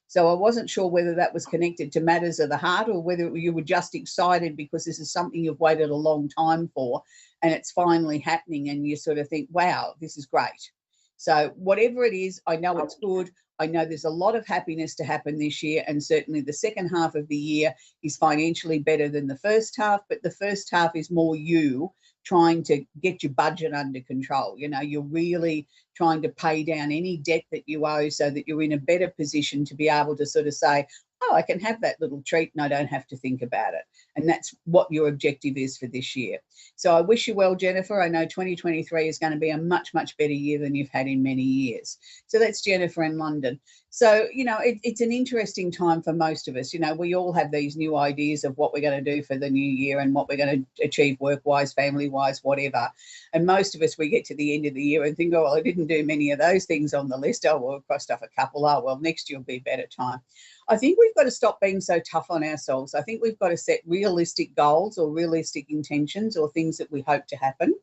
So I wasn't sure whether that was connected to matters of the heart, or whether you were just excited because this is something you've waited a long time for and it's finally happening, and you sort of think, wow, this is great. So whatever it is, I know it's good. I know there's a lot of happiness to happen this year, and certainly the second half of the year is financially better than the first half, but the first half is more you trying to get your budget under control. You know, you're really trying to pay down any debt that you owe so that you're in a better position to be able to sort of say, oh, I can have that little treat and I don't have to think about it. And that's what your objective is for this year. So I wish you well, Jennifer. I know 2023 is going to be a much, much better year than you've had in many years. So that's Jennifer in London. So, it's an interesting time for most of us. We all have these new ideas of what we're going to do for the new year and what we're going to achieve work-wise, family-wise, whatever. And most of us, we get to the end of the year and think, oh, well, I didn't do many of those things on the list. Oh, well, I've crossed off a couple. Oh, well, next year will be a better time. I think we've got to stop being so tough on ourselves. I think we've got to set realistic goals or realistic intentions or things that we hope to happen.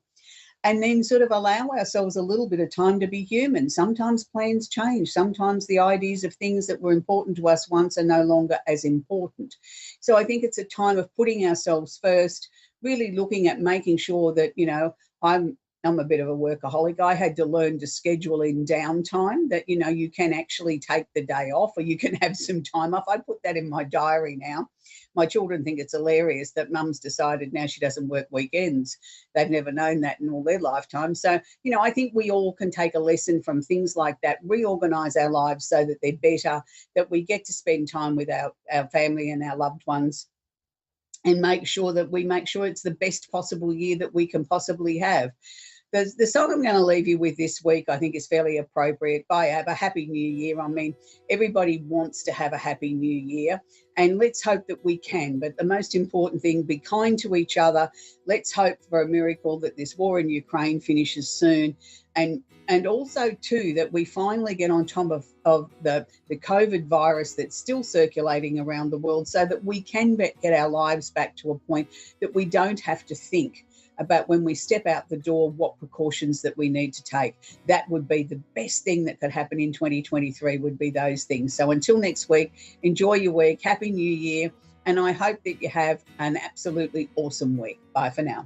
And then sort of allow ourselves a little bit of time to be human. Sometimes plans change. Sometimes the ideas of things that were important to us once are no longer as important. So I think it's a time of putting ourselves first, really looking at making sure that, I'm a bit of a workaholic. I had to learn to schedule in downtime, that, you can actually take the day off or you can have some time off. I put that in my diary now. My children think it's hilarious that mum's decided now she doesn't work weekends. They've never known that in all their lifetime. So, I think we all can take a lesson from things like that, reorganise our lives so that they're better, that we get to spend time with our family and our loved ones, and make sure it's the best possible year that we can possibly have. The song I'm going to leave you with this week, I think, is fairly appropriate. By Have a Happy New Year. I mean, everybody wants to have a happy new year, and let's hope that we can. But the most important thing, be kind to each other. Let's hope for a miracle that this war in Ukraine finishes soon. And also, too, that we finally get on top of the COVID virus that's still circulating around the world, so that we can get our lives back to a point that we don't have to think about when we step out the door what precautions that we need to take. That would be the best thing that could happen in 2023, would be those things. So until next week, enjoy your week. Happy New Year. And I hope that you have an absolutely awesome week. Bye for now.